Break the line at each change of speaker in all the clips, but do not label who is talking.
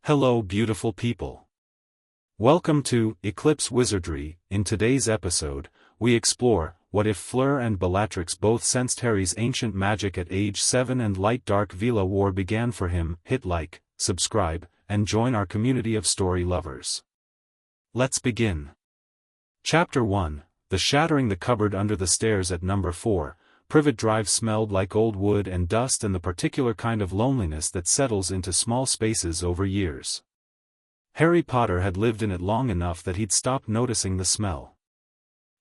Hello beautiful people. Welcome to Eclipse Wizardry. In today's episode, we explore, what if Fleur and Bellatrix both sensed Harry's ancient magic at age 7 and light Dark Veela war began for him? Hit like, subscribe, and join our community of story lovers. Let's begin. Chapter 1, The Shattering. The cupboard under the stairs at number 4, Privet Drive smelled like old wood and dust and the particular kind of loneliness that settles into small spaces over years. Harry Potter had lived in it long enough that he'd stopped noticing the smell.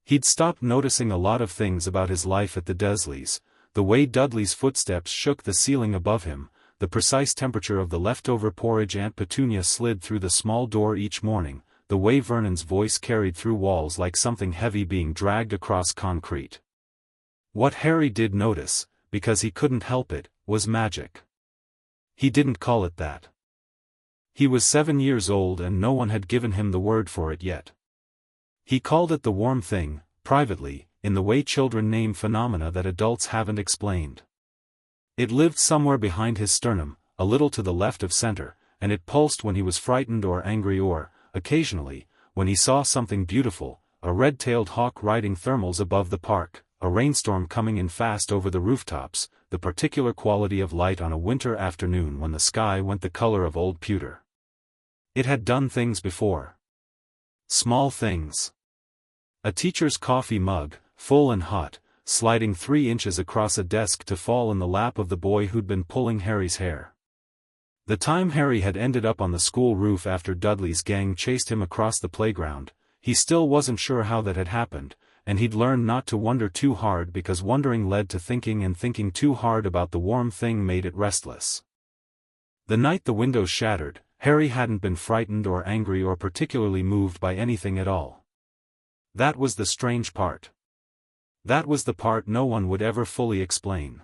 He'd stopped noticing a lot of things about his life at the Dursleys: the way Dudley's footsteps shook the ceiling above him, the precise temperature of the leftover porridge Aunt Petunia slid through the small door each morning, the way Vernon's voice carried through walls like something heavy being dragged across concrete. What Harry did notice, because he couldn't help it, was magic. He didn't call it that. He was 7 years old and no one had given him the word for it yet. He called it the warm thing, privately, in the way children name phenomena that adults haven't explained. It lived somewhere behind his sternum, a little to the left of center, and it pulsed when he was frightened or angry or, occasionally, when he saw something beautiful, a red-tailed hawk riding thermals above the park, a rainstorm coming in fast over the rooftops, the particular quality of light on a winter afternoon when the sky went the color of old pewter. It had done things before. Small things. A teacher's coffee mug, full and hot, sliding 3 inches across a desk to fall in the lap of the boy who'd been pulling Harry's hair. The time Harry had ended up on the school roof after Dudley's gang chased him across the playground, he still wasn't sure how that had happened, and he'd learned not to wonder too hard because wondering led to thinking and thinking too hard about the warm thing made it restless. The night the windows shattered, Harry hadn't been frightened or angry or particularly moved by anything at all. That was the strange part. That was the part no one would ever fully explain.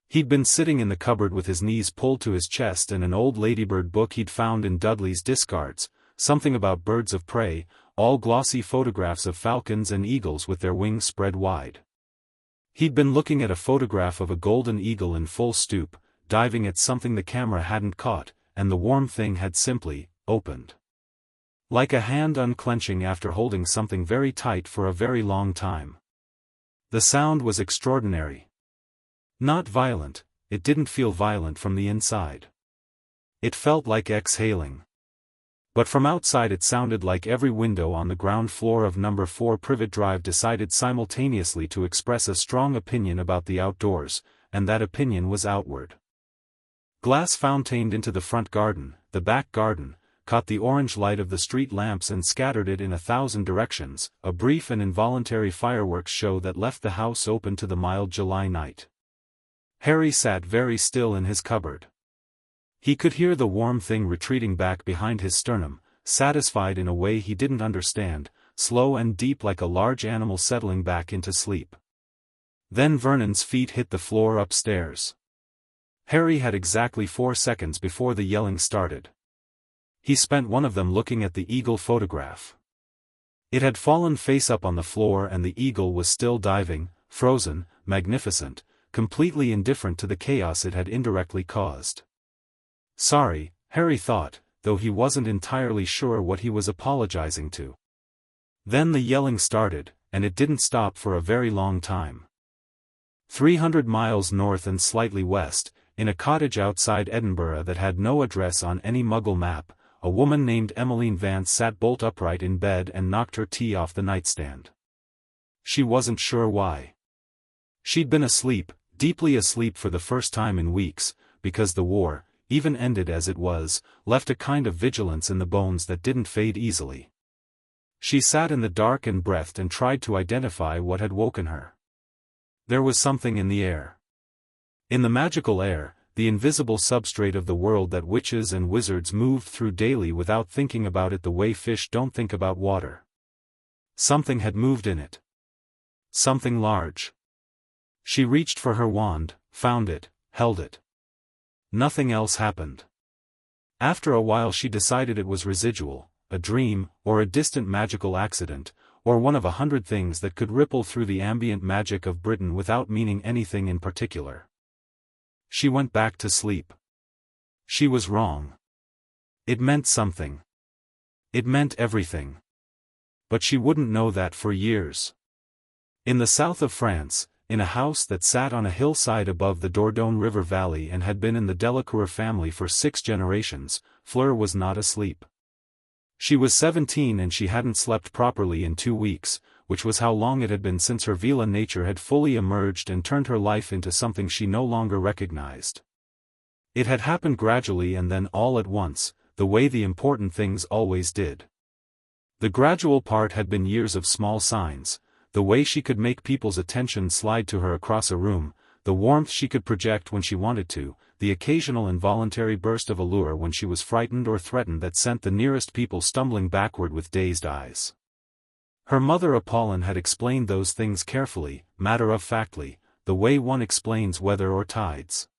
He'd been sitting in the cupboard with his knees pulled to his chest and an old ladybird book he'd found in Dudley's discards, something about birds of prey, all glossy photographs of falcons and eagles with their wings spread wide. He'd been looking at a photograph of a golden eagle in full stoop, diving at something the camera hadn't caught, and the warm thing had simply opened. Like a hand unclenching after holding something very tight for a very long time. The sound was extraordinary. Not violent, it didn't feel violent from the inside. It felt like exhaling. But from outside it sounded like every window on the ground floor of number 4 Privet Drive decided simultaneously to express a strong opinion about the outdoors, and that opinion was outward. Glass fountained into the front garden, the back garden, caught the orange light of the street lamps and scattered it in 1,000 directions, a brief and involuntary fireworks show that left the house open to the mild July night. Harry sat very still in his cupboard. He could hear the warm thing retreating back behind his sternum, satisfied in a way he didn't understand, slow and deep like a large animal settling back into sleep. Then Vernon's feet hit the floor upstairs. Harry had exactly 4 seconds before the yelling started. He spent one of them looking at the eagle photograph. It had fallen face up on the floor and the eagle was still diving, frozen, magnificent, completely indifferent to the chaos it had indirectly caused. Sorry, Harry thought, though he wasn't entirely sure what he was apologizing to. Then the yelling started, and it didn't stop for a very long time. 300 miles north and slightly west, in a cottage outside Edinburgh that had no address on any Muggle map, a woman named Emmeline Vance sat bolt upright in bed and knocked her tea off the nightstand. She wasn't sure why. She'd been asleep, deeply asleep for the first time in weeks, because the war, even ended as it was, left a kind of vigilance in the bones that didn't fade easily. She sat in the dark and breathed and tried to identify what had woken her. There was something in the air. In the magical air, the invisible substrate of the world that witches and wizards moved through daily without thinking about it the way fish don't think about water. Something had moved in it. Something large. She reached for her wand, found it, held it. Nothing else happened. After a while she decided it was residual, a dream, or a distant magical accident, or one of 100 things that could ripple through the ambient magic of Britain without meaning anything in particular. She went back to sleep. She was wrong. It meant something. It meant everything. But she wouldn't know that for years. In the south of France, in a house that sat on a hillside above the Dordogne River Valley and had been in the Delacour family for 6 generations, Fleur was not asleep. She was 17 and she hadn't slept properly in 2 weeks, which was how long it had been since her Veela nature had fully emerged and turned her life into something she no longer recognized. It had happened gradually and then all at once, the way the important things always did. The gradual part had been years of small signs, the way she could make people's attention slide to her across a room, the warmth she could project when she wanted to, the occasional involuntary burst of allure when she was frightened or threatened that sent the nearest people stumbling backward with dazed eyes. Her mother Apollon had explained those things carefully, matter-of-factly, the way one explains weather or tides.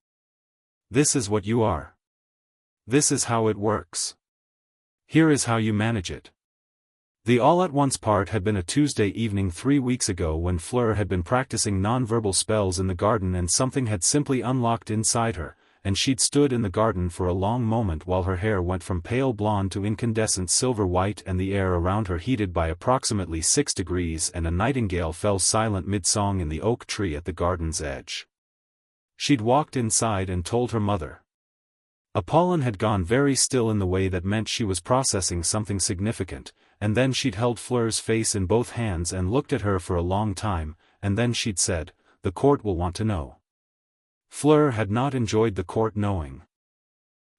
This is what you are. This is how it works. Here is how you manage it. The all-at-once part had been a Tuesday evening 3 weeks ago when Fleur had been practicing non-verbal spells in the garden and something had simply unlocked inside her, and she'd stood in the garden for a long moment while her hair went from pale blonde to incandescent silver white and the air around her heated by approximately 6 degrees and a nightingale fell silent mid-song in the oak tree at the garden's edge. She'd walked inside and told her mother. Apollon had gone very still in the way that meant she was processing something significant, and then she'd held Fleur's face in both hands and looked at her for a long time, and then she'd said, "The court will want to know." Fleur had not enjoyed the court knowing.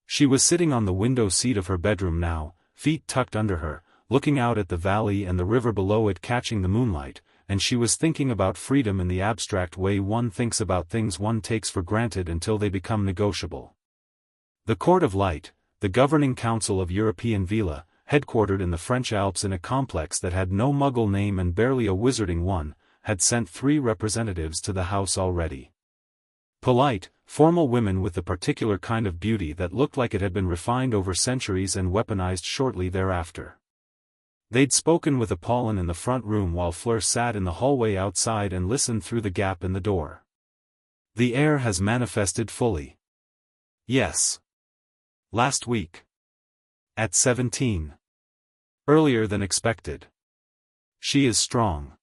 She was sitting on the window seat of her bedroom now, feet tucked under her, looking out at the valley and the river below it catching the moonlight, and she was thinking about freedom in the abstract way one thinks about things one takes for granted until they become negotiable. The Court of Light, the governing council of European Veela, headquartered in the French Alps in a complex that had no Muggle name and barely a wizarding one, had sent 3 representatives to the house already. Polite, formal women with the particular kind of beauty that looked like it had been refined over centuries and weaponized shortly thereafter. They'd spoken with Apollon in the front room while Fleur sat in the hallway outside and listened through the gap in the door. The heir has manifested fully. Yes. Last week. At 17. Earlier than expected. She is strong.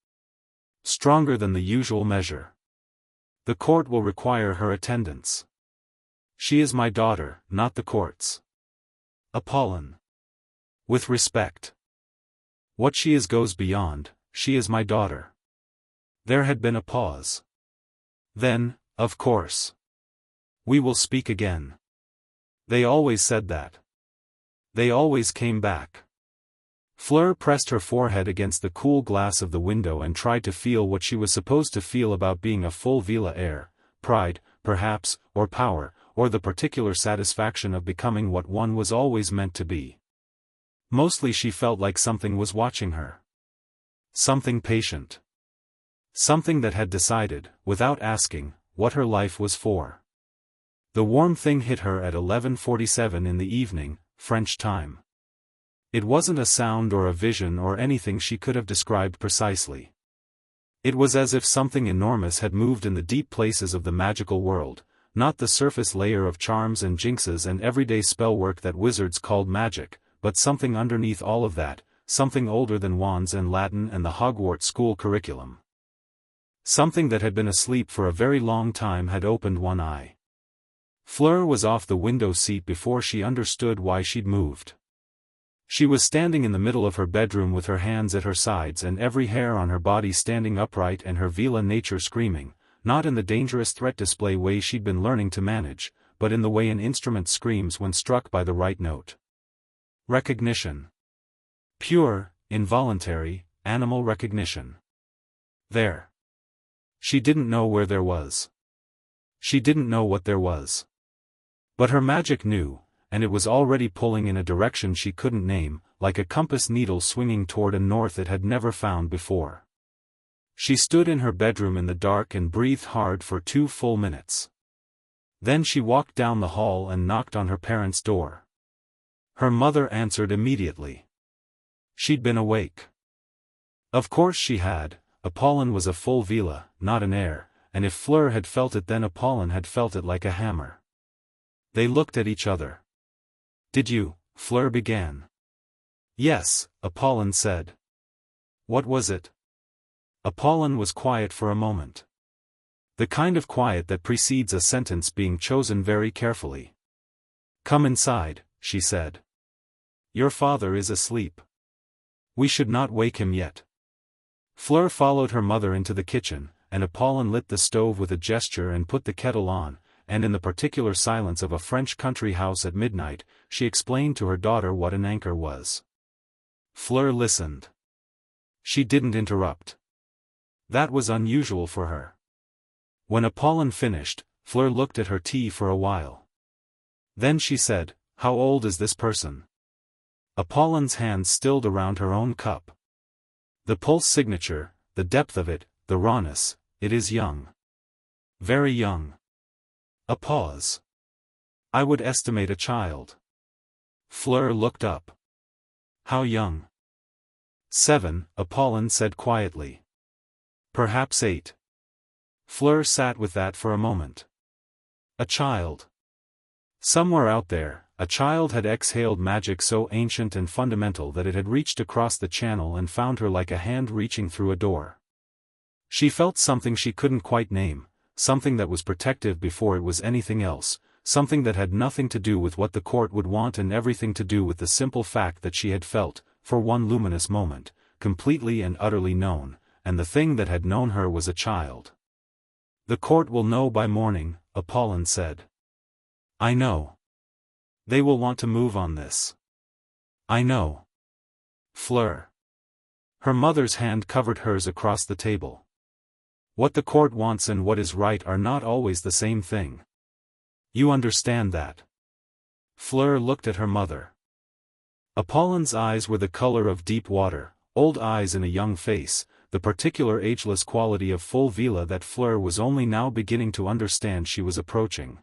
Stronger than the usual measure. The court will require her attendance. She is my daughter, not the court's. Apollon. With respect. What she is goes beyond, she is my daughter. There had been a pause. Then, of course. We will speak again. They always said that. They always came back. Fleur pressed her forehead against the cool glass of the window and tried to feel what she was supposed to feel about being a full Veela heir, pride, perhaps, or power, or the particular satisfaction of becoming what one was always meant to be. Mostly she felt like something was watching her. Something patient. Something that had decided, without asking, what her life was for. The warm thing hit her at 11:47 in the evening, French time. It wasn't a sound or a vision or anything she could have described precisely. It was as if something enormous had moved in the deep places of the magical world, not the surface layer of charms and jinxes and everyday spellwork that wizards called magic, but something underneath all of that, something older than wands and Latin and the Hogwarts school curriculum. Something that had been asleep for a very long time had opened one eye. Fleur was off the window seat before she understood why she'd moved. She was standing in the middle of her bedroom with her hands at her sides and every hair on her body standing upright and her Veela nature screaming, not in the dangerous threat display way she'd been learning to manage, but in the way an instrument screams when struck by the right note. Recognition. Pure, involuntary, animal recognition. There. She didn't know where there was. She didn't know what there was. But her magic knew, and it was already pulling in a direction she couldn't name, like a compass needle swinging toward a north it had never found before. She stood in her bedroom in the dark and breathed hard for 2 full minutes. Then she walked down the hall and knocked on her parents' door. Her mother answered immediately. She'd been awake. Of course she had. Apollon was a full Veela, not an heir, and if Fleur had felt it then Apollon had felt it like a hammer. They looked at each other. "Did you, Fleur began. Yes, Apollon said. What was it? Apollon was quiet for a moment. The kind of quiet that precedes a sentence being chosen very carefully. Come inside, she said. Your father is asleep. We should not wake him yet. Fleur followed her mother into the kitchen, and Apollon lit the stove with a gesture and put the kettle on, and in the particular silence of a French country house at midnight, she explained to her daughter what an anchor was. Fleur listened. She didn't interrupt. That was unusual for her. When Apollon finished, Fleur looked at her tea for a while. Then she said, How old is this person? Apollon's hand stilled around her own cup. The pulse signature, the depth of it, the rawness, it is young. Very young. A pause. I would estimate a child. Fleur looked up. How young? 7, Apollon said quietly. Perhaps 8. Fleur sat with that for a moment. A child. Somewhere out there, a child had exhaled magic so ancient and fundamental that it had reached across the channel and found her like a hand reaching through a door. She felt something she couldn't quite name, something that was protective before it was anything else, something that had nothing to do with what the court would want and everything to do with the simple fact that she had felt, for one luminous moment, completely and utterly known, and the thing that had known her was a child. The court will know by morning, Apollon said. I know. They will want to move on this. I know. Fleur. Her mother's hand covered hers across the table. What the court wants and what is right are not always the same thing. You understand that. Fleur looked at her mother. Apollon's eyes were the color of deep water, old eyes in a young face, the particular ageless quality of full Veela that Fleur was only now beginning to understand she was approaching.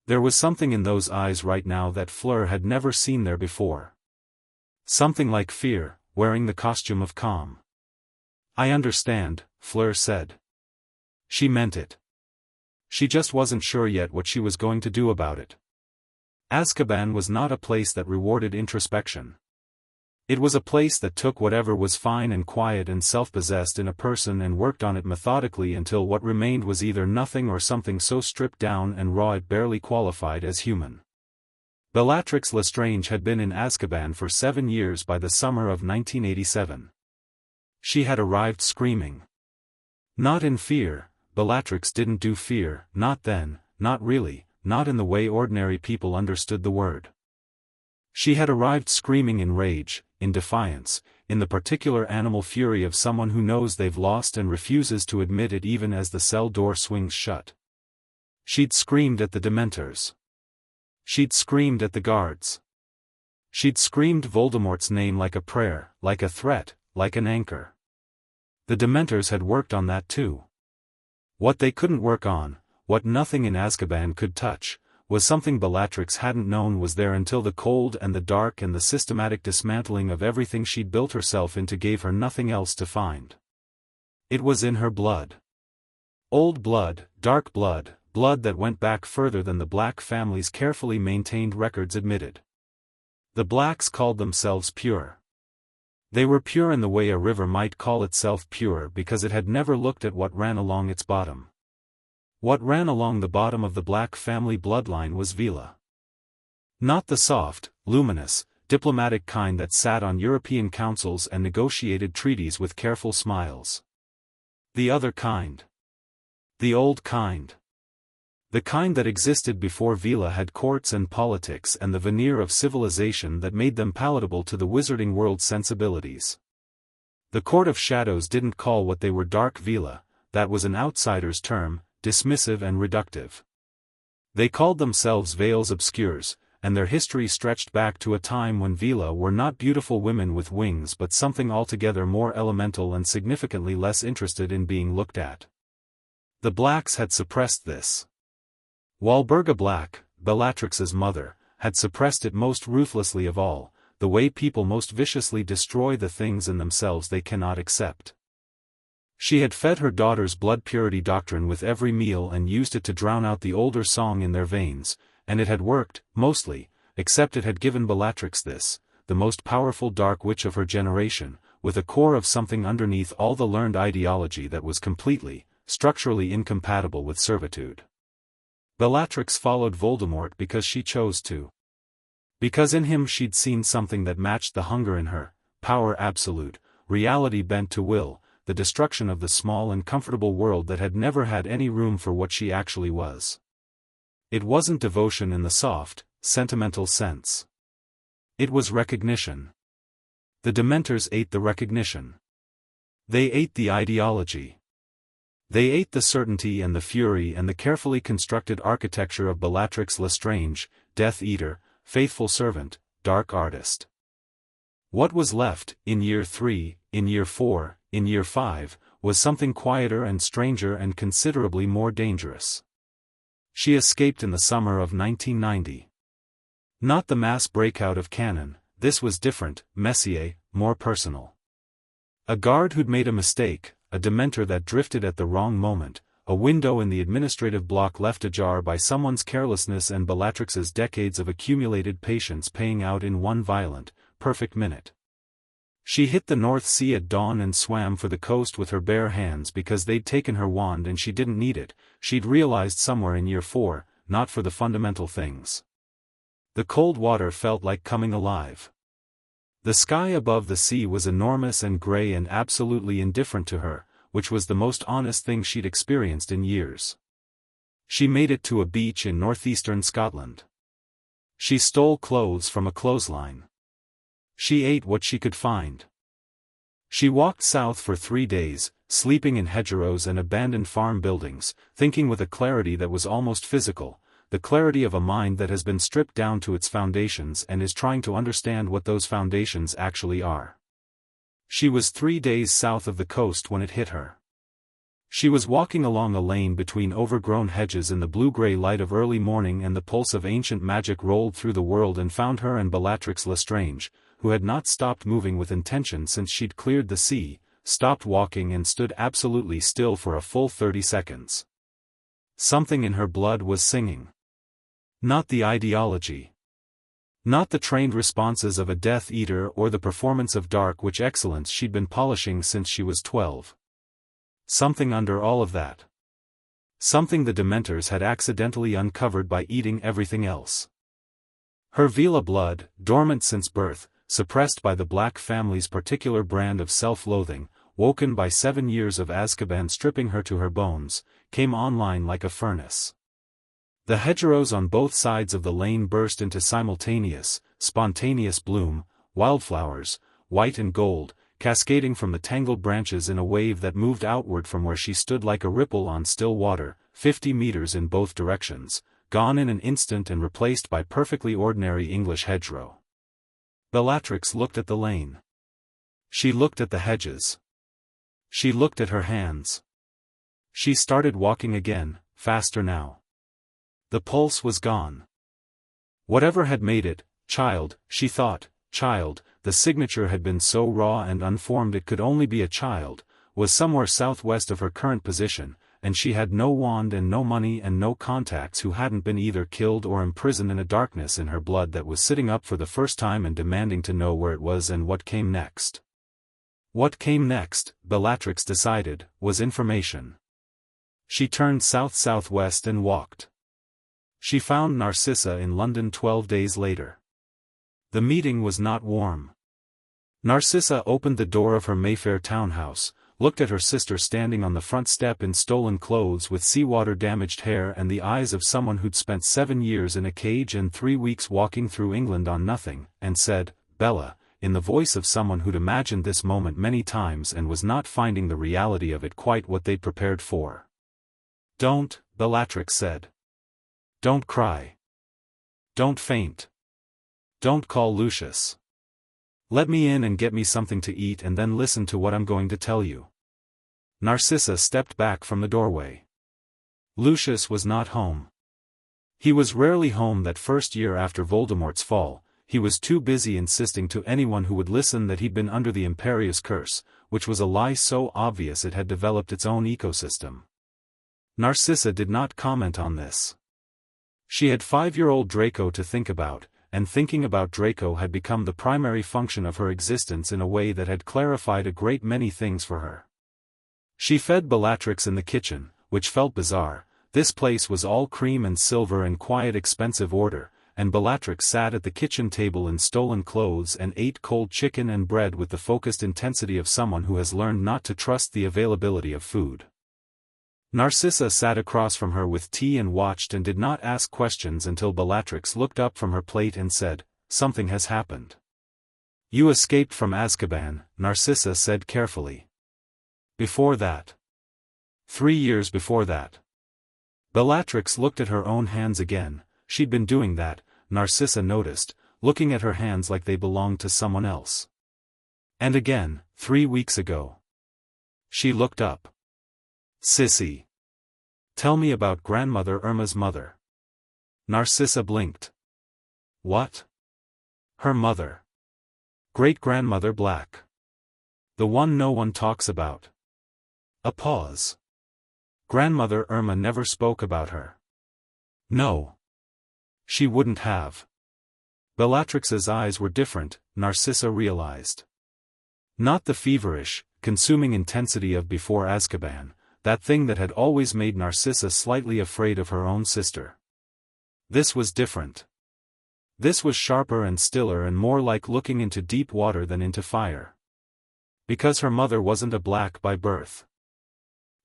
There was something in those eyes right now that Fleur had never seen there before. Something like fear, wearing the costume of calm. I understand, Fleur said. She meant it. She just wasn't sure yet what she was going to do about it. Azkaban was not a place that rewarded introspection. It was a place that took whatever was fine and quiet and self-possessed in a person and worked on it methodically until what remained was either nothing or something so stripped down and raw it barely qualified as human. Bellatrix Lestrange had been in Azkaban for 7 years by the summer of 1987. She had arrived screaming. Not in fear, Bellatrix didn't do fear, not then, not really, not in the way ordinary people understood the word. She had arrived screaming in rage, in defiance, in the particular animal fury of someone who knows they've lost and refuses to admit it even as the cell door swings shut. She'd screamed at the Dementors. She'd screamed at the guards. She'd screamed Voldemort's name like a prayer, like a threat, like an anchor. The Dementors had worked on that too. What they couldn't work on, what nothing in Azkaban could touch, was something Bellatrix hadn't known was there until the cold and the dark and the systematic dismantling of everything she'd built herself into gave her nothing else to find. It was in her blood. Old blood, dark blood, blood that went back further than the Black family's carefully maintained records admitted. The Blacks called themselves pure. They were pure in the way a river might call itself pure because it had never looked at what ran along its bottom. What ran along the bottom of the Black family bloodline was Veela. Not the soft, luminous, diplomatic kind that sat on European councils and negotiated treaties with careful smiles. The other kind. The old kind. The kind that existed before Veela had courts and politics and the veneer of civilization that made them palatable to the wizarding world's sensibilities. The Court of Shadows didn't call what they were Dark Veela, that was an outsider's term, dismissive and reductive. They called themselves Veils Obscures, and their history stretched back to a time when Veela were not beautiful women with wings but something altogether more elemental and significantly less interested in being looked at. The Blacks had suppressed this. Walburga Black, Bellatrix's mother, had suppressed it most ruthlessly of all, the way people most viciously destroy the things in themselves they cannot accept. She had fed her daughters blood purity doctrine with every meal and used it to drown out the older song in their veins, and it had worked, mostly, except it had given Bellatrix this, the most powerful dark witch of her generation, with a core of something underneath all the learned ideology that was completely, structurally incompatible with servitude. Bellatrix followed Voldemort because she chose to. Because in him she'd seen something that matched the hunger in her, power absolute, reality bent to will, the destruction of the small and comfortable world that had never had any room for what she actually was. It wasn't devotion in the soft, sentimental sense. It was recognition. The Dementors ate the recognition. They ate the ideology. They ate the certainty and the fury and the carefully constructed architecture of Bellatrix Lestrange, Death Eater, faithful servant, dark artist. What was left, in year 3, in year 4, in year 5, was something quieter and stranger and considerably more dangerous. She escaped in the summer of 1990. Not the mass breakout of canon, this was different, messier, more personal. A guard who'd made a mistake, a Dementor that drifted at the wrong moment, a window in the administrative block left ajar by someone's carelessness and Bellatrix's decades of accumulated patience paying out in one violent, perfect minute. She hit the North Sea at dawn and swam for the coast with her bare hands because they'd taken her wand and she didn't need it, she'd realized somewhere in year 4, not for the fundamental things. The cold water felt like coming alive. The sky above the sea was enormous and grey and absolutely indifferent to her, which was the most honest thing she'd experienced in years. She made it to a beach in northeastern Scotland. She stole clothes from a clothesline. She ate what she could find. She walked south for 3 days, sleeping in hedgerows and abandoned farm buildings, thinking with a clarity that was almost physical, the clarity of a mind that has been stripped down to its foundations and is trying to understand what those foundations actually are. She was 3 days south of the coast when it hit her. She was walking along a lane between overgrown hedges in the blue-gray light of early morning and the pulse of ancient magic rolled through the world and found her and Bellatrix Lestrange, who had not stopped moving with intention since she'd cleared the sea, stopped walking and stood absolutely still for a full 30 seconds. Something in her blood was singing. Not the ideology. Not the trained responses of a Death Eater or the performance of dark witch excellence she'd been polishing since she was 12. Something under all of that. Something the Dementors had accidentally uncovered by eating everything else. Her Veela blood, dormant since birth, suppressed by the Black family's particular brand of self-loathing, woken by 7 years of Azkaban stripping her to her bones, came online like a furnace. The hedgerows on both sides of the lane burst into simultaneous, spontaneous bloom, wildflowers, white and gold, cascading from the tangled branches in a wave that moved outward from where she stood like a ripple on still water, 50 meters in both directions, gone in an instant and replaced by perfectly ordinary English hedgerow. Bellatrix looked at the lane. She looked at the hedges. She looked at her hands. She started walking again, faster now. The pulse was gone. Whatever had made it, child, she thought, child, the signature had been so raw and unformed it could only be a child, was somewhere southwest of her current position, and she had no wand and no money and no contacts who hadn't been either killed or imprisoned in a darkness in her blood that was sitting up for the first time and demanding to know where it was and what came next. What came next, Bellatrix decided, was information. She turned south-southwest and walked. She found Narcissa in London 12 days later. The meeting was not warm. Narcissa opened the door of her Mayfair townhouse, looked at her sister standing on the front step in stolen clothes with seawater-damaged hair and the eyes of someone who'd spent 7 years in a cage and 3 weeks walking through England on nothing, and said, "Bella," in the voice of someone who'd imagined this moment many times and was not finding the reality of it quite what they'd prepared for. "Don't," Bellatrix said. "Don't cry. Don't faint. Don't call Lucius. Let me in and get me something to eat and then listen to what I'm going to tell you." Narcissa stepped back from the doorway. Lucius was not home. He was rarely home that first year after Voldemort's fall. He was too busy insisting to anyone who would listen that he'd been under the Imperious curse, which was a lie so obvious it had developed its own ecosystem. Narcissa did not comment on this. She had 5-year-old Draco to think about, and thinking about Draco had become the primary function of her existence in a way that had clarified a great many things for her. She fed Bellatrix in the kitchen, which felt bizarre. This place was all cream and silver and quiet expensive order, and Bellatrix sat at the kitchen table in stolen clothes and ate cold chicken and bread with the focused intensity of someone who has learned not to trust the availability of food. Narcissa sat across from her with tea and watched and did not ask questions until Bellatrix looked up from her plate and said, "Something has happened." "You escaped from Azkaban," Narcissa said carefully. "Before that. 3 years before that." Bellatrix looked at her own hands again. She'd been doing that, Narcissa noticed, looking at her hands like they belonged to someone else. And again, 3 weeks ago. She looked up. "Sissy. Tell me about Grandmother Irma's mother." Narcissa blinked. "What?" "Her mother. Great-grandmother Black. The one no one talks about." A pause. "Grandmother Irma never spoke about her." "No. She wouldn't have." Bellatrix's eyes were different, Narcissa realized. Not the feverish, consuming intensity of before Azkaban, that thing that had always made Narcissa slightly afraid of her own sister. This was different. This was sharper and stiller and more like looking into deep water than into fire. Because her mother wasn't a Black by birth.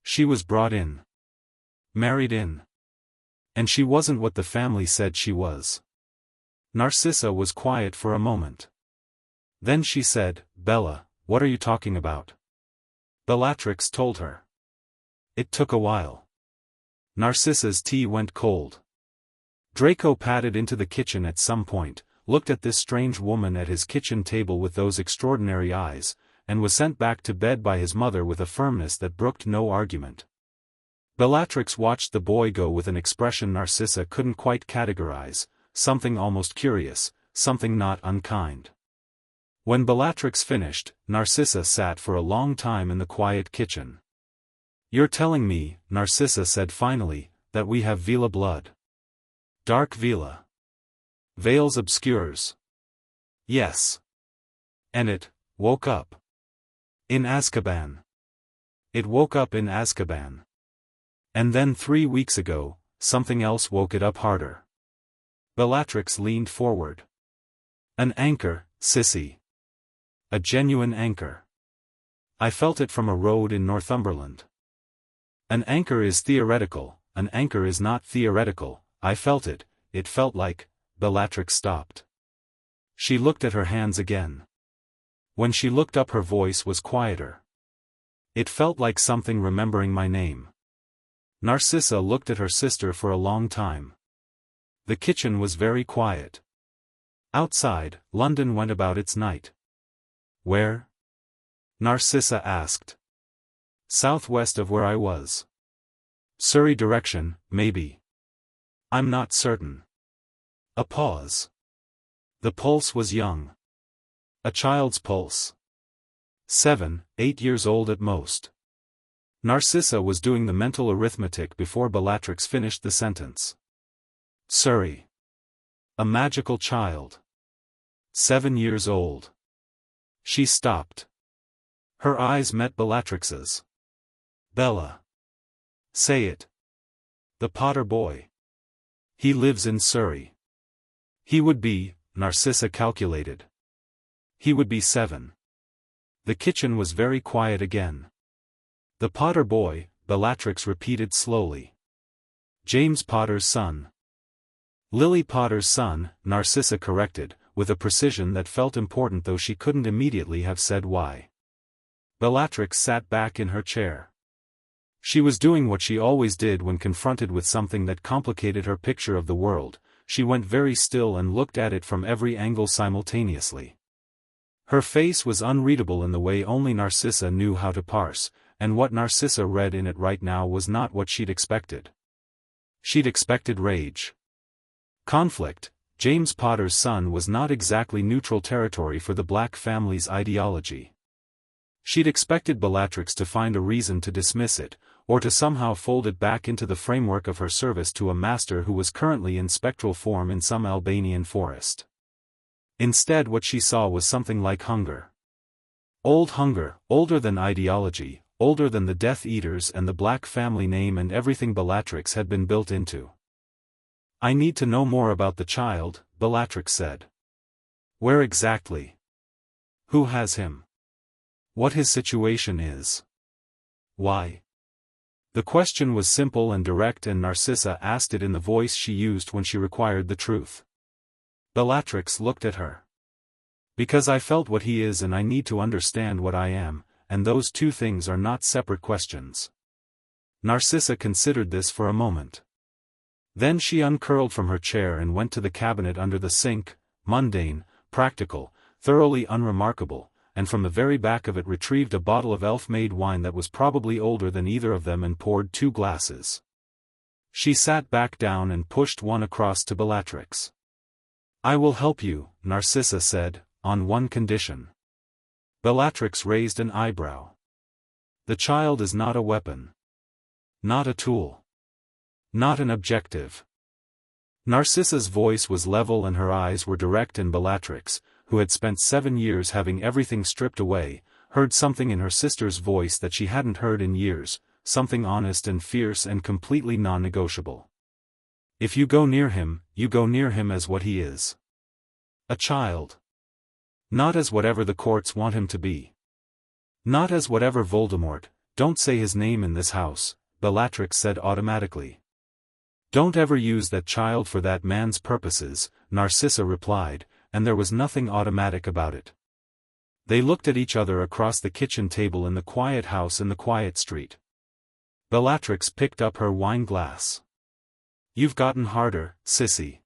She was brought in. Married in. And she wasn't what the family said she was. Narcissa was quiet for a moment. Then she said, "Bella, what are you talking about?" Bellatrix told her. It took a while. Narcissa's tea went cold. Draco padded into the kitchen at some point, looked at this strange woman at his kitchen table with those extraordinary eyes, and was sent back to bed by his mother with a firmness that brooked no argument. Bellatrix watched the boy go with an expression Narcissa couldn't quite categorize, something almost curious, something not unkind. When Bellatrix finished, Narcissa sat for a long time in the quiet kitchen. "You're telling me," Narcissa said finally, "that we have Veela blood." "Dark Veela. Veils obscures." "Yes. And it woke up in Azkaban." "It woke up in Azkaban. And then 3 weeks ago, something else woke it up harder." Bellatrix leaned forward. "An anchor, Sissy. A genuine anchor. I felt it from a road in Northumberland." "An anchor is theoretical, an anchor is not theoretical. I felt it, it felt like..." Bellatrix stopped. She looked at her hands again. When she looked up her voice was quieter. "It felt like something remembering my name." Narcissa looked at her sister for a long time. The kitchen was very quiet. Outside, London went about its night. "Where?" Narcissa asked. "Southwest of where I was. Surrey direction, maybe. I'm not certain." A pause. The pulse was young. A child's pulse. 7, 8 years old at most. Narcissa was doing the mental arithmetic before Bellatrix finished the sentence. Surrey. A magical child. 7 years old. She stopped. Her eyes met Bellatrix's. "Bella. Say it. The Potter boy. He lives in Surrey. He would be," Narcissa calculated. "He would be 7. The kitchen was very quiet again. "The Potter boy," Bellatrix repeated slowly. "James Potter's son." "Lily Potter's son," Narcissa corrected, with a precision that felt important though she couldn't immediately have said why. Bellatrix sat back in her chair. She was doing what she always did when confronted with something that complicated her picture of the world. She went very still and looked at it from every angle simultaneously. Her face was unreadable in the way only Narcissa knew how to parse, and what Narcissa read in it right now was not what she'd expected. She'd expected rage. Conflict. James Potter's son was not exactly neutral territory for the Black family's ideology. She'd expected Bellatrix to find a reason to dismiss it, or to somehow fold it back into the framework of her service to a master who was currently in spectral form in some Albanian forest. Instead, what she saw was something like hunger. Old hunger, older than ideology, older than the Death Eaters and the Black family name and everything Bellatrix had been built into. "I need to know more about the child," Bellatrix said. "Where exactly? Who has him? What his situation is? Why?" The question was simple and direct, and Narcissa asked it in the voice she used when she required the truth. Bellatrix looked at her. "Because I felt what he is and I need to understand what I am, and those two things are not separate questions." Narcissa considered this for a moment. Then she uncurled from her chair and went to the cabinet under the sink, mundane, practical, thoroughly unremarkable, and from the very back of it retrieved a bottle of elf-made wine that was probably older than either of them and poured 2 glasses. She sat back down and pushed one across to Bellatrix. "I will help you," Narcissa said, "on one condition." Bellatrix raised an eyebrow. "The child is not a weapon. Not a tool. Not an objective." Narcissa's voice was level and her eyes were direct, and Bellatrix, who had spent 7 years having everything stripped away, heard something in her sister's voice that she hadn't heard in years, something honest and fierce and completely non-negotiable. "If you go near him, you go near him as what he is. A child. Not as whatever the courts want him to be. Not as whatever Voldemort, don't say his name in this house," Bellatrix said automatically. "Don't ever use that child for that man's purposes," Narcissa replied, and there was nothing automatic about it. They looked at each other across the kitchen table in the quiet house in the quiet street. Bellatrix picked up her wine glass. "You've gotten harder, sissy.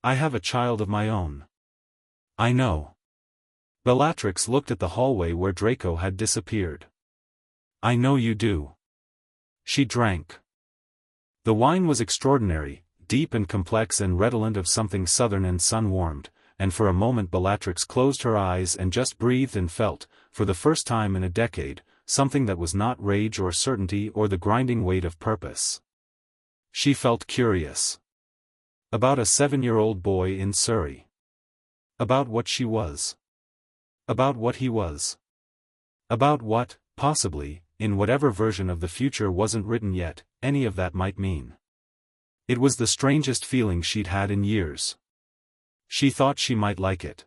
I have a child of my own." "I know." Bellatrix looked at the hallway where Draco had disappeared. "I know you do." She drank. The wine was extraordinary, deep and complex and redolent of something southern and sun-warmed, and for a moment Bellatrix closed her eyes and just breathed and felt, for the first time in a decade, something that was not rage or certainty or the grinding weight of purpose. She felt curious. About a 7-year-old boy in Surrey. About what she was. About what he was. About what, possibly, in whatever version of the future wasn't written yet, any of that might mean. It was the strangest feeling she'd had in years. She thought she might like it.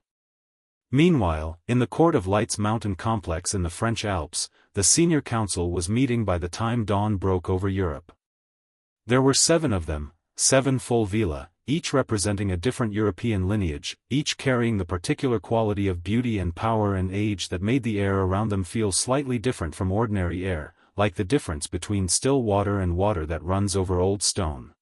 Meanwhile, in the court of Light's mountain complex in the French Alps, the senior council was meeting by the time dawn broke over Europe. There were 7 of them, 7 full Veela, each representing a different European lineage, each carrying the particular quality of beauty and power and age that made the air around them feel slightly different from ordinary air, like the difference between still water and water that runs over old stone.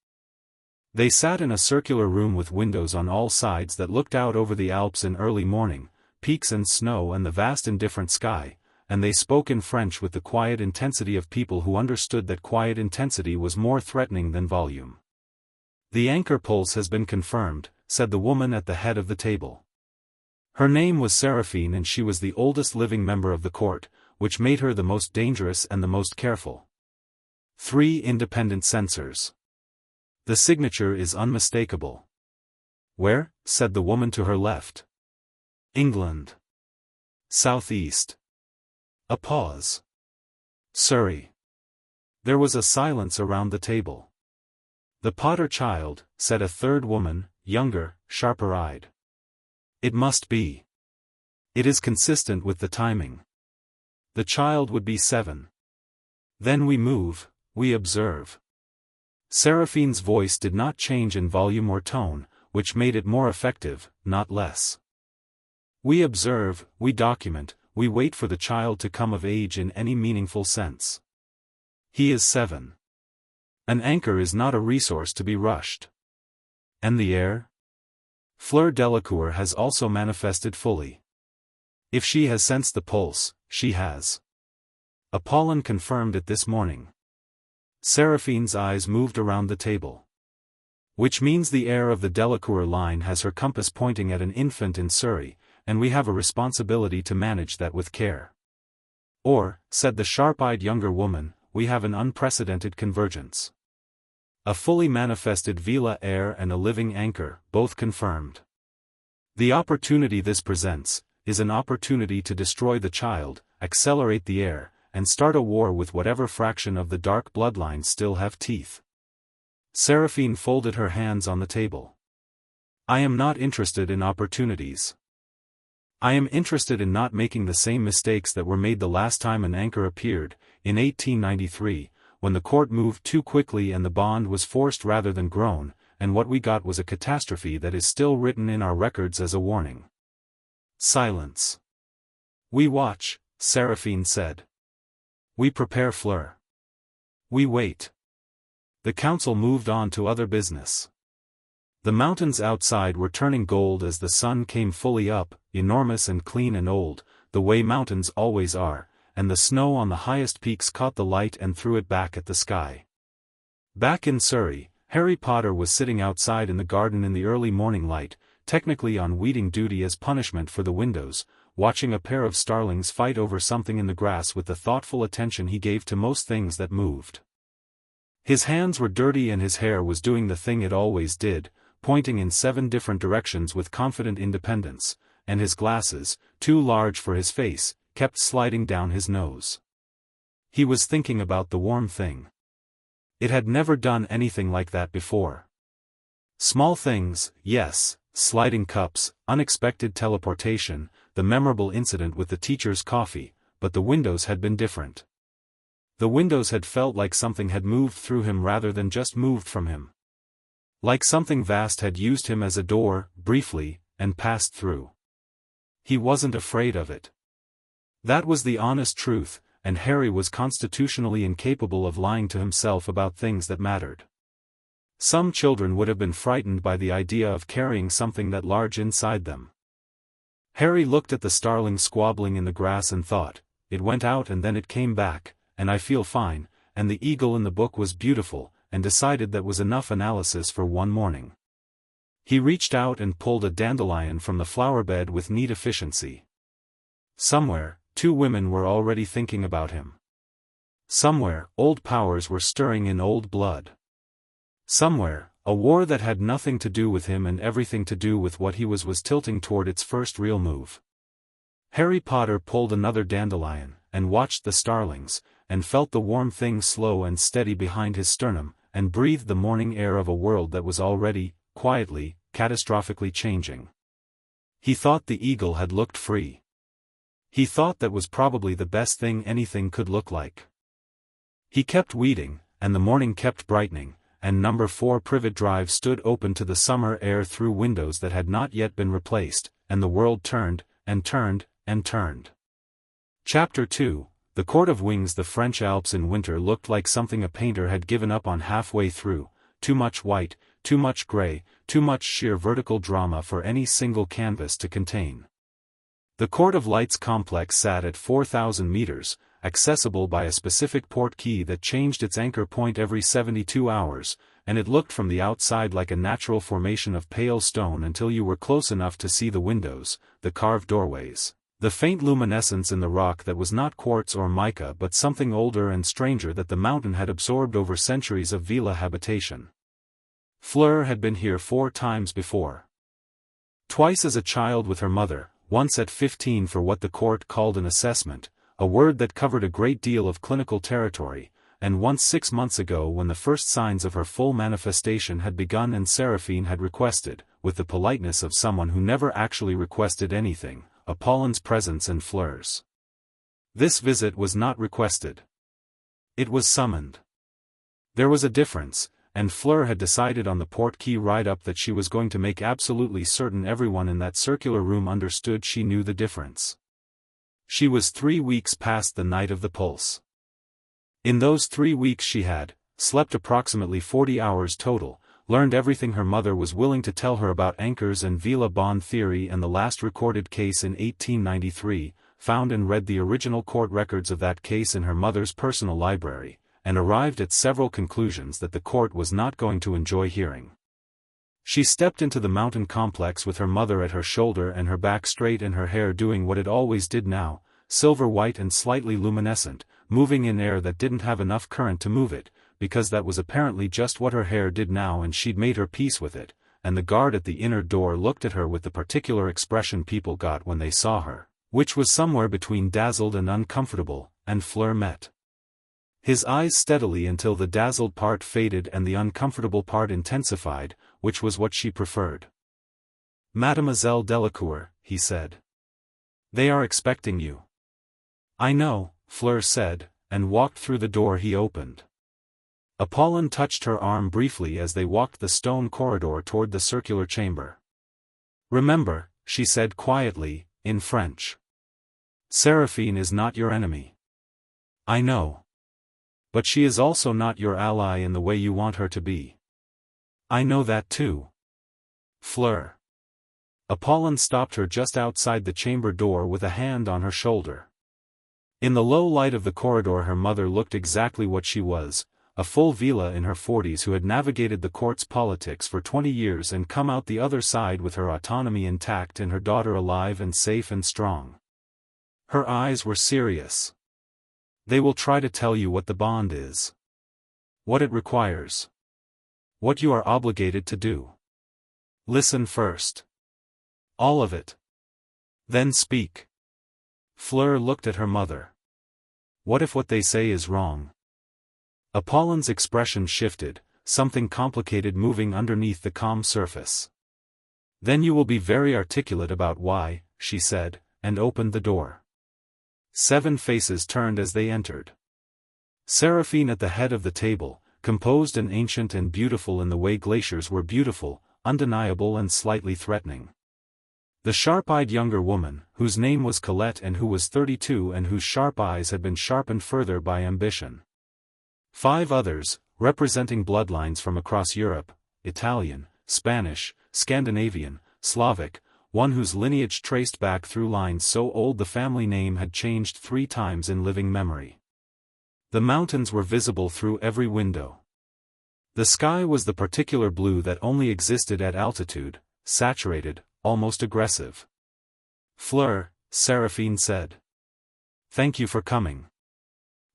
They sat in a circular room with windows on all sides that looked out over the Alps in early morning, peaks and snow and the vast indifferent sky, and they spoke in French with the quiet intensity of people who understood that quiet intensity was more threatening than volume. "The anchor pulse has been confirmed," said the woman at the head of the table. Her name was Seraphine and she was the oldest living member of the court, which made her the most dangerous and the most careful. 3 independent censors. "The signature is unmistakable." "Where?" said the woman to her left. "England. Southeast." A pause. "Surrey." There was a silence around the table. "The Potter child," said a third woman, younger, sharper-eyed. "It must be. It is consistent with the timing. The child would be 7. Then we move, we observe." Seraphine's voice did not change in volume or tone, which made it more effective, not less. "We observe, we document, we wait for the child to come of age in any meaningful sense. He is 7. An anchor is not a resource to be rushed. And the heir? Fleur Delacour has also manifested fully. If she has sensed the pulse, she has. Apollon confirmed it this morning." Seraphine's eyes moved around the table. "Which means the heir of the Delacour line has her compass pointing at an infant in Surrey, and we have a responsibility to manage that with care. Or," said the sharp-eyed younger woman, "we have an unprecedented convergence. A fully manifested Veela heir and a living anchor, both confirmed. The opportunity this presents is an opportunity to destroy the child, accelerate the heir, and start a war with whatever fraction of the dark bloodline still have teeth. Seraphine folded her hands on the table. I am not interested in opportunities. I am interested in not making the same mistakes that were made the last time an anchor appeared, in 1893, when the court moved too quickly and the bond was forced rather than grown, and what we got was a catastrophe that is still written in our records as a warning. Silence. We watch, Seraphine said. We prepare Fleur. We wait. The council moved on to other business. The mountains outside were turning gold as the sun came fully up, enormous and clean and old, the way mountains always are, and the snow on the highest peaks caught the light and threw it back at the sky. Back in Surrey, Harry Potter was sitting outside in the garden in the early morning light, technically on weeding duty as punishment for the windows, watching a pair of starlings fight over something in the grass with the thoughtful attention he gave to most things that moved. His hands were dirty and his hair was doing the thing it always did, pointing in 7 different directions with confident independence, and his glasses, too large for his face, kept sliding down his nose. He was thinking about the warm thing. It had never done anything like that before. Small things, yes, sliding cups, unexpected teleportation, the memorable incident with the teacher's coffee, but the windows had been different. The windows had felt like something had moved through him rather than just moved from him. Like something vast had used him as a door, briefly, and passed through. He wasn't afraid of it. That was the honest truth, and Harry was constitutionally incapable of lying to himself about things that mattered. Some children would have been frightened by the idea of carrying something that large inside them. Harry looked at the starling squabbling in the grass and thought, it went out and then it came back, and I feel fine, and the eagle in the book was beautiful, and decided that was enough analysis for one morning. He reached out and pulled a dandelion from the flower bed with neat efficiency. Somewhere, 2 women were already thinking about him. Somewhere, old powers were stirring in old blood. Somewhere, a war that had nothing to do with him and everything to do with what he was tilting toward its first real move. Harry Potter pulled another dandelion, and watched the starlings, and felt the warm thing slow and steady behind his sternum, and breathed the morning air of a world that was already, quietly, catastrophically changing. He thought the eagle had looked free. He thought that was probably the best thing anything could look like. He kept weeding, and the morning kept brightening, and number 4 Privet Drive stood open to the summer air through windows that had not yet been replaced, and the world turned, and turned, and turned. Chapter 2, The Court of Wings. The French Alps in winter looked like something a painter had given up on halfway through, too much white, too much gray, too much sheer vertical drama for any single canvas to contain. The Court of Light's complex sat at 4,000 meters, accessible by a specific port key that changed its anchor point every 72 hours, and it looked from the outside like a natural formation of pale stone until you were close enough to see the windows, the carved doorways, the faint luminescence in the rock that was not quartz or mica but something older and stranger that the mountain had absorbed over centuries of Veela habitation. Fleur had been here 4 times before. Twice as a child with her mother, once at 15 for what the court called an assessment, a word that covered a great deal of clinical territory, and once 6 months ago when the first signs of her full manifestation had begun and Seraphine had requested, with the politeness of someone who never actually requested anything, Apollin's presence and Fleur's. This visit was not requested. It was summoned. There was a difference, and Fleur had decided on the port key ride up that she was going to make absolutely certain everyone in that circular room understood she knew the difference. She was 3 weeks past the night of the pulse. In those 3 weeks she had slept approximately 40 hours total, learned everything her mother was willing to tell her about anchors and Veela bond theory and the last recorded case in 1893, found and read the original court records of that case in her mother's personal library, and arrived at several conclusions that the court was not going to enjoy hearing. She stepped into the mountain complex with her mother at her shoulder and her back straight and her hair doing what it always did now, silver white and slightly luminescent, moving in air that didn't have enough current to move it, because that was apparently just what her hair did now and she'd made her peace with it, and the guard at the inner door looked at her with the particular expression people got when they saw her, which was somewhere between dazzled and uncomfortable, and Fleur met his eyes steadily until the dazzled part faded and the uncomfortable part intensified, which was what she preferred. "Mademoiselle Delacour," he said. "They are expecting you." "I know," Fleur said, and walked through the door he opened. Apollon touched her arm briefly as they walked the stone corridor toward the circular chamber. "Remember," she said quietly, in French. "Seraphine is not your enemy." "I know. But she is also not your ally in the way you want her to be." "I know that too." "Fleur." Apollon stopped her just outside the chamber door with a hand on her shoulder. In the low light of the corridor her mother looked exactly what she was, a full Veela in her 40s who had navigated the court's politics for 20 years and come out the other side with her autonomy intact and her daughter alive and safe and strong. Her eyes were serious. "They will try to tell you what the bond is. What it requires. What you are obligated to do. Listen first. All of it. Then speak." Fleur looked at her mother. "What if what they say is wrong?" Apollon's expression shifted, something complicated moving underneath the calm surface. "Then you will be very articulate about why," she said, and opened the door. 7 faces turned as they entered. Seraphine at the head of the table, composed and ancient and beautiful in the way glaciers were beautiful, undeniable and slightly threatening. The sharp-eyed younger woman, whose name was Colette and who was 32 and whose sharp eyes had been sharpened further by ambition. 5 others, representing bloodlines from across Europe, Italian, Spanish, Scandinavian, Slavic, one whose lineage traced back through lines so old the family name had changed 3 times in living memory. The mountains were visible through every window. The sky was the particular blue that only existed at altitude, saturated, almost aggressive. "Fleur," Seraphine said. "Thank you for coming."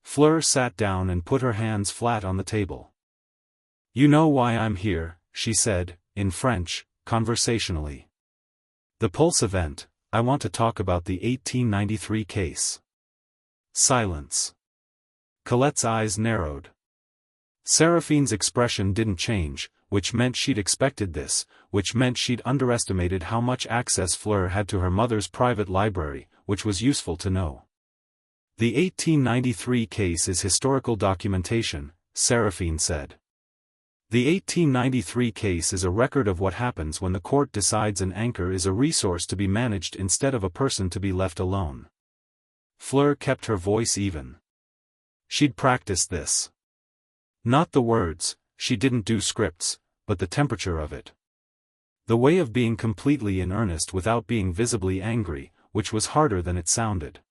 Fleur sat down and put her hands flat on the table. "You know why I'm here," she said, in French, conversationally. "The Pulse event, I want to talk about the 1893 case." Silence. Colette's eyes narrowed. Seraphine's expression didn't change, which meant she'd expected this, which meant she'd underestimated how much access Fleur had to her mother's private library, which was useful to know. "The 1893 case is historical documentation," Seraphine said. "The 1893 case is a record of what happens when the court decides an anchor is a resource to be managed instead of a person to be left alone." Fleur kept her voice even. She'd practiced this. Not the words, she didn't do scripts, but the temperature of it. The way of being completely in earnest without being visibly angry, which was harder than it sounded.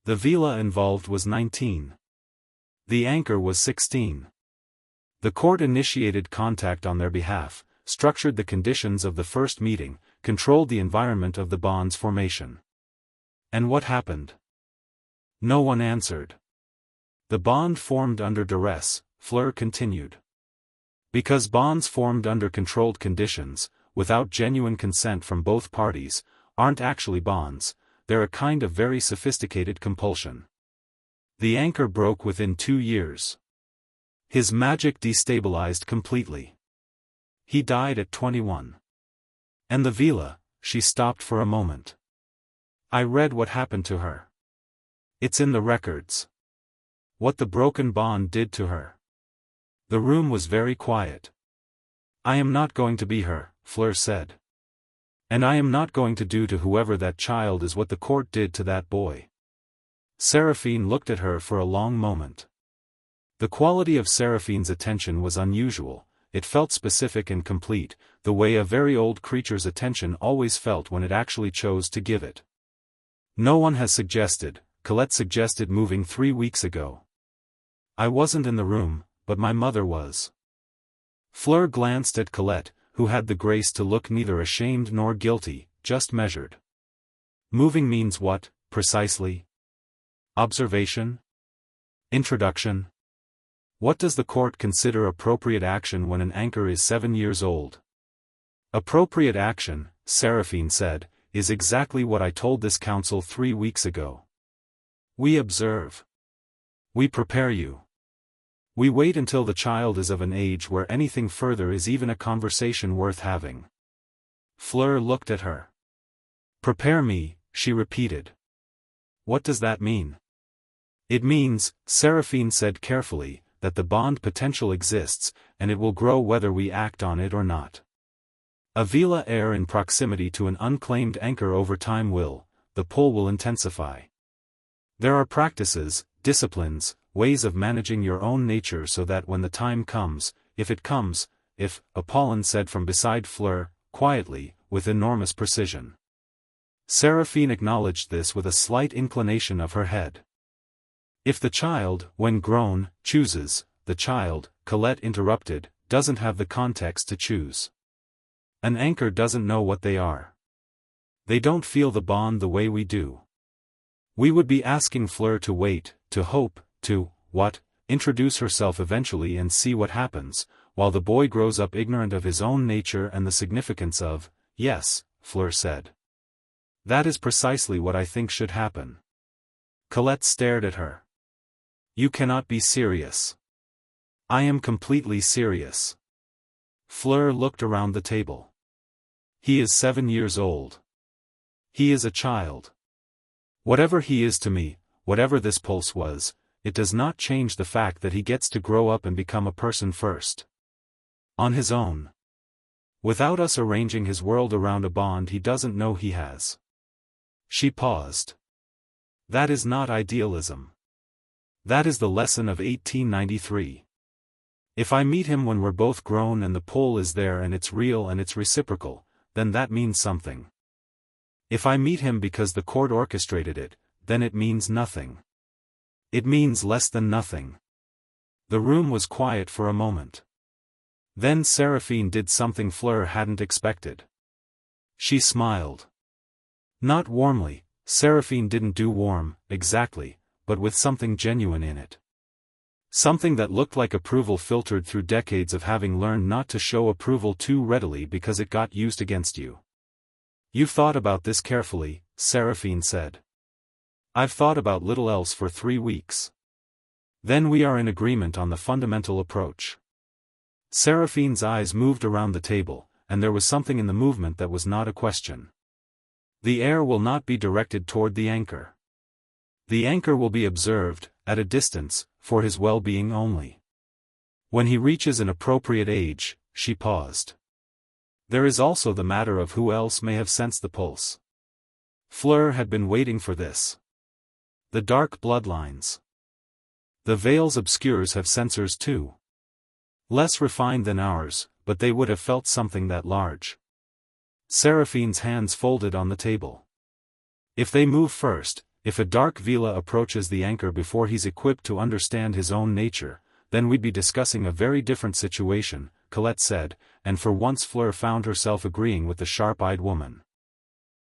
The Veela involved was 19. The anchor was 16. The court initiated contact on their behalf, structured the conditions of the first meeting, controlled the environment of the bond's formation. And what happened? No one answered. "The bond formed under duress," Fleur continued. "Because bonds formed under controlled conditions, without genuine consent from both parties, aren't actually bonds, they're a kind of very sophisticated compulsion. The anchor broke within 2 years. His magic destabilized completely. He died at 21. And the Veela," she stopped for a moment. "I read what happened to her. It's in the records. What the broken bond did to her." The room was very quiet. "I am not going to be her," Fleur said. "And I am not going to do to whoever that child is what the court did to that boy." Seraphine looked at her for a long moment. The quality of Seraphine's attention was unusual, it felt specific and complete, the way a very old creature's attention always felt when it actually chose to give it. "No one has suggested," Colette suggested moving 3 weeks ago. "I wasn't in the room, but my mother was." Fleur glanced at Colette, who had the grace to look neither ashamed nor guilty, just measured. "Moving means what, precisely? Observation? Introduction? What does the court consider appropriate action when an anchor is 7 years old?" Appropriate action, Seraphine said, is exactly what I told this council 3 weeks ago. We observe. We prepare you. We wait until the child is of an age where anything further is even a conversation worth having. Fleur looked at her. Prepare me, she repeated. What does that mean? It means, Seraphine said carefully, that the bond potential exists, and it will grow whether we act on it or not. A Veela heir in proximity to an unclaimed anchor over time the pull will intensify. There are practices, disciplines, ways of managing your own nature so that when the time comes, if it comes, Apollon said from beside Fleur, quietly, with enormous precision. Seraphine acknowledged this with a slight inclination of her head. If the child, when grown, chooses, the child, Colette interrupted, doesn't have the context to choose. An anchor doesn't know what they are. They don't feel the bond the way we do. We would be asking Fleur to wait, to hope, to, introduce herself eventually and see what happens, while the boy grows up ignorant of his own nature and the significance of, yes, Fleur said. That is precisely what I think should happen. Colette stared at her. You cannot be serious. I am completely serious. Fleur looked around the table. He is 7 years old. He is a child. Whatever he is to me, whatever this pulse was, it does not change the fact that he gets to grow up and become a person first. On his own. Without us arranging his world around a bond he doesn't know he has. She paused. That is not idealism. That is the lesson of 1893. If I meet him when we're both grown and the pull is there and it's real and it's reciprocal, then that means something. If I meet him because the court orchestrated it, then it means nothing. It means less than nothing. The room was quiet for a moment. Then Seraphine did something Fleur hadn't expected. She smiled. Not warmly, Seraphine didn't do warm, exactly, but with something genuine in it. Something that looked like approval filtered through decades of having learned not to show approval too readily because it got used against you. You've thought about this carefully, Seraphine said. I've thought about little else for 3 weeks. Then we are in agreement on the fundamental approach. Seraphine's eyes moved around the table, and there was something in the movement that was not a question. The heir will not be directed toward the anchor. The anchor will be observed, at a distance, for his well-being only. When he reaches an appropriate age, she paused. There is also the matter of who else may have sensed the pulse. Fleur had been waiting for this. The dark bloodlines. The Veils Obscures have sensors too. Less refined than ours, but they would have felt something that large. Seraphine's hands folded on the table. If they move first, if a Dark Veela approaches the anchor before he's equipped to understand his own nature, then we'd be discussing a very different situation, Colette said, and for once Fleur found herself agreeing with the sharp-eyed woman.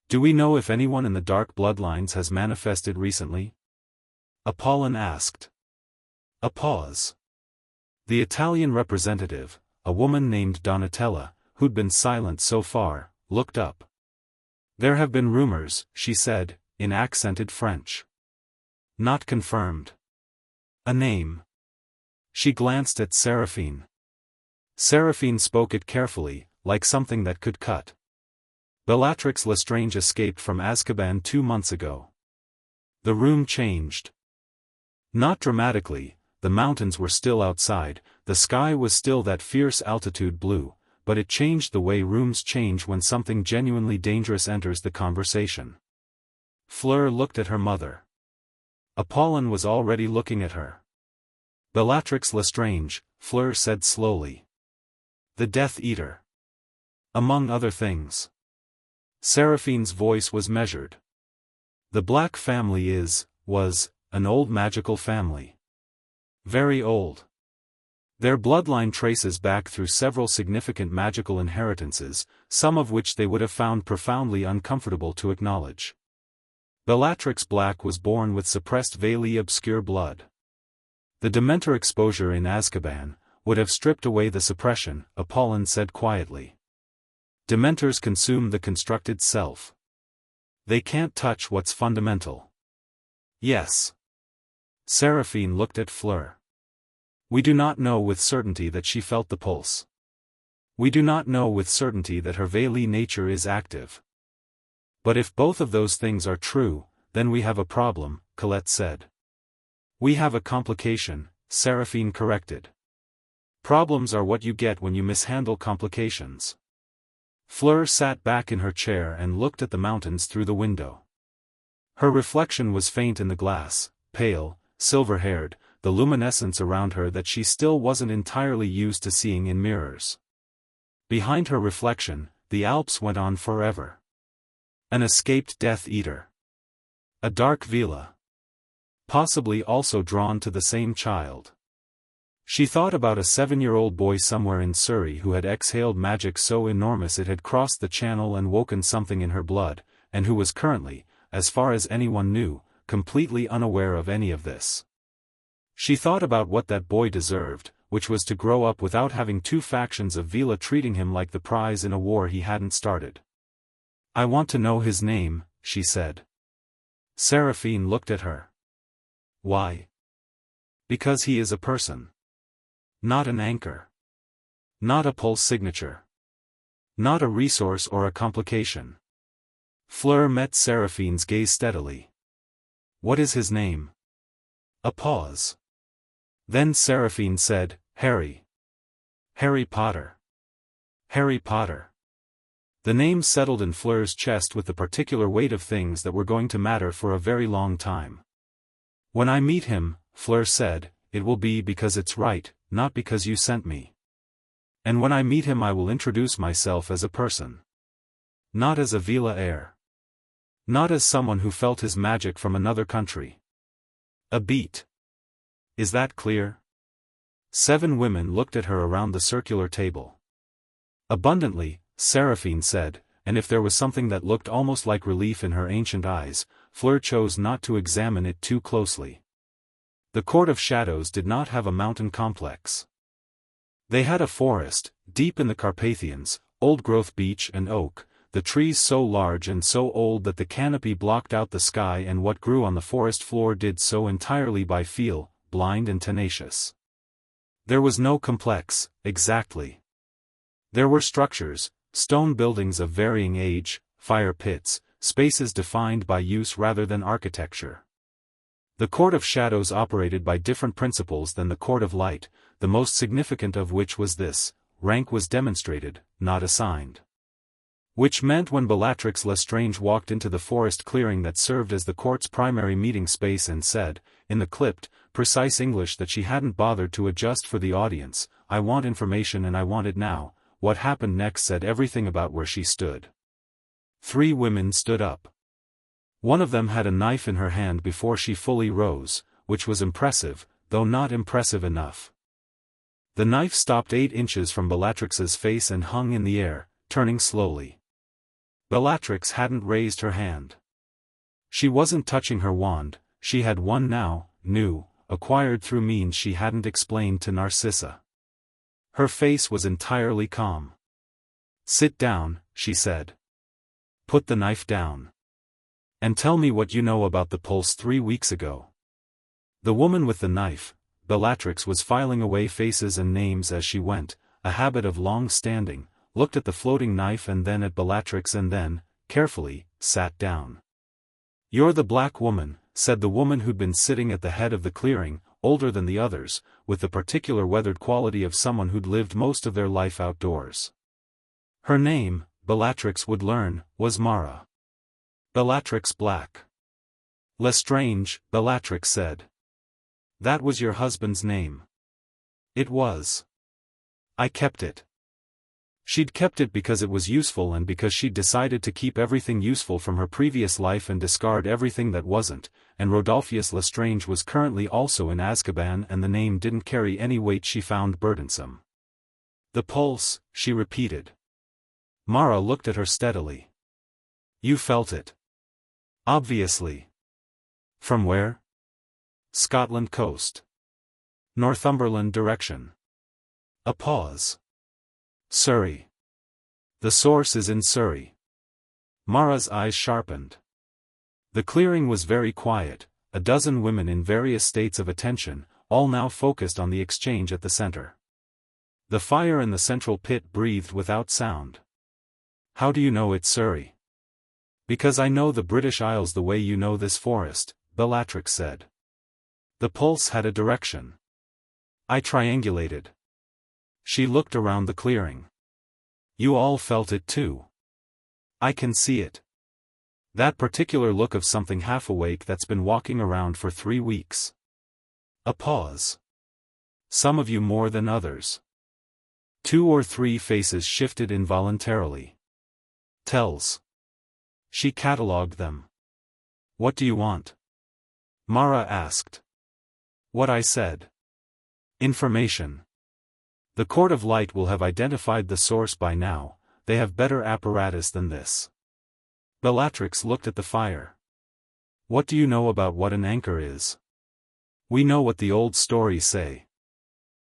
Do we know if anyone in the dark bloodlines has manifested recently? Apollon asked. A pause. The Italian representative, a woman named Donatella, who'd been silent so far, looked up. There have been rumors, she said, in accented French. Not confirmed. A name. She glanced at Seraphine. Seraphine spoke it carefully, like something that could cut. Bellatrix Lestrange escaped from Azkaban 2 months ago. The room changed. Not dramatically, the mountains were still outside, the sky was still that fierce altitude blue, but it changed the way rooms change when something genuinely dangerous enters the conversation. Fleur looked at her mother. Apollon was already looking at her. Bellatrix Lestrange, Fleur said slowly. The Death Eater. Among other things. Seraphine's voice was measured. The Black family was, an old magical family. Very old. Their bloodline traces back through several significant magical inheritances, some of which they would have found profoundly uncomfortable to acknowledge. Bellatrix Black was born with suppressed Veils Obscure blood. The Dementor exposure in Azkaban would have stripped away the suppression, Apollon said quietly. Dementors consume the constructed self. They can't touch what's fundamental. Yes. Seraphine looked at Fleur. We do not know with certainty that she felt the pulse. We do not know with certainty that her Veela nature is active. But if both of those things are true, then we have a problem, Colette said. We have a complication, Seraphine corrected. Problems are what you get when you mishandle complications. Fleur sat back in her chair and looked at the mountains through the window. Her reflection was faint in the glass, pale, silver-haired, the luminescence around her that she still wasn't entirely used to seeing in mirrors. Behind her reflection, the Alps went on forever. An escaped Death Eater. A Dark Veela. Possibly also drawn to the same child. She thought about a 7-year-old boy somewhere in Surrey who had exhaled magic so enormous it had crossed the channel and woken something in her blood, and who was currently, as far as anyone knew, completely unaware of any of this. She thought about what that boy deserved, which was to grow up without having two factions of Veela treating him like the prize in a war he hadn't started. I want to know his name, she said. Seraphine looked at her. Why? Because he is a person. Not an anchor. Not a pulse signature. Not a resource or a complication. Fleur met Seraphine's gaze steadily. What is his name? A pause. Then Seraphine said, Harry. Harry Potter. Harry Potter. The name settled in Fleur's chest with the particular weight of things that were going to matter for a very long time. When I meet him, Fleur said, it will be because it's right, not because you sent me. And when I meet him I will introduce myself as a person. Not as a Veela heir. Not as someone who felt his magic from another country. A beat. Is that clear? 7 women looked at her around the circular table. Abundantly, Seraphine said, and if there was something that looked almost like relief in her ancient eyes, Fleur chose not to examine it too closely. The Court of Shadows did not have a mountain complex. They had a forest, deep in the Carpathians, old-growth beech and oak, the trees so large and so old that the canopy blocked out the sky and what grew on the forest floor did so entirely by feel, blind and tenacious. There was no complex, exactly. There were structures, stone buildings of varying age, fire pits, spaces defined by use rather than architecture. The Court of Shadows operated by different principles than the Court of Light, the most significant of which was this: rank was demonstrated, not assigned. Which meant when Bellatrix Lestrange walked into the forest clearing that served as the court's primary meeting space and said, in the clipped, precise English that she hadn't bothered to adjust for the audience, I want information and I want it now, what happened next said everything about where she stood. 3 women stood up. One of them had a knife in her hand before she fully rose, which was impressive, though not impressive enough. The knife stopped 8 inches from Bellatrix's face and hung in the air, turning slowly. Bellatrix hadn't raised her hand. She wasn't touching her wand, she had one now, new, acquired through means she hadn't explained to Narcissa. Her face was entirely calm. Sit down, she said. Put the knife down. And tell me what you know about the pulse 3 weeks ago. The woman with the knife, Bellatrix, was filing away faces and names as she went, a habit of long standing, looked at the floating knife and then at Bellatrix and then, carefully, sat down. You're the black woman, said the woman who'd been sitting at the head of the clearing, older than the others, with the particular weathered quality of someone who'd lived most of their life outdoors. Her name, Bellatrix would learn, was Mara. Bellatrix Black. Lestrange, Bellatrix said. That was your husband's name. It was. I kept it. She'd kept it because it was useful and because she'd decided to keep everything useful from her previous life and discard everything that wasn't, and Rodolphius Lestrange was currently also in Azkaban and the name didn't carry any weight she found burdensome. The pulse, she repeated. Mara looked at her steadily. You felt it. Obviously. From where? Scotland coast. Northumberland direction. A pause. Surrey. The source is in Surrey. Mara's eyes sharpened. The clearing was very quiet, a dozen women in various states of attention, all now focused on the exchange at the center. The fire in the central pit breathed without sound. How do you know it's Surrey? Because I know the British Isles the way you know this forest, Bellatrix said. The pulse had a direction. I triangulated. She looked around the clearing. You all felt it too. I can see it. That particular look of something half awake that's been walking around for 3 weeks. A pause. Some of you more than others. 2 or 3 faces shifted involuntarily. Tells. She catalogued them. What do you want? Mara asked. What I said. Information. The Court of Light will have identified the source by now, they have better apparatus than this. Bellatrix looked at the fire. What do you know about what an anchor is? We know what the old stories say.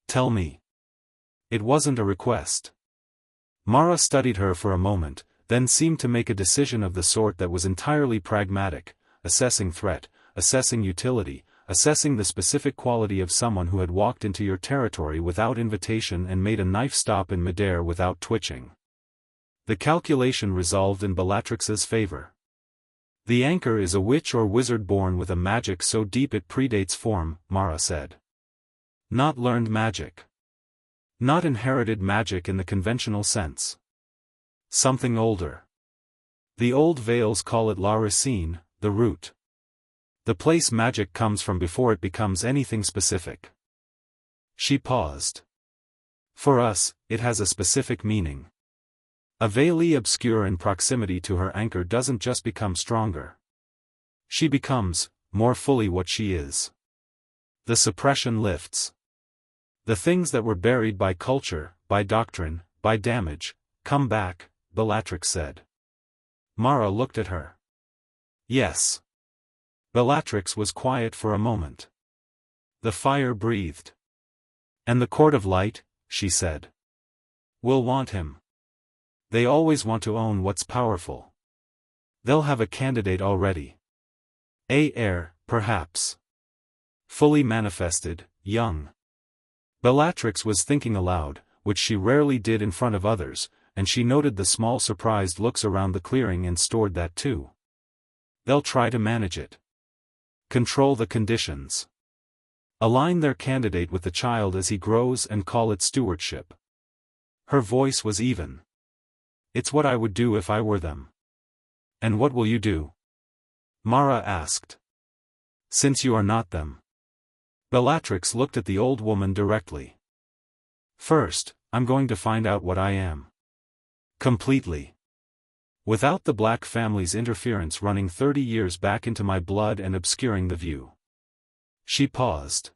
Tell me. It wasn't a request. Mara studied her for a moment, then seemed to make a decision of the sort that was entirely pragmatic, assessing threat, assessing utility, assessing the specific quality of someone who had walked into your territory without invitation and made a knife stop in midair without twitching. The calculation resolved in Bellatrix's favor. The anchor is a witch or wizard born with a magic so deep it predates form, Mara said. Not learned magic. Not inherited magic in the conventional sense. Something older. The old Vales call it la racine, the root. The place magic comes from before it becomes anything specific. She paused. For us, it has a specific meaning. A Veil obscure in proximity to her anchor doesn't just become stronger. She becomes, more fully what she is. The suppression lifts. The things that were buried by culture, by doctrine, by damage, come back, Bellatrix said. Mara looked at her. Yes. Bellatrix was quiet for a moment. The fire breathed. And the Court of Light, she said. Will want him. They always want to own what's powerful. They'll have a candidate already. A heir, perhaps. Fully manifested, young. Bellatrix was thinking aloud, which she rarely did in front of others, and she noted the small surprised looks around the clearing and stored that too. They'll try to manage it. Control the conditions. Align their candidate with the child as he grows and call it stewardship. Her voice was even. It's what I would do if I were them. And what will you do? Mara asked. Since you are not them. Bellatrix looked at the old woman directly. First, I'm going to find out what I am. Completely. Without the Black family's interference running 30 years back into my blood and obscuring the view. She paused.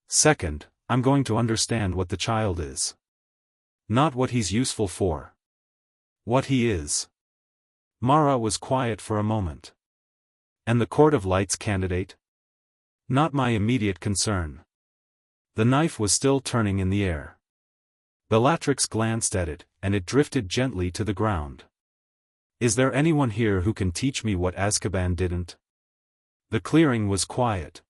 Second, I'm going to understand what the child is. Not what he's useful for. What he is. Mara was quiet for a moment. And the Court of Light's candidate? Not my immediate concern. The knife was still turning in the air. Bellatrix glanced at it, and it drifted gently to the ground. Is there anyone here who can teach me what Azkaban didn't? The clearing was quiet.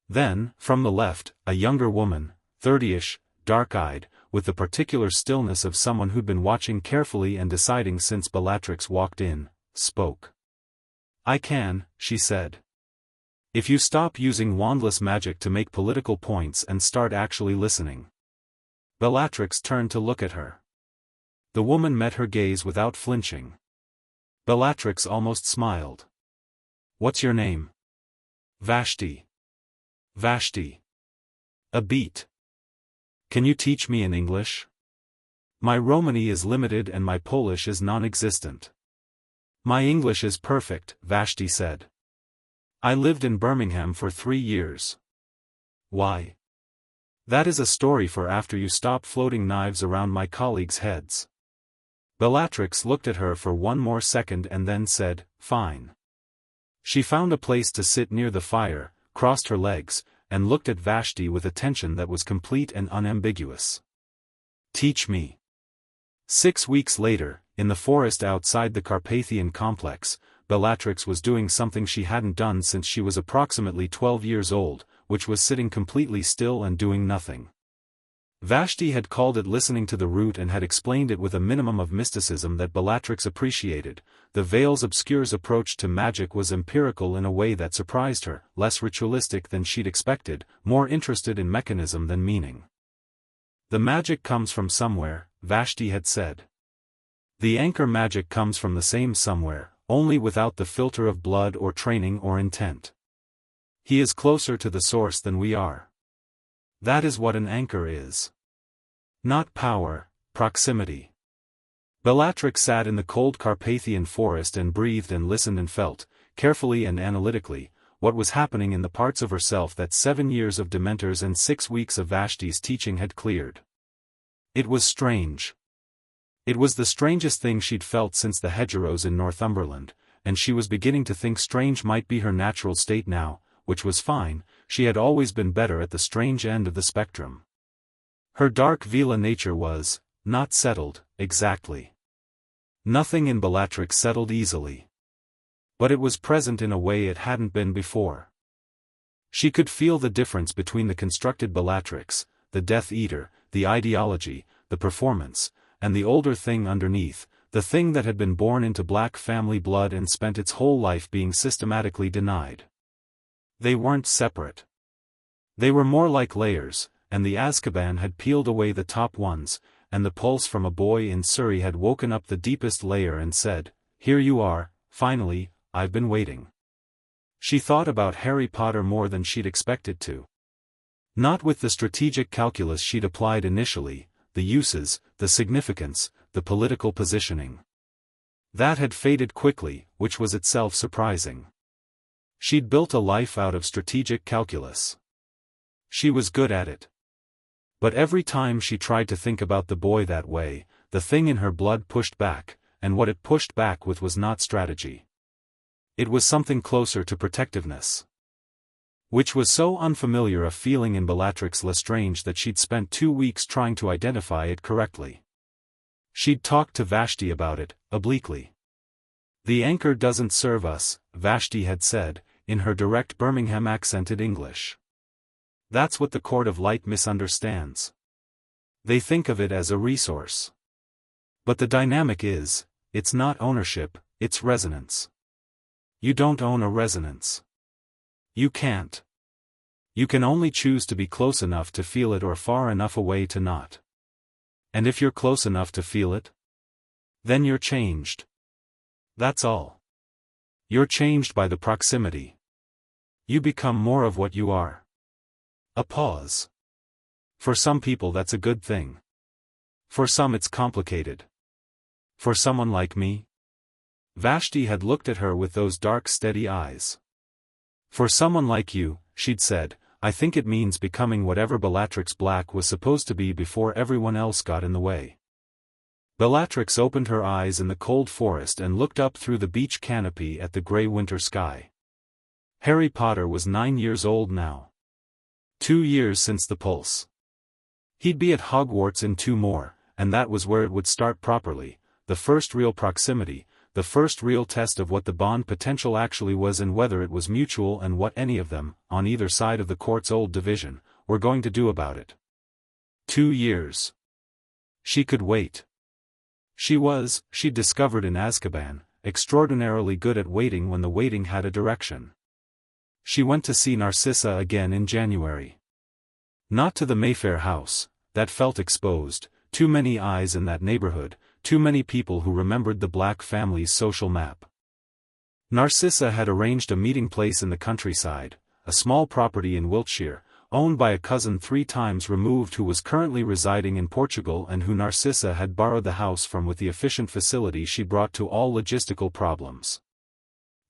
Then, from the left, a younger woman, 30-ish, dark-eyed, with the particular stillness of someone who'd been watching carefully and deciding since Bellatrix walked in, spoke. I can, she said. If you stop using wandless magic to make political points and start actually listening. Bellatrix turned to look at her. The woman met her gaze without flinching. Bellatrix almost smiled. What's your name? Vashti. Vashti. A beat. Can you teach me in English? My Romany is limited and my Polish is non-existent. My English is perfect, Vashti said. I lived in Birmingham for 3 years. Why? That is a story for after you stop floating knives around my colleagues' heads. Bellatrix looked at her for one more second and then said, fine. She found a place to sit near the fire, crossed her legs, and looked at Vashti with attention that was complete and unambiguous. Teach me. 6 weeks later, in the forest outside the Carpathian complex, Bellatrix was doing something she hadn't done since she was approximately 12 years old, which was sitting completely still and doing nothing. Vashti had called it listening to the root and had explained it with a minimum of mysticism that Bellatrix appreciated. The Veil's Obscure's approach to magic was empirical in a way that surprised her, less ritualistic than she'd expected, more interested in mechanism than meaning. The magic comes from somewhere, Vashti had said. The anchor magic comes from the same somewhere, only without the filter of blood or training or intent. He is closer to the source than we are. That is what an anchor is. Not power, proximity. Bellatrix sat in the cold Carpathian forest and breathed and listened and felt, carefully and analytically, what was happening in the parts of herself that 7 years of Dementors and 6 weeks of Vashti's teaching had cleared. It was strange. It was the strangest thing she'd felt since the hedgerows in Northumberland, and she was beginning to think strange might be her natural state now, which was fine. She had always been better at the strange end of the spectrum. Her Dark Veela nature was, not settled, exactly. Nothing in Bellatrix settled easily. But it was present in a way it hadn't been before. She could feel the difference between the constructed Bellatrix, the Death Eater, the ideology, the performance, and the older thing underneath, the thing that had been born into black family blood and spent its whole life being systematically denied. They weren't separate. They were more like layers, and the Azkaban had peeled away the top ones, and the pulse from a boy in Surrey had woken up the deepest layer and said, "Here you are, finally, I've been waiting." She thought about Harry Potter more than she'd expected to. Not with the strategic calculus she'd applied initially, the uses, the significance, the political positioning. That had faded quickly, which was itself surprising. She'd built a life out of strategic calculus. She was good at it. But every time she tried to think about the boy that way, the thing in her blood pushed back, and what it pushed back with was not strategy. It was something closer to protectiveness. Which was so unfamiliar a feeling in Bellatrix Lestrange that she'd spent 2 weeks trying to identify it correctly. She'd talked to Vashti about it, obliquely. "The anchor doesn't serve us," Vashti had said, in her direct Birmingham-accented English. "That's what the Court of Light misunderstands. They think of it as a resource. But the dynamic is, it's not ownership, it's resonance. You don't own a resonance. You can't. You can only choose to be close enough to feel it or far enough away to not. And if you're close enough to feel it, then you're changed. That's all. You're changed by the proximity. You become more of what you are." A pause. For some people that's a good thing. For some it's complicated. For someone like me? Vashti had looked at her with those dark steady eyes. "For someone like you," she'd said, "I think it means becoming whatever Bellatrix Black was supposed to be before everyone else got in the way." Bellatrix opened her eyes in the cold forest and looked up through the beech canopy at the grey winter sky. Harry Potter was 9 years old now. 2 years since the pulse. He'd be at Hogwarts in 2 more, and that was where it would start properly, the first real proximity, the first real test of what the bond potential actually was and whether it was mutual and what any of them, on either side of the court's old division, were going to do about it. 2 years. She could wait. She'd discovered in Azkaban, extraordinarily good at waiting when the waiting had a direction. She went to see Narcissa again in January. Not to the Mayfair house, that felt exposed, too many eyes in that neighborhood, too many people who remembered the Black family's social map. Narcissa had arranged a meeting place in the countryside, a small property in Wiltshire, owned by a cousin 3 times removed who was currently residing in Portugal and who Narcissa had borrowed the house from with the efficient facility she brought to all logistical problems.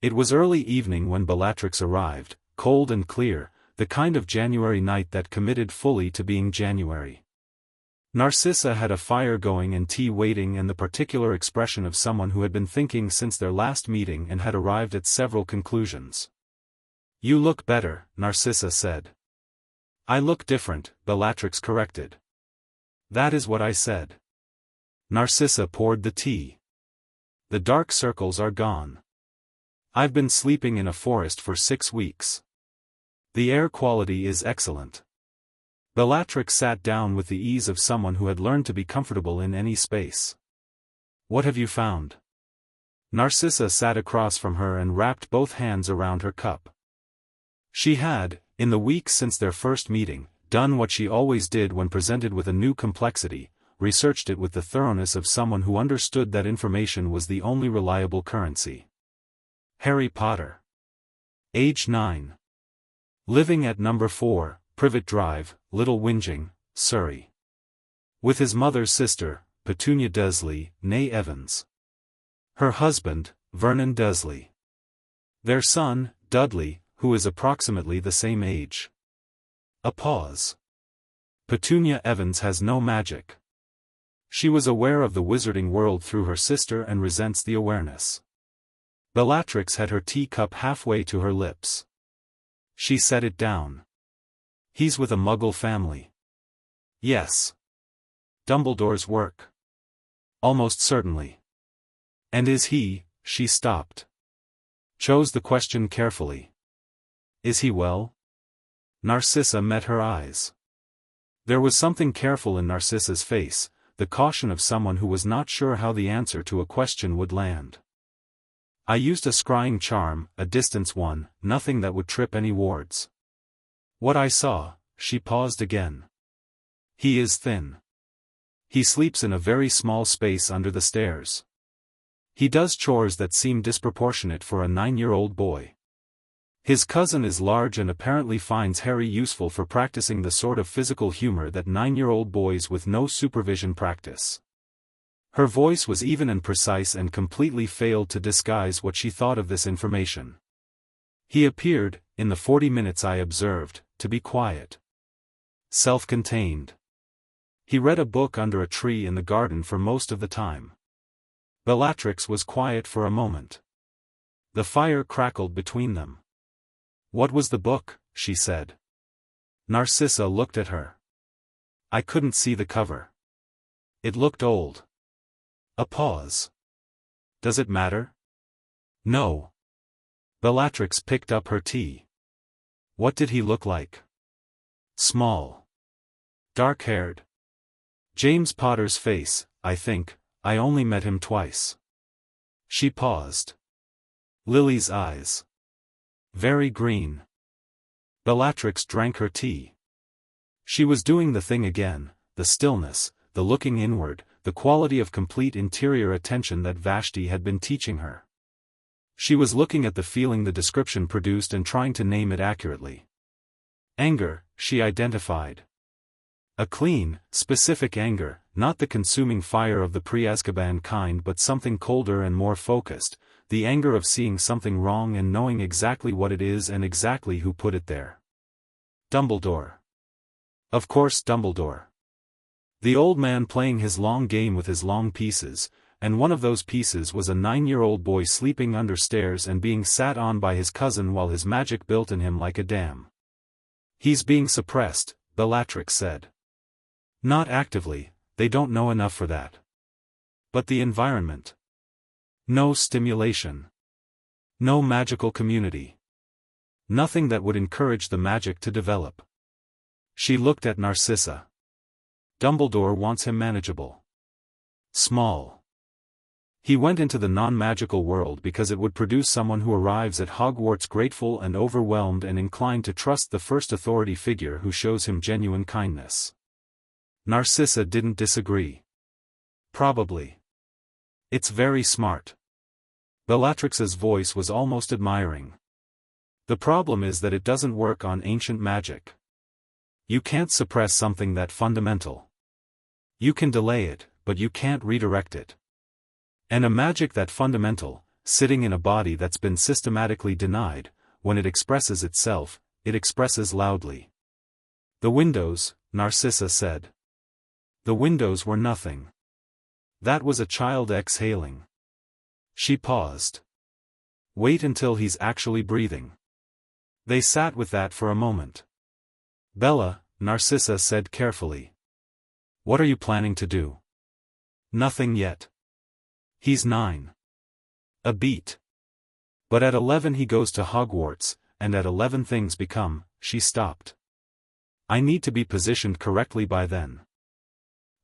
It was early evening when Bellatrix arrived, cold and clear, the kind of January night that committed fully to being January. Narcissa had a fire going and tea waiting and the particular expression of someone who had been thinking since their last meeting and had arrived at several conclusions. "You look better," Narcissa said. "I look different," Bellatrix corrected. "That is what I said." Narcissa poured the tea. The dark circles are gone. I've been sleeping in a forest for 6 weeks. The air quality is excellent. Bellatrix sat down with the ease of someone who had learned to be comfortable in any space. What have you found? Narcissa sat across from her and wrapped both hands around her cup. She had, in the weeks since their first meeting, done what she always did when presented with a new complexity, researched it with the thoroughness of someone who understood that information was the only reliable currency. Harry Potter. Age 9. Living at number 4, Privet Drive, Little Whinging, Surrey. With his mother's sister, Petunia Dursley, née Evans. Her husband, Vernon Dursley. Their son, Dudley, who is approximately the same age. A pause. Petunia Evans has no magic. She was aware of the wizarding world through her sister and resents the awareness. Bellatrix had her teacup halfway to her lips. She set it down. He's with a Muggle family. Yes. Dumbledore's work. Almost certainly. And is he? She stopped. Chose the question carefully. Is he well? Narcissa met her eyes. There was something careful in Narcissa's face, the caution of someone who was not sure how the answer to a question would land. I used a scrying charm, a distance one, nothing that would trip any wards. What I saw, she paused again. He is thin. He sleeps in a very small space under the stairs. He does chores that seem disproportionate for a 9-year-old boy. His cousin is large and apparently finds Harry useful for practicing the sort of physical humor that 9-year-old boys with no supervision practice. Her voice was even and precise and completely failed to disguise what she thought of this information. He appeared, in the 40 minutes I observed, to be quiet. Self-contained. He read a book under a tree in the garden for most of the time. Bellatrix was quiet for a moment. The fire crackled between them. What was the book? She said. Narcissa looked at her. I couldn't see the cover. It looked old. A pause. Does it matter? No. Bellatrix picked up her tea. What did he look like? Small. Dark-haired. James Potter's face, I think. I only met him twice. She paused. Lily's eyes. Very green. Bellatrix drank her tea. She was doing the thing again, the stillness, the looking inward, the quality of complete interior attention that Vashti had been teaching her. She was looking at the feeling the description produced and trying to name it accurately. Anger, she identified. A clean, specific anger, not the consuming fire of the pre-Azkaban kind but something colder and more focused, the anger of seeing something wrong and knowing exactly what it is and exactly who put it there. Dumbledore. Of course Dumbledore. The old man playing his long game with his long pieces, and one of those pieces was a 9-year-old boy sleeping under stairs and being sat on by his cousin while his magic built in him like a dam. He's being suppressed, Bellatrix said. Not actively, they don't know enough for that. But the environment. No stimulation. No magical community. Nothing that would encourage the magic to develop. She looked at Narcissa. Dumbledore wants him manageable. Small. He went into the non-magical world because it would produce someone who arrives at Hogwarts grateful and overwhelmed and inclined to trust the first authority figure who shows him genuine kindness. Narcissa didn't disagree. Probably. It's very smart. Bellatrix's voice was almost admiring. The problem is that it doesn't work on ancient magic. You can't suppress something that fundamental. You can delay it, but you can't redirect it. And a magic that fundamental, sitting in a body that's been systematically denied, when it expresses itself, it expresses loudly. The windows, Narcissa said. The windows were nothing. That was a child exhaling. She paused. Wait until he's actually breathing. They sat with that for a moment. Bella, Narcissa said carefully. What are you planning to do? Nothing yet. He's 9. A beat. But at 11 he goes to Hogwarts, and at 11 things become, she stopped. I need to be positioned correctly by then.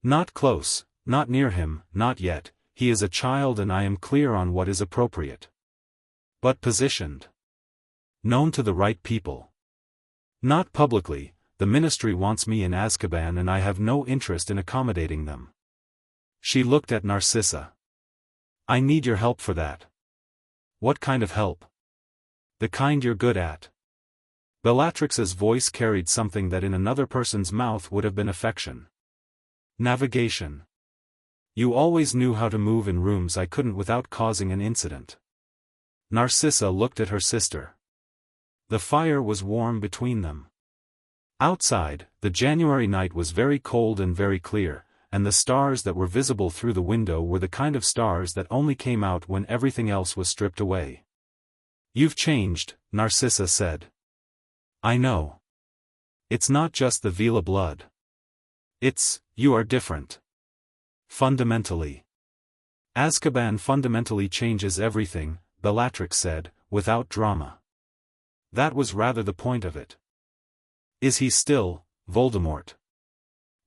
Not close, not near him, not yet, he is a child and I am clear on what is appropriate. But positioned. Known to the right people. Not publicly, the ministry wants me in Azkaban and I have no interest in accommodating them. She looked at Narcissa. I need your help for that. What kind of help? The kind you're good at. Bellatrix's voice carried something that in another person's mouth would have been affection. Navigation. You always knew how to move in rooms I couldn't without causing an incident. Narcissa looked at her sister. The fire was warm between them. Outside, the January night was very cold and very clear, and the stars that were visible through the window were the kind of stars that only came out when everything else was stripped away. You've changed, Narcissa said. I know. It's not just the Veela blood. You are different. Fundamentally. Azkaban fundamentally changes everything, Bellatrix said, without drama. That was rather the point of it. Is he still, Voldemort?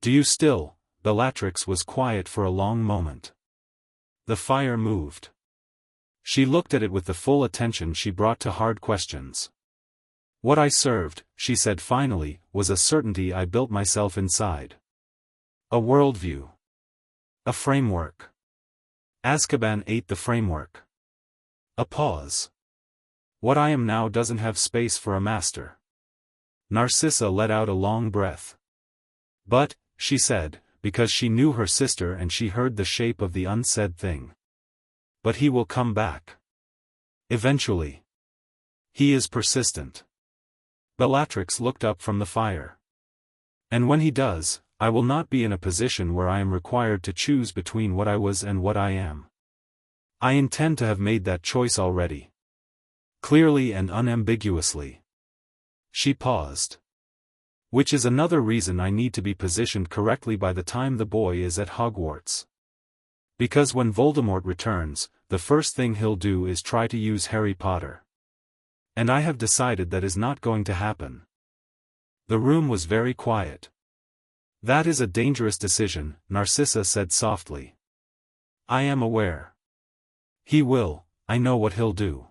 Do you still? Bellatrix was quiet for a long moment. The fire moved. She looked at it with the full attention she brought to hard questions. What I served, she said finally, was a certainty I built myself inside. A worldview. A framework. Azkaban ate the framework. A pause. What I am now doesn't have space for a master. Narcissa let out a long breath. But, she said, because she knew her sister and she heard the shape of the unsaid thing. But he will come back. Eventually. He is persistent. Bellatrix looked up from the fire. And when he does, I will not be in a position where I am required to choose between what I was and what I am. I intend to have made that choice already. Clearly and unambiguously. She paused. Which is another reason I need to be positioned correctly by the time the boy is at Hogwarts. Because when Voldemort returns, the first thing he'll do is try to use Harry Potter. And I have decided that is not going to happen. The room was very quiet. That is a dangerous decision, Narcissa said softly. I am aware. He will, I know what he'll do.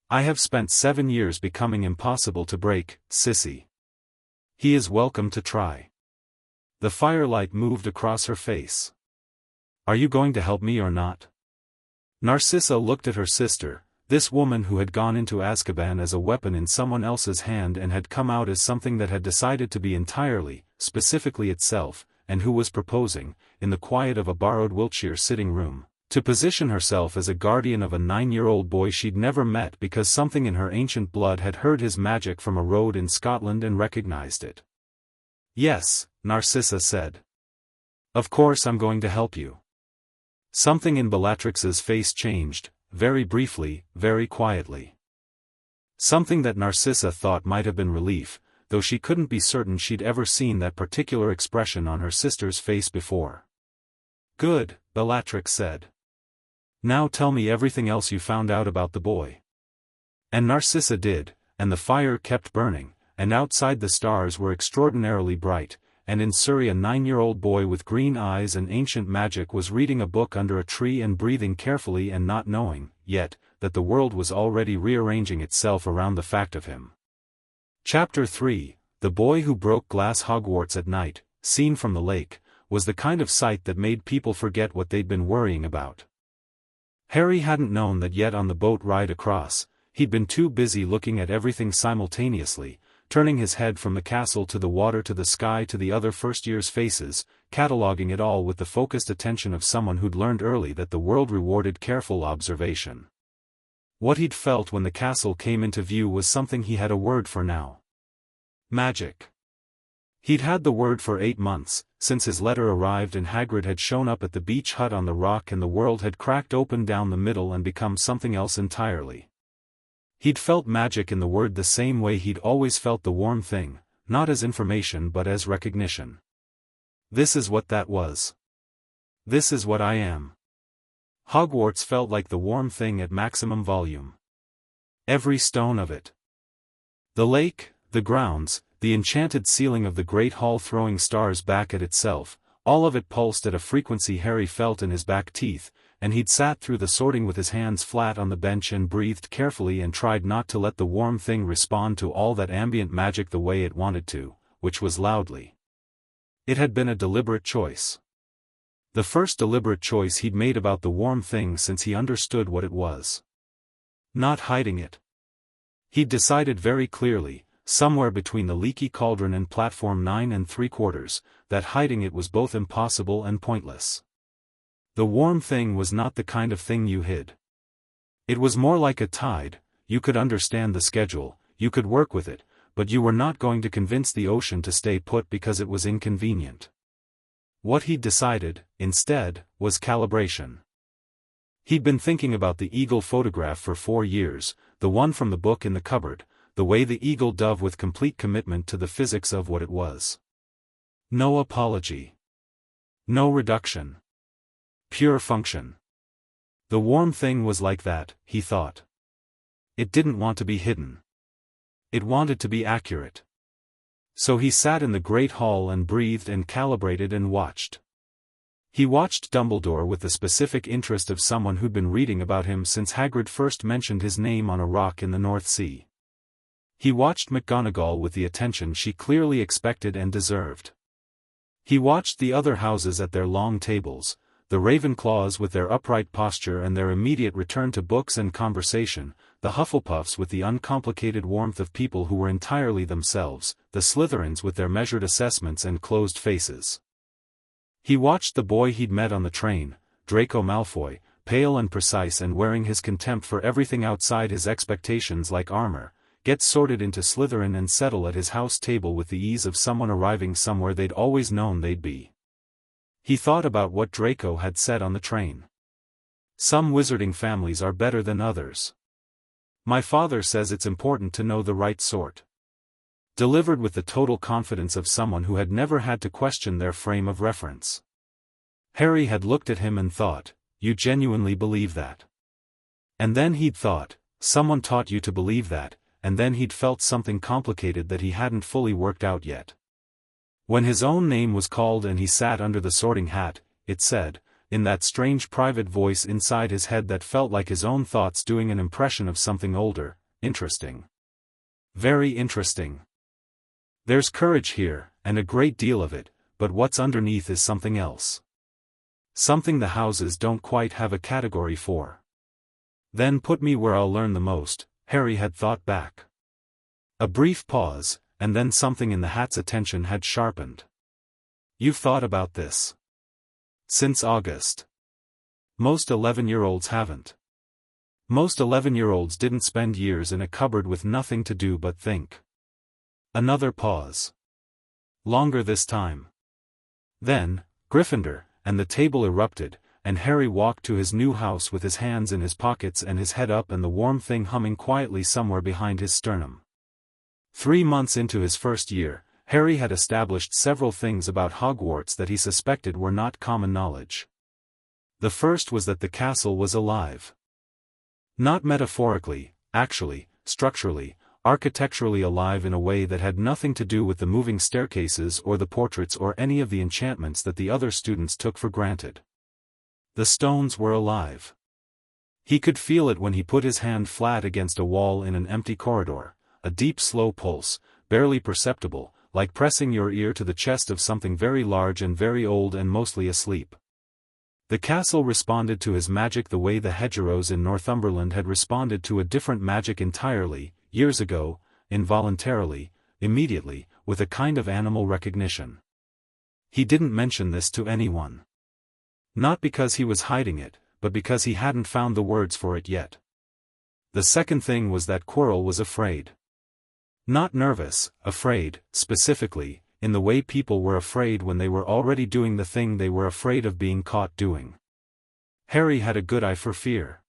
I have spent 7 years becoming impossible to break, sissy. He is welcome to try. The firelight moved across her face. Are you going to help me or not? Narcissa looked at her sister, this woman who had gone into Azkaban as a weapon in someone else's hand and had come out as something that had decided to be entirely, specifically itself, and who was proposing, in the quiet of a borrowed Wiltshire sitting room, to position herself as a guardian of a 9-year-old boy she'd never met because something in her ancient blood had heard his magic from a road in Scotland and recognized it. Yes, Narcissa said. Of course I'm going to help you. Something in Bellatrix's face changed, very briefly, very quietly. Something that Narcissa thought might have been relief, though she couldn't be certain she'd ever seen that particular expression on her sister's face before. Good, Bellatrix said. Now tell me everything else you found out about the boy. And Narcissa did, and the fire kept burning, and outside the stars were extraordinarily bright, and in Surrey a 9-year-old boy with green eyes and ancient magic was reading a book under a tree and breathing carefully and not knowing, yet, that the world was already rearranging itself around the fact of him. Chapter 3, The Boy Who Broke Glass. Hogwarts at night, seen from the lake, was the kind of sight that made people forget what they'd been worrying about. Harry hadn't known that yet on the boat ride across, he'd been too busy looking at everything simultaneously, turning his head from the castle to the water to the sky to the other first-year's faces, cataloguing it all with the focused attention of someone who'd learned early that the world rewarded careful observation. What he'd felt when the castle came into view was something he had a word for now. Magic. He'd had the word for 8 months, since his letter arrived and Hagrid had shown up at the beach hut on the rock and the world had cracked open down the middle and become something else entirely. He'd felt magic in the word the same way he'd always felt the warm thing, not as information but as recognition. This is what that was. This is what I am. Hogwarts felt like the warm thing at maximum volume. Every stone of it. The lake, the grounds, the enchanted ceiling of the great hall throwing stars back at itself, all of it pulsed at a frequency Harry felt in his back teeth, and he'd sat through the sorting with his hands flat on the bench and breathed carefully and tried not to let the warm thing respond to all that ambient magic the way it wanted to, which was loudly. It had been a deliberate choice. The first deliberate choice he'd made about the warm thing since he understood what it was. Not hiding it. He'd decided very clearly, somewhere between the leaky cauldron and platform 9 3/4, that hiding it was both impossible and pointless. The warm thing was not the kind of thing you hid. It was more like a tide. You could understand the schedule, you could work with it, but you were not going to convince the ocean to stay put because it was inconvenient. What he'd decided, instead, was calibration. He'd been thinking about the eagle photograph for 4 years, the one from the book in the cupboard, the way the eagle dove with complete commitment to the physics of what it was. No apology. No reduction. Pure function. The warm thing was like that, he thought. It didn't want to be hidden. It wanted to be accurate. So he sat in the great hall and breathed and calibrated and watched. He watched Dumbledore with the specific interest of someone who'd been reading about him since Hagrid first mentioned his name on a rock in the North Sea. He watched McGonagall with the attention she clearly expected and deserved. He watched the other houses at their long tables, the Ravenclaws with their upright posture and their immediate return to books and conversation, the Hufflepuffs with the uncomplicated warmth of people who were entirely themselves, the Slytherins with their measured assessments and closed faces. He watched the boy he'd met on the train, Draco Malfoy, pale and precise and wearing his contempt for everything outside his expectations like armor, get sorted into Slytherin and settle at his house table with the ease of someone arriving somewhere they'd always known they'd be. He thought about what Draco had said on the train. Some wizarding families are better than others. My father says it's important to know the right sort. Delivered with the total confidence of someone who had never had to question their frame of reference. Harry had looked at him and thought, you genuinely believe that? And then he'd thought, someone taught you to believe that, and then he'd felt something complicated that he hadn't fully worked out yet. When his own name was called and he sat under the sorting hat, it said, in that strange private voice inside his head that felt like his own thoughts doing an impression of something older, interesting. Very interesting. There's courage here, and a great deal of it, but what's underneath is something else. Something the houses don't quite have a category for. Then put me where I'll learn the most, Harry had thought back. A brief pause, and then something in the hat's attention had sharpened. You've thought about this. Since August. Most 11-year-olds haven't. Most 11-year-olds didn't spend years in a cupboard with nothing to do but think. Another pause. Longer this time. Then, Gryffindor, and the table erupted, and Harry walked to his new house with his hands in his pockets and his head up and the warm thing humming quietly somewhere behind his sternum. 3 months into his first year, Harry had established several things about Hogwarts that he suspected were not common knowledge. The first was that the castle was alive. Not metaphorically, actually, structurally, architecturally alive in a way that had nothing to do with the moving staircases or the portraits or any of the enchantments that the other students took for granted. The stones were alive. He could feel it when he put his hand flat against a wall in an empty corridor, a deep slow pulse, barely perceptible, like pressing your ear to the chest of something very large and very old and mostly asleep. The castle responded to his magic the way the hedgerows in Northumberland had responded to a different magic entirely, years ago, involuntarily, immediately, with a kind of animal recognition. He didn't mention this to anyone. Not because he was hiding it, but because he hadn't found the words for it yet. The second thing was that Quirrell was afraid. Not nervous, afraid, specifically, in the way people were afraid when they were already doing the thing they were afraid of being caught doing. Harry had a good eye for fear.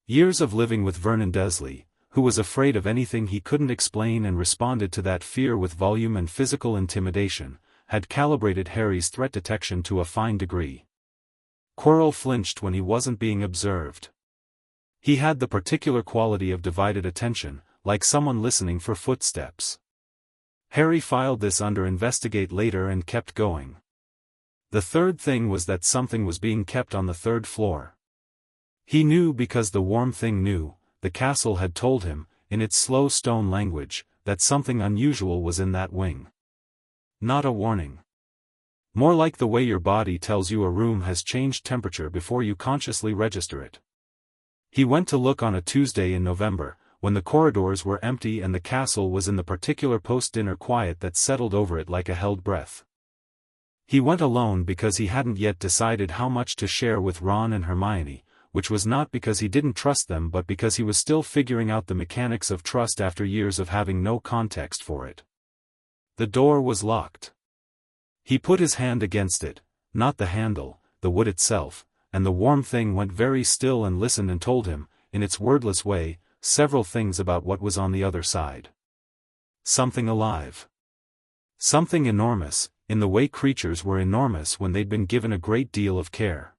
Years of living with Vernon Dursley, who was afraid of anything he couldn't explain and responded to that fear with volume and physical intimidation, had calibrated Harry's threat detection to a fine degree. Quirrell flinched when he wasn't being observed. He had the particular quality of divided attention, like someone listening for footsteps. Harry filed this under investigate later and kept going. The third thing was that something was being kept on the third floor. He knew because the warm thing knew, the castle had told him, in its slow stone language, that something unusual was in that wing. Not a warning. More like the way your body tells you a room has changed temperature before you consciously register it. He went to look on a Tuesday in November, when the corridors were empty and the castle was in the particular post-dinner quiet that settled over it like a held breath. He went alone because he hadn't yet decided how much to share with Ron and Hermione, which was not because he didn't trust them but because he was still figuring out the mechanics of trust after years of having no context for it. The door was locked. He put his hand against it, not the handle, the wood itself, and the warm thing went very still and listened and told him, in its wordless way, several things about what was on the other side. Something alive. Something enormous, in the way creatures were enormous when they'd been given a great deal of care.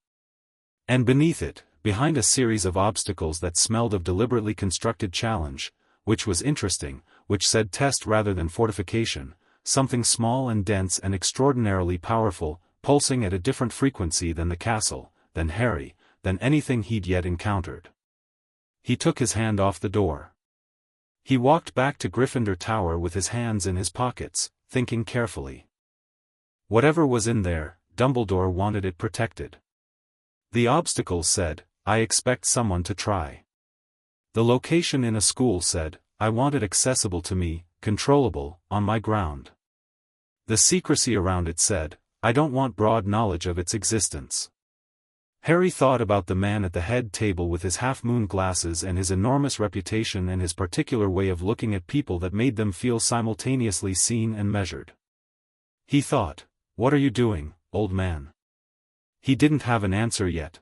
And beneath it, behind a series of obstacles that smelled of deliberately constructed challenge, which was interesting, which said test rather than fortification, something small and dense and extraordinarily powerful, pulsing at a different frequency than the castle, than Harry, than anything he'd yet encountered. He took his hand off the door. He walked back to Gryffindor Tower with his hands in his pockets, thinking carefully. Whatever was in there, Dumbledore wanted it protected. The obstacles said, I expect someone to try. The location in a school said, I want it accessible to me, controllable, on my ground. The secrecy around it said, I don't want broad knowledge of its existence. Harry thought about the man at the head table with his half-moon glasses and his enormous reputation and his particular way of looking at people that made them feel simultaneously seen and measured. He thought, what are you doing, old man? He didn't have an answer yet.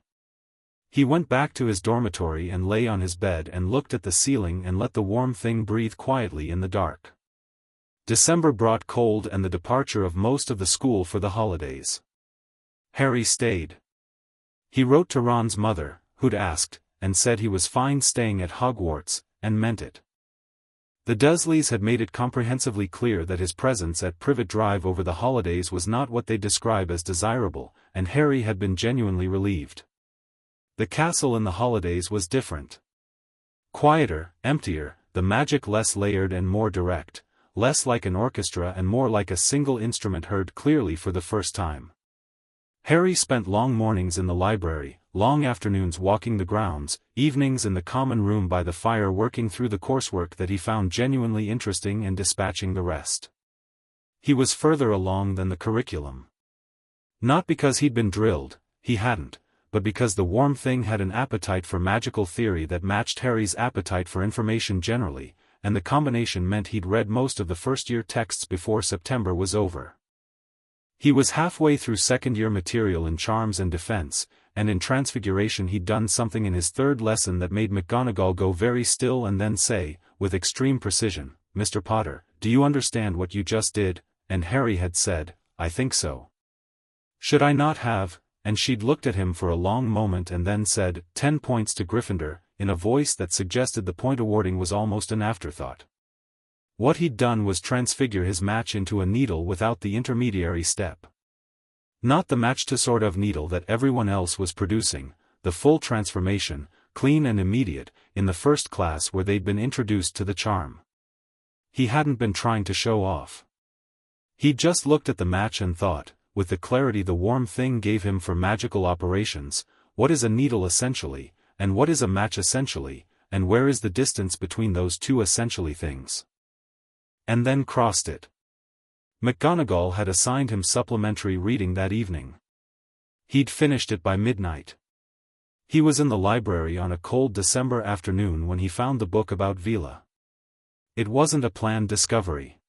He went back to his dormitory and lay on his bed and looked at the ceiling and let the warm thing breathe quietly in the dark. December brought cold and the departure of most of the school for the holidays. Harry stayed. He wrote to Ron's mother, who'd asked, and said he was fine staying at Hogwarts, and meant it. The Dursleys had made it comprehensively clear that his presence at Privet Drive over the holidays was not what they describe as desirable, and Harry had been genuinely relieved. The castle in the holidays was different. Quieter, emptier, the magic less layered and more direct, less like an orchestra and more like a single instrument heard clearly for the first time. Harry spent long mornings in the library, long afternoons walking the grounds, evenings in the common room by the fire working through the coursework that he found genuinely interesting and dispatching the rest. He was further along than the curriculum. Not because he'd been drilled, he hadn't, but because the warm thing had an appetite for magical theory that matched Harry's appetite for information generally, and the combination meant he'd read most of the first-year texts before September was over. He was halfway through second-year material in Charms and Defense, and in Transfiguration he'd done something in his third lesson that made McGonagall go very still and then say, with extreme precision, Mr. Potter, do you understand what you just did? And Harry had said, I think so. Should I not have? And she'd looked at him for a long moment and then said, 10 points to Gryffindor, in a voice that suggested the point awarding was almost an afterthought. What he'd done was transfigure his match into a needle without the intermediary step. Not the match to sort of needle that everyone else was producing, the full transformation, clean and immediate, in the first class where they'd been introduced to the charm. He hadn't been trying to show off. He'd just looked at the match and thought, with the clarity the warm thing gave him for magical operations, what is a needle essentially, and what is a match essentially, and where is the distance between those two essentially things? And then crossed it. McGonagall had assigned him supplementary reading that evening. He'd finished it by midnight. He was in the library on a cold December afternoon when he found the book about Veela. It wasn't a planned discovery.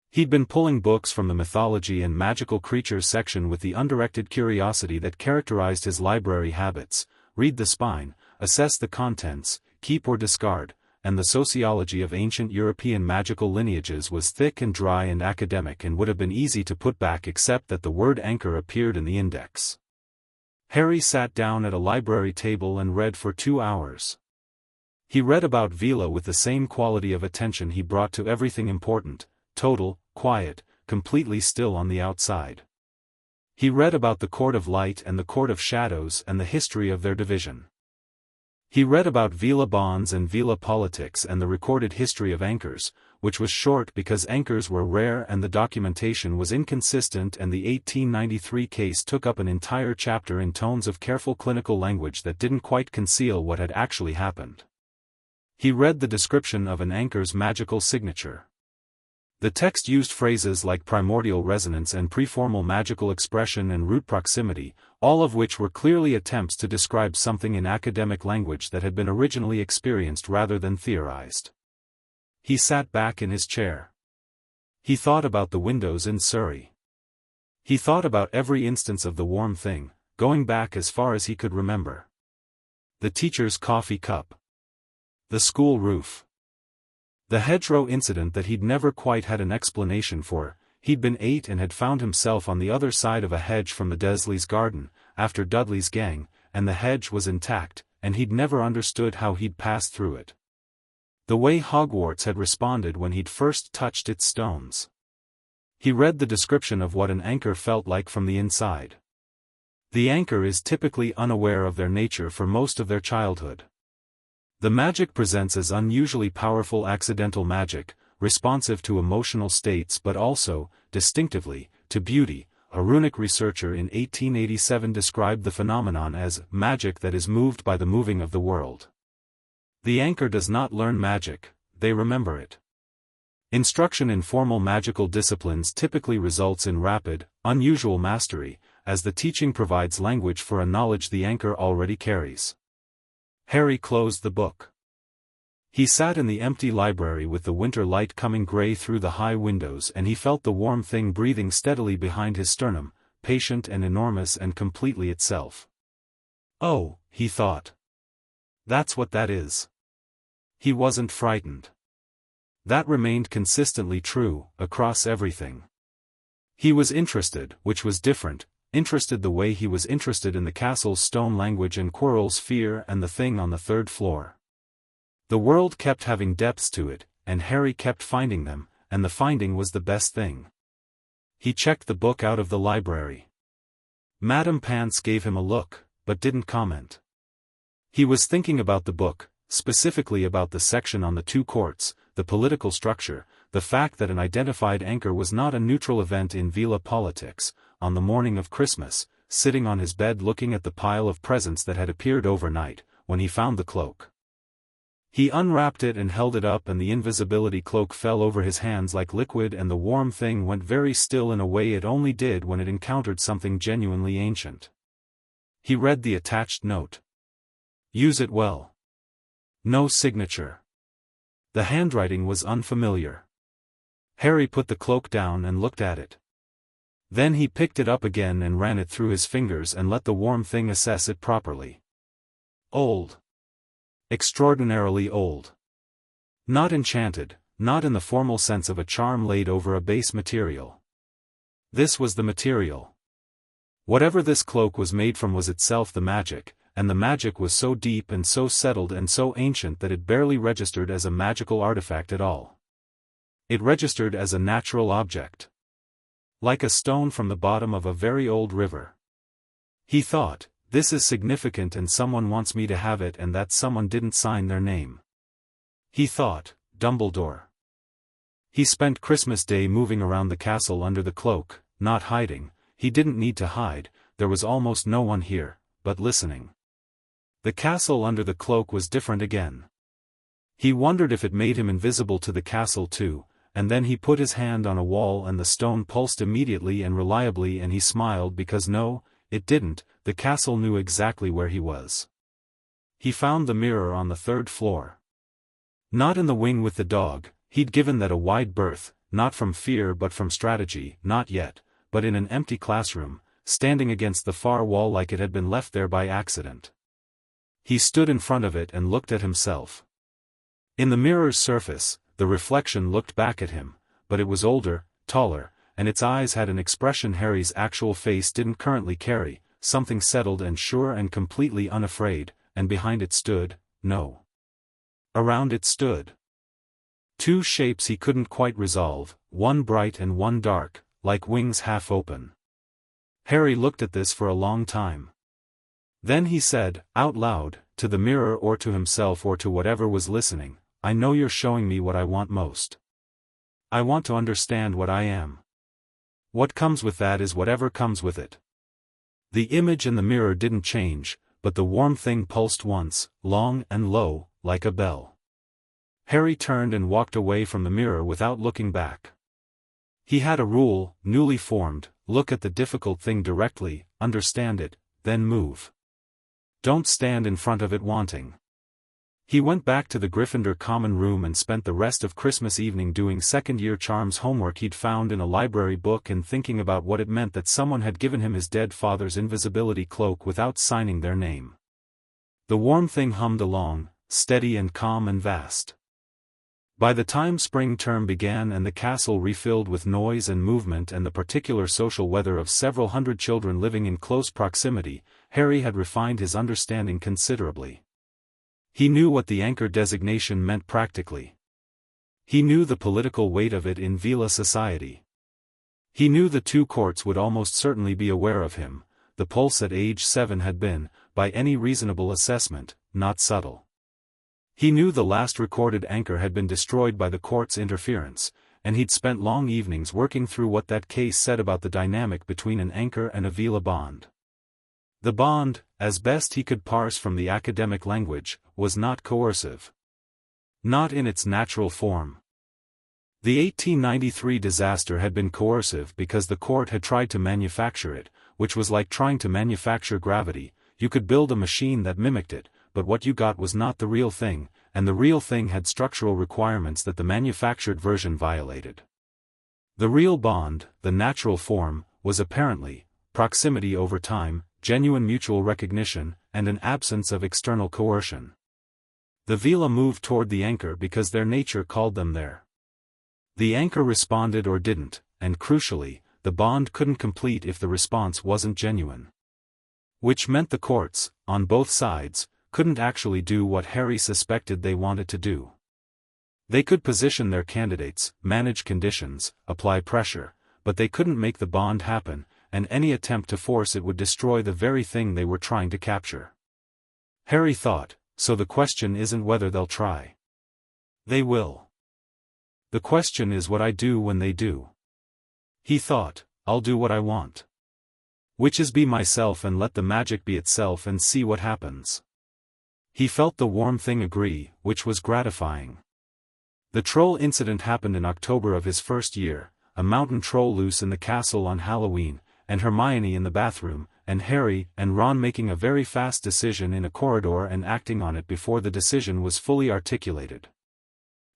He'd been pulling books from the mythology and magical creatures section with the undirected curiosity that characterized his library habits: read the spine, assess the contents, keep or discard, and the sociology of ancient European magical lineages was thick and dry and academic and would have been easy to put back except that the word anchor appeared in the index. Harry sat down at a library table and read for 2 hours. He read about Veela with the same quality of attention he brought to everything important, total, quiet, completely still on the outside. He read about the Court of Light and the Court of Shadows and the history of their division. He read about Veela bonds and Veela politics and the recorded history of anchors, which was short because anchors were rare and the documentation was inconsistent, and the 1893 case took up an entire chapter in tones of careful clinical language that didn't quite conceal what had actually happened. He read the description of an anchor's magical signature. The text used phrases like primordial resonance and preformal magical expression and root proximity, all of which were clearly attempts to describe something in academic language that had been originally experienced rather than theorized. He sat back in his chair. He thought about the windows in Surrey. He thought about every instance of the warm thing, going back as far as he could remember. The teacher's coffee cup. The school roof. The hedgerow incident that he'd never quite had an explanation for. He'd been 8 and had found himself on the other side of a hedge from the Desleys' garden, after Dudley's gang, and the hedge was intact, and he'd never understood how he'd passed through it. The way Hogwarts had responded when he'd first touched its stones. He read the description of what an anchor felt like from the inside. The anchor is typically unaware of their nature for most of their childhood. The magic presents as unusually powerful accidental magic, responsive to emotional states but also, distinctively, to beauty. A runic researcher in 1887 described the phenomenon as magic that is moved by the moving of the world. The anchor does not learn magic, they remember it. Instruction in formal magical disciplines typically results in rapid, unusual mastery, as the teaching provides language for a knowledge the anchor already carries. Harry closed the book. He sat in the empty library with the winter light coming grey through the high windows, and he felt the warm thing breathing steadily behind his sternum, patient and enormous and completely itself. Oh, he thought. That's what that is. He wasn't frightened. That remained consistently true, across everything. He was interested, which was different, interested the way he was interested in the castle's stone language and Quirrell's fear and the thing on the 3rd floor. The world kept having depths to it, and Harry kept finding them, and the finding was the best thing. He checked the book out of the library. Madame Pants gave him a look, but didn't comment. He was thinking about the book, specifically about the section on the 2 courts, the political structure, the fact that an identified anchor was not a neutral event in Veela politics. On the morning of Christmas, sitting on his bed looking at the pile of presents that had appeared overnight, when he found the cloak. He unwrapped it and held it up, and the invisibility cloak fell over his hands like liquid, and the warm thing went very still in a way it only did when it encountered something genuinely ancient. He read the attached note. Use it well. No signature. The handwriting was unfamiliar. Harry put the cloak down and looked at it. Then he picked it up again and ran it through his fingers and let the warm thing assess it properly. Old. Extraordinarily old. Not enchanted, not in the formal sense of a charm laid over a base material. This was the material. Whatever this cloak was made from was itself the magic, and the magic was so deep and so settled and so ancient that it barely registered as a magical artifact at all. It registered as a natural object. Like a stone from the bottom of a very old river. He thought, this is significant and someone wants me to have it, and that someone didn't sign their name. He thought, Dumbledore. He spent Christmas Day moving around the castle under the cloak, not hiding. He didn't need to hide, there was almost no one here, but listening. The castle under the cloak was different again. He wondered if it made him invisible to the castle too, and then he put his hand on a wall and the stone pulsed immediately and reliably, and he smiled because no, it didn't, the castle knew exactly where he was. He found the mirror on the 3rd floor. Not in the wing with the dog, he'd given that a wide berth, not from fear but from strategy, not yet, but in an empty classroom, standing against the far wall like it had been left there by accident. He stood in front of it and looked at himself. In the mirror's surface, the reflection looked back at him, but it was older, taller, and its eyes had an expression Harry's actual face didn't currently carry, something settled and sure and completely unafraid, and behind it stood, no. Around it stood two shapes he couldn't quite resolve, one bright and one dark, like wings half open. Harry looked at this for a long time. Then he said, out loud, to the mirror or to himself or to whatever was listening, I know you're showing me what I want most. I want to understand what I am. What comes with that is whatever comes with it. The image in the mirror didn't change, but the warm thing pulsed once, long and low, like a bell. Harry turned and walked away from the mirror without looking back. He had a rule, newly formed: look at the difficult thing directly, understand it, then move. Don't stand in front of it wanting. He went back to the Gryffindor common room and spent the rest of Christmas evening doing second-year charms homework he'd found in a library book and thinking about what it meant that someone had given him his dead father's invisibility cloak without signing their name. The warm thing hummed along, steady and calm and vast. By the time spring term began and the castle refilled with noise and movement and the particular social weather of several hundred children living in close proximity, Harry had refined his understanding considerably. He knew what the anchor designation meant practically. He knew the political weight of it in Veela society. He knew the two courts would almost certainly be aware of him. The pulse at age 7 had been, by any reasonable assessment, not subtle. He knew the last recorded anchor had been destroyed by the court's interference, and he'd spent long evenings working through what that case said about the dynamic between an anchor and a Veela bond. The bond, as best he could parse from the academic language, was not coercive. Not in its natural form. The 1893 disaster had been coercive because the court had tried to manufacture it, which was like trying to manufacture gravity. You could build a machine that mimicked it, but what you got was not the real thing, and the real thing had structural requirements that the manufactured version violated. The real bond, the natural form, was apparently proximity over time, genuine mutual recognition, and an absence of external coercion. The Veela moved toward the anchor because their nature called them there. The anchor responded or didn't, and crucially, the bond couldn't complete if the response wasn't genuine. Which meant the courts, on both sides, couldn't actually do what Harry suspected they wanted to do. They could position their candidates, manage conditions, apply pressure, but they couldn't make the bond happen, and any attempt to force it would destroy the very thing they were trying to capture. Harry thought, so the question isn't whether they'll try. They will. The question is what I do when they do. He thought, I'll do what I want. Which is be myself and let the magic be itself and see what happens. He felt the warm thing agree, which was gratifying. The troll incident happened in October of his first year, a mountain troll loose in the castle on Halloween, and Hermione in the bathroom, and Harry and Ron making a very fast decision in a corridor and acting on it before the decision was fully articulated.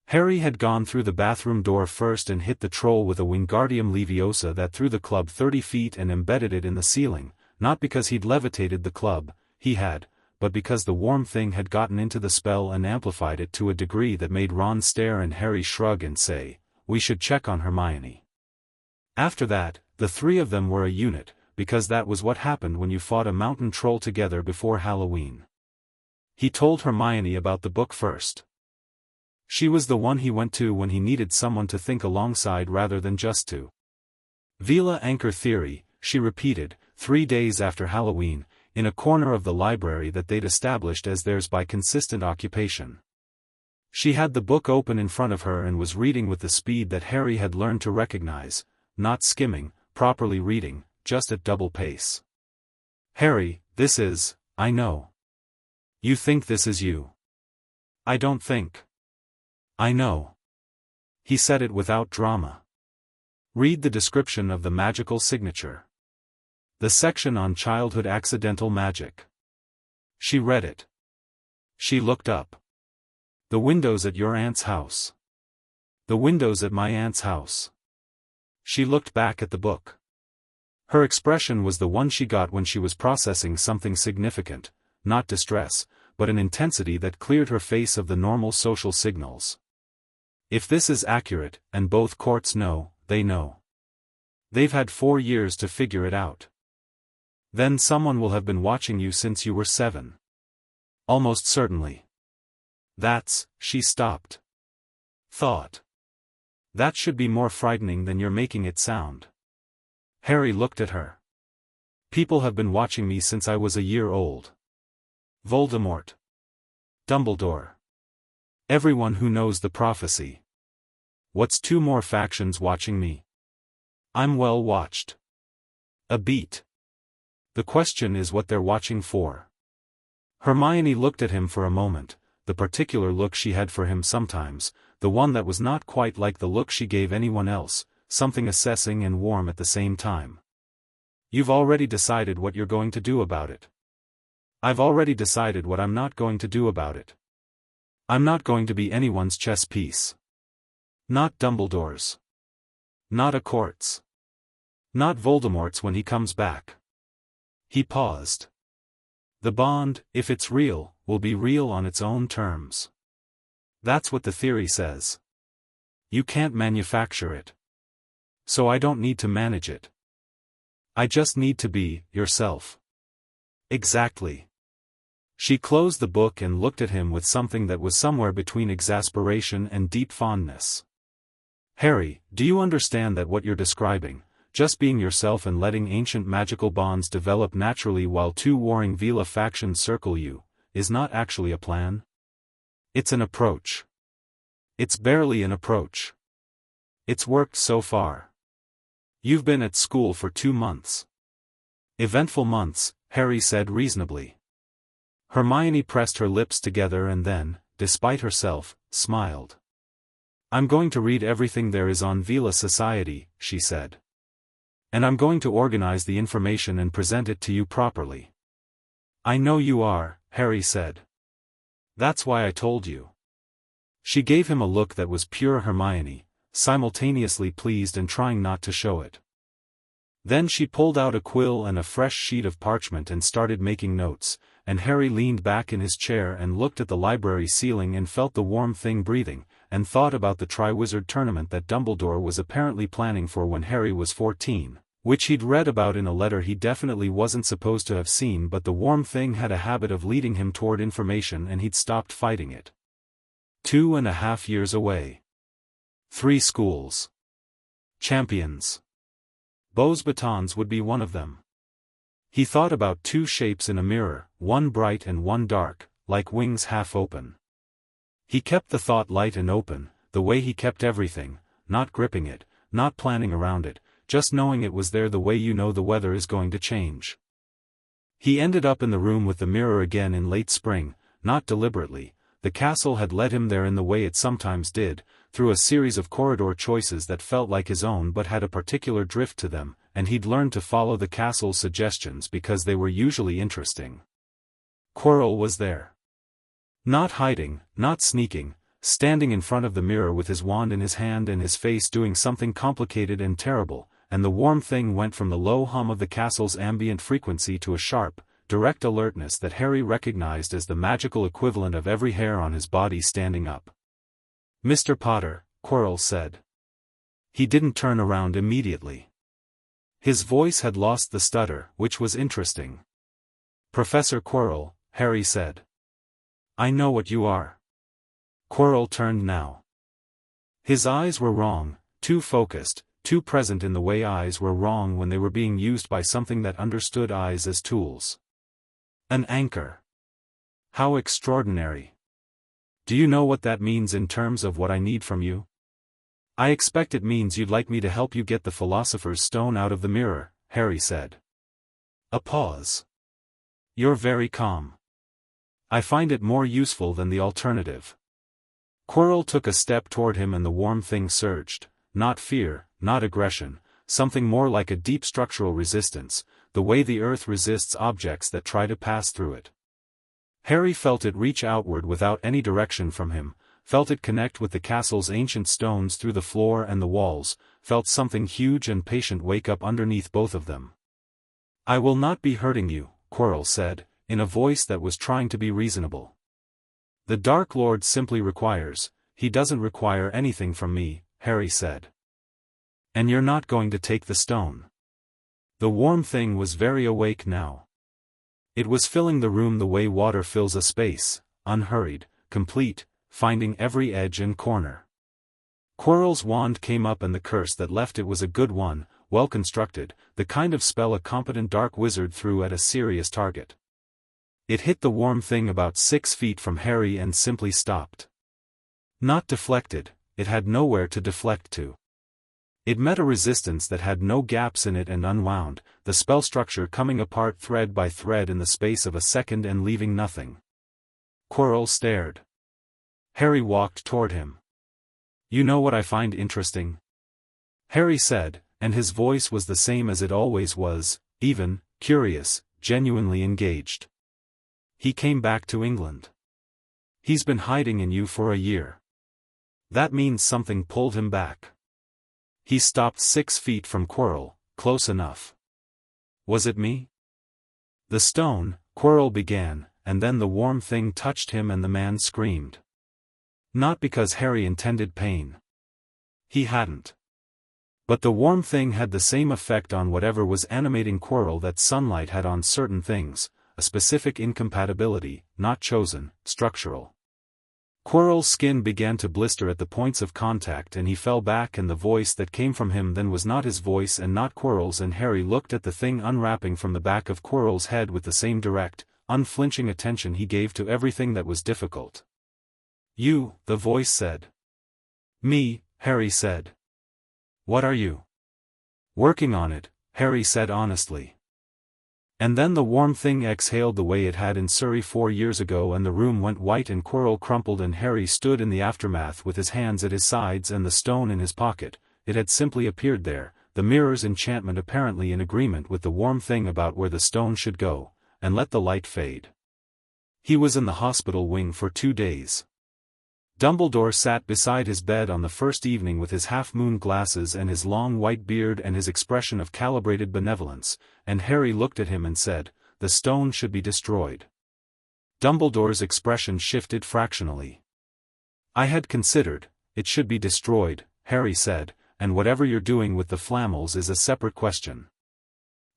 Harry had gone through the bathroom door first and hit the troll with a Wingardium Leviosa that threw the club 30 feet and embedded it in the ceiling, not because he'd levitated the club, he had, but because the warm thing had gotten into the spell and amplified it to a degree that made Ron stare and Harry shrug and say, "We should check on Hermione." After that, the three of them were a unit, because that was what happened when you fought a mountain troll together before Halloween. He told Hermione about the book first. She was the one he went to when he needed someone to think alongside rather than just to. Veela anchor theory, she repeated, 3 days after Halloween, in a corner of the library that they'd established as theirs by consistent occupation. She had the book open in front of her and was reading with the speed that Harry had learned to recognize, not skimming, properly reading, just at double pace. "Harry, this is, I know. You think this is you. I don't think. I know." He said it without drama. "Read the description of the magical signature. The section on childhood accidental magic." She read it. She looked up. "The windows at your aunt's house. The windows at my aunt's house." She looked back at the book. Her expression was the one she got when she was processing something significant, not distress, but an intensity that cleared her face of the normal social signals. If this is accurate, and both courts know, they know. They've had 4 years to figure it out. Then someone will have been watching you since you were 7. Almost certainly. She stopped. Thought. That should be more frightening than you're making it sound. Harry looked at her. People have been watching me since I was a year old. Voldemort. Dumbledore. Everyone who knows the prophecy. What's 2 more factions watching me? I'm well watched. A beat. The question is what they're watching for. Hermione looked at him for a moment, the particular look she had for him sometimes, the one that was not quite like the look she gave anyone else, something assessing and warm at the same time. You've already decided what you're going to do about it. I've already decided what I'm not going to do about it. I'm not going to be anyone's chess piece. Not Dumbledore's. Not a court's. Not Voldemort's when he comes back. He paused. The bond, if it's real, will be real on its own terms. That's what the theory says. You can't manufacture it. So I don't need to manage it. I just need to be yourself. Exactly. She closed the book and looked at him with something that was somewhere between exasperation and deep fondness. Harry, do you understand that what you're describing, just being yourself and letting ancient magical bonds develop naturally while 2 warring Veela factions circle you, is not actually a plan? It's an approach. It's barely an approach. It's worked so far. You've been at school for 2 months. Eventful months, Harry said reasonably. Hermione pressed her lips together and then, despite herself, smiled. I'm going to read everything there is on Veela society, she said. And I'm going to organize the information and present it to you properly. I know you are, Harry said. That's why I told you. She gave him a look that was pure Hermione, simultaneously pleased and trying not to show it. Then she pulled out a quill and a fresh sheet of parchment and started making notes, and Harry leaned back in his chair and looked at the library ceiling and felt the warm thing breathing, and thought about the Triwizard Tournament that Dumbledore was apparently planning for when Harry was 14, which he'd read about in a letter he definitely wasn't supposed to have seen, but the warm thing had a habit of leading him toward information and he'd stopped fighting it. 2.5 years away. 3 schools. Champions. Beau's batons would be one of them. He thought about 2 shapes in a mirror, one bright and one dark, like wings half open. He kept the thought light and open, the way he kept everything, not gripping it, not planning around it, just knowing it was there the way you know the weather is going to change. He ended up in the room with the mirror again in late spring, not deliberately. The castle had led him there in the way it sometimes did, through a series of corridor choices that felt like his own but had a particular drift to them, and he'd learned to follow the castle's suggestions because they were usually interesting. Quirrell was there. Not hiding, not sneaking, standing in front of the mirror with his wand in his hand and his face doing something complicated and terrible, and the warm thing went from the low hum of the castle's ambient frequency to a sharp, direct alertness that Harry recognized as the magical equivalent of every hair on his body standing up. Mr. Potter, Quirrell said. He didn't turn around immediately. His voice had lost the stutter, which was interesting. Professor Quirrell, Harry said. I know what you are. Quirrell turned now. His eyes were wrong, too focused, too present in the way eyes were wrong when they were being used by something that understood eyes as tools. An anchor. How extraordinary. Do you know what that means in terms of what I need from you? I expect it means you'd like me to help you get the Philosopher's Stone out of the mirror, Harry said. A pause. You're very calm. I find it more useful than the alternative. Quirrell took a step toward him and the warm thing surged, not fear, not aggression, something more like a deep structural resistance, the way the earth resists objects that try to pass through it. Harry felt it reach outward without any direction from him, felt it connect with the castle's ancient stones through the floor and the walls, felt something huge and patient wake up underneath both of them. I will not be hurting you, Quirrell said, in a voice that was trying to be reasonable. The Dark Lord simply requires, he doesn't require anything from me, Harry said. And you're not going to take the stone. The warm thing was very awake now. It was filling the room the way water fills a space, unhurried, complete, finding every edge and corner. Quirrell's wand came up and the curse that left it was a good one, well constructed, the kind of spell a competent dark wizard threw at a serious target. It hit the warm thing about 6 feet from Harry and simply stopped. Not deflected, it had nowhere to deflect to. It met a resistance that had no gaps in it and unwound, the spell structure coming apart thread by thread in the space of a second and leaving nothing. Quirrell stared. Harry walked toward him. "You know what I find interesting?" Harry said, and his voice was the same as it always was, even, curious, genuinely engaged. "He came back to England. He's been hiding in you for a year. That means something pulled him back." He stopped 6 feet from Quirrell, close enough. "Was it me?" "The stone," Quirrell began, and then the warm thing touched him and the man screamed. Not because Harry intended pain. He hadn't. But the warm thing had the same effect on whatever was animating Quirrell that sunlight had on certain things, a specific incompatibility, not chosen, structural. Quirrell's skin began to blister at the points of contact and he fell back and the voice that came from him then was not his voice and not Quirrell's and Harry looked at the thing unwrapping from the back of Quirrell's head with the same direct, unflinching attention he gave to everything that was difficult. "You," the voice said. "Me," Harry said. "What are you?" "Working on it," Harry said honestly. And then the warm thing exhaled the way it had in Surrey 4 years ago and the room went white and Quirrell crumpled and Harry stood in the aftermath with his hands at his sides and the stone in his pocket. It had simply appeared there, the mirror's enchantment apparently in agreement with the warm thing about where the stone should go, and let the light fade. He was in the hospital wing for 2 days. Dumbledore sat beside his bed on the first evening with his half-moon glasses and his long white beard and his expression of calibrated benevolence, and Harry looked at him and said, "The stone should be destroyed." Dumbledore's expression shifted fractionally. "I had considered, it should be destroyed," Harry said, "and whatever you're doing with the Flammels is a separate question.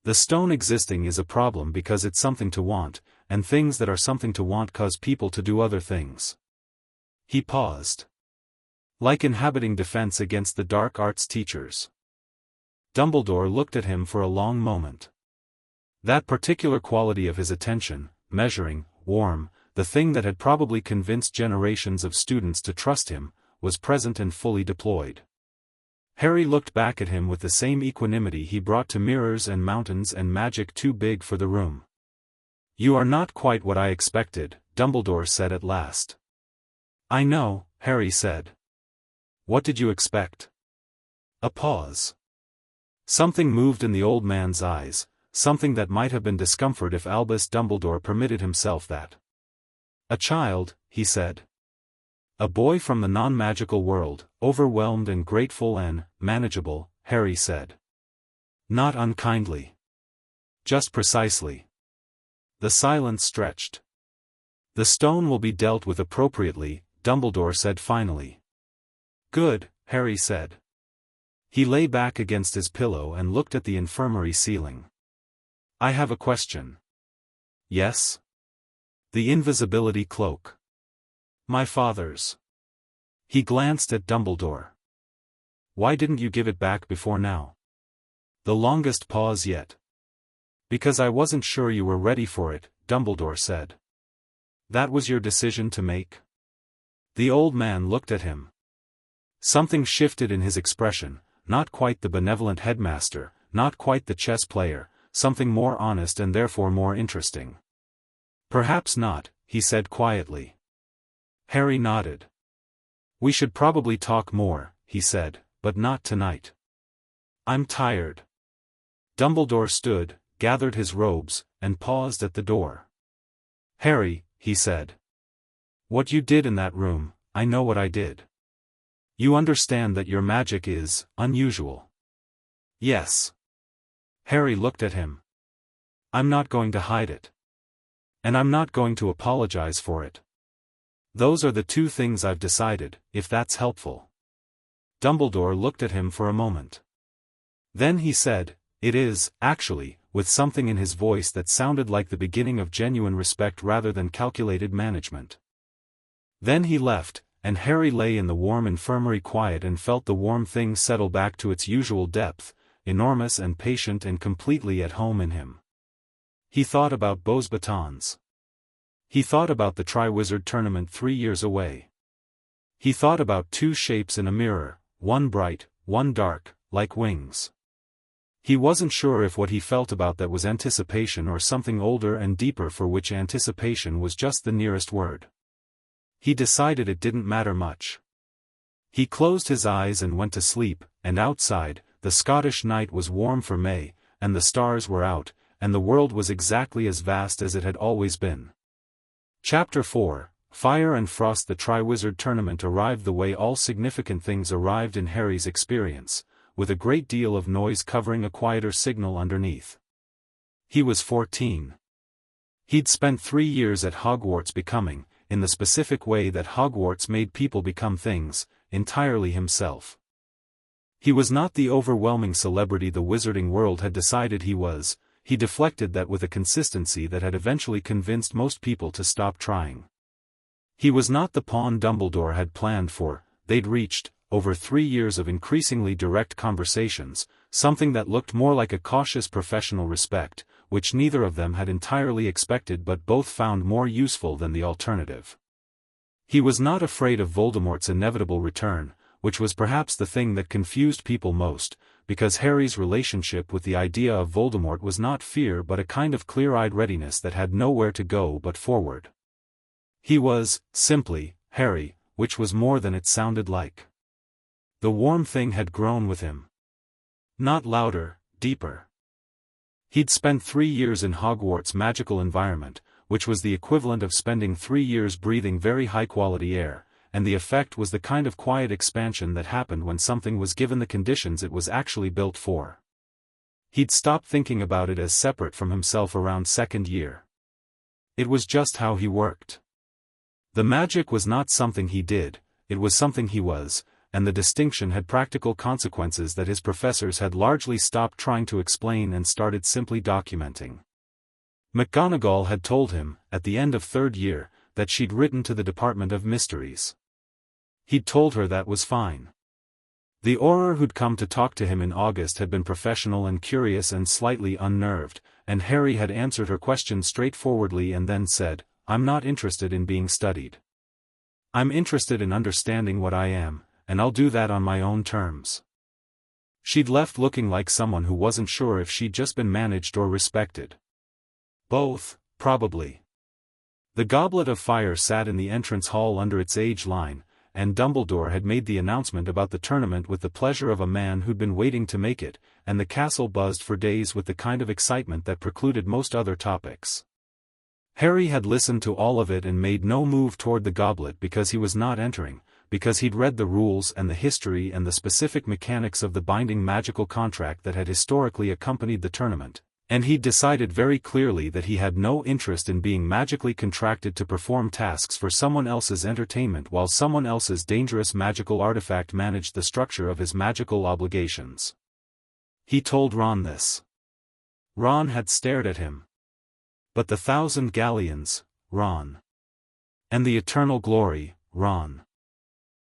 The stone existing is a problem because it's something to want, and things that are something to want cause people to do other things." He paused. "Like inhabiting defense against the dark arts teachers." Dumbledore looked at him for a long moment. That particular quality of his attention, measuring, warm, the thing that had probably convinced generations of students to trust him, was present and fully deployed. Harry looked back at him with the same equanimity he brought to mirrors and mountains and magic too big for the room. "You are not quite what I expected," Dumbledore said at last. "I know," Harry said. "What did you expect?" A pause. Something moved in the old man's eyes, something that might have been discomfort if Albus Dumbledore permitted himself that. "A child," he said. "A boy from the non-magical world, overwhelmed and grateful and manageable," Harry said. "Not unkindly. Just precisely." The silence stretched. "The stone will be dealt with appropriately," Dumbledore said finally. "Good," Harry said. He lay back against his pillow and looked at the infirmary ceiling. "I have a question." "Yes?" "The invisibility cloak. My father's." He glanced at Dumbledore. "Why didn't you give it back before now?" The longest pause yet. "Because I wasn't sure you were ready for it," Dumbledore said. "That was your decision to make?" The old man looked at him. Something shifted in his expression, not quite the benevolent headmaster, not quite the chess player, something more honest and therefore more interesting. "Perhaps not," he said quietly. Harry nodded. "We should probably talk more," he said, "but not tonight. I'm tired." Dumbledore stood, gathered his robes, and paused at the door. "Harry," he said. "What you did in that room, I know what I did. You understand that your magic is unusual." "Yes." Harry looked at him. "I'm not going to hide it. And I'm not going to apologize for it. Those are the 2 things I've decided, if that's helpful." Dumbledore looked at him for a moment. Then he said, It is, actually, with something in his voice that sounded like the beginning of genuine respect rather than calculated management. Then he left, and Harry lay in the warm infirmary quiet and felt the warm thing settle back to its usual depth, enormous and patient and completely at home in him. He thought about Beau's batons. He thought about the Triwizard Tournament 3 years away. He thought about two shapes in a mirror, one bright, one dark, like wings. He wasn't sure if what he felt about that was anticipation or something older and deeper for which anticipation was just the nearest word. He decided it didn't matter much. He closed his eyes and went to sleep, and outside, the Scottish night was warm for May, and the stars were out, and the world was exactly as vast as it had always been. Chapter 4, Fire and Frost. The Triwizard Tournament arrived the way all significant things arrived in Harry's experience, with a great deal of noise covering a quieter signal underneath. He was 14. He'd spent 3 years at Hogwarts becoming, in the specific way that Hogwarts made people become things, entirely himself. He was not the overwhelming celebrity the wizarding world had decided he was. He deflected that with a consistency that had eventually convinced most people to stop trying. He was not the pawn Dumbledore had planned for. They'd reached, over 3 years of increasingly direct conversations, something that looked more like a cautious professional respect, which neither of them had entirely expected but both found more useful than the alternative. He was not afraid of Voldemort's inevitable return, which was perhaps the thing that confused people most, because Harry's relationship with the idea of Voldemort was not fear but a kind of clear-eyed readiness that had nowhere to go but forward. He was, simply, Harry, which was more than it sounded like. The warm thing had grown with him. Not louder, deeper. He'd spent 3 years in Hogwarts' magical environment, which was the equivalent of spending 3 years breathing very high-quality air, and the effect was the kind of quiet expansion that happened when something was given the conditions it was actually built for. He'd stopped thinking about it as separate from himself around second year. It was just how he worked. The magic was not something he did, it was something he was, and the distinction had practical consequences that his professors had largely stopped trying to explain and started simply documenting. McGonagall had told him, at the end of 3rd year, that she'd written to the Department of Mysteries. He'd told her that was fine. The Auror who'd come to talk to him in August had been professional and curious and slightly unnerved, and Harry had answered her question straightforwardly and then said, "I'm not interested in being studied. I'm interested in understanding what I am, and I'll do that on my own terms." She'd left looking like someone who wasn't sure if she'd just been managed or respected. Both, probably. The Goblet of Fire sat in the entrance hall under its age line, and Dumbledore had made the announcement about the tournament with the pleasure of a man who'd been waiting to make it, and the castle buzzed for days with the kind of excitement that precluded most other topics. Harry had listened to all of it and made no move toward the goblet because he was not entering, because he'd read the rules and the history and the specific mechanics of the binding magical contract that had historically accompanied the tournament, and he'd decided very clearly that he had no interest in being magically contracted to perform tasks for someone else's entertainment while someone else's dangerous magical artifact managed the structure of his magical obligations. He told Ron this. Ron had stared at him. But the 1,000 galleons, Ron. And the eternal glory, Ron.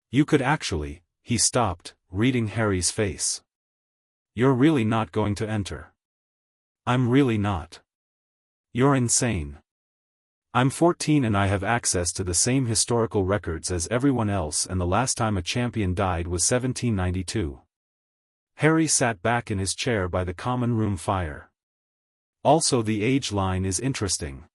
You could actually, he stopped, reading Harry's face. You're really not going to enter. I'm really not. You're insane. I'm 14 and I have access to the same historical records as everyone else, and the last time a champion died was 1792. Harry sat back in his chair by the common room fire. Also, the age line is interesting.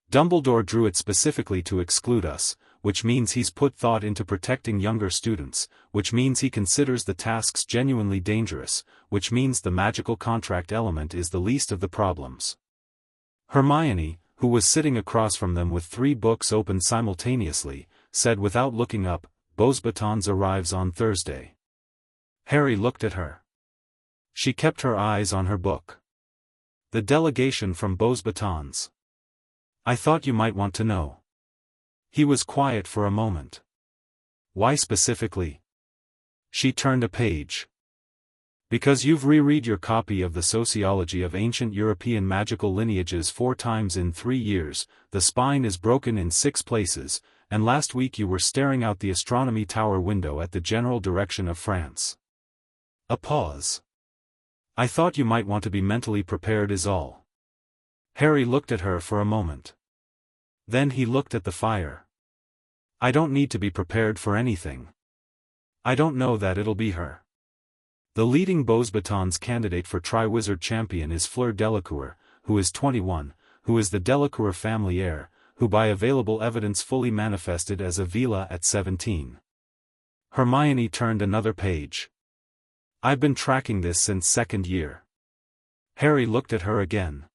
Dumbledore drew it specifically to exclude us, which means he's put thought into protecting younger students, which means he considers the tasks genuinely dangerous, which means the magical contract element is the least of the problems. Hermione, who was sitting across from them with 3 books open simultaneously, said without looking up, "Beau's batons arrives on Thursday." Harry looked at her. She kept her eyes on her book. The delegation from Beau's batons. I thought you might want to know. He was quiet for a moment. Why specifically? She turned a page. Because you've reread your copy of the Sociology of Ancient European Magical Lineages 4 times in 3 years, the spine is broken in 6 places, and last week you were staring out the astronomy tower window at the general direction of France. A pause. I thought you might want to be mentally prepared is all. Harry looked at her for a moment. Then he looked at the fire. I don't need to be prepared for anything. I don't know that it'll be her. The leading Beauxbatons candidate for Triwizard Champion is Fleur Delacour, who is 21, who is the Delacour family heir, who by available evidence fully manifested as a Veela at 17. Hermione turned another page. I've been tracking this since 2nd year. Harry looked at her again.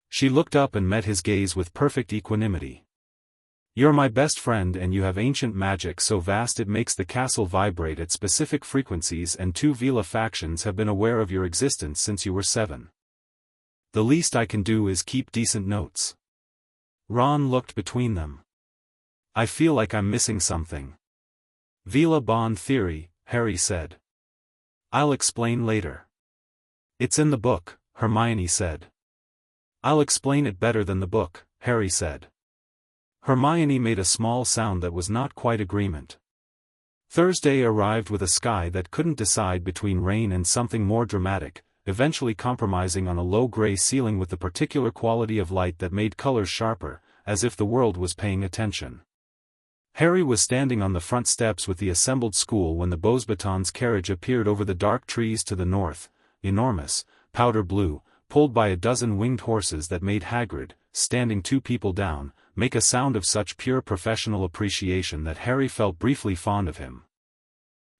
She looked up and met his gaze with perfect equanimity. You're my best friend and you have ancient magic so vast it makes the castle vibrate at specific frequencies, and 2 Veela factions have been aware of your existence since you were 7. The least I can do is keep decent notes. Ron looked between them. I feel like I'm missing something. Veela bond theory, Harry said. I'll explain later. It's in the book, Hermione said. I'll explain it better than the book, Harry said. Hermione made a small sound that was not quite agreement. Thursday arrived with a sky that couldn't decide between rain and something more dramatic, eventually compromising on a low gray ceiling with the particular quality of light that made colors sharper, as if the world was paying attention. Harry was standing on the front steps with the assembled school when the Beauxbatons carriage appeared over the dark trees to the north, enormous, powder blue, pulled by a dozen winged horses that made Hagrid, standing 2 people down, make a sound of such pure professional appreciation that Harry felt briefly fond of him.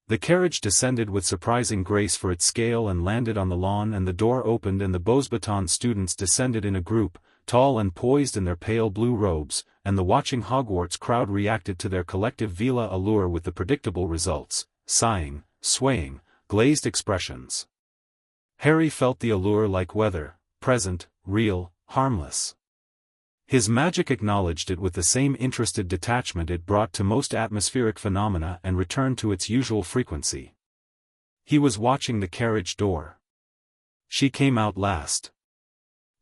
The carriage descended with surprising grace for its scale and landed on the lawn, and the door opened and the Beauxbaton students descended in a group, tall and poised in their pale blue robes, and the watching Hogwarts crowd reacted to their collective Veela allure with the predictable results, sighing, swaying, glazed expressions. Harry felt the allure like weather, present, real, harmless. His magic acknowledged it with the same interested detachment it brought to most atmospheric phenomena and returned to its usual frequency. He was watching the carriage door. She came out last.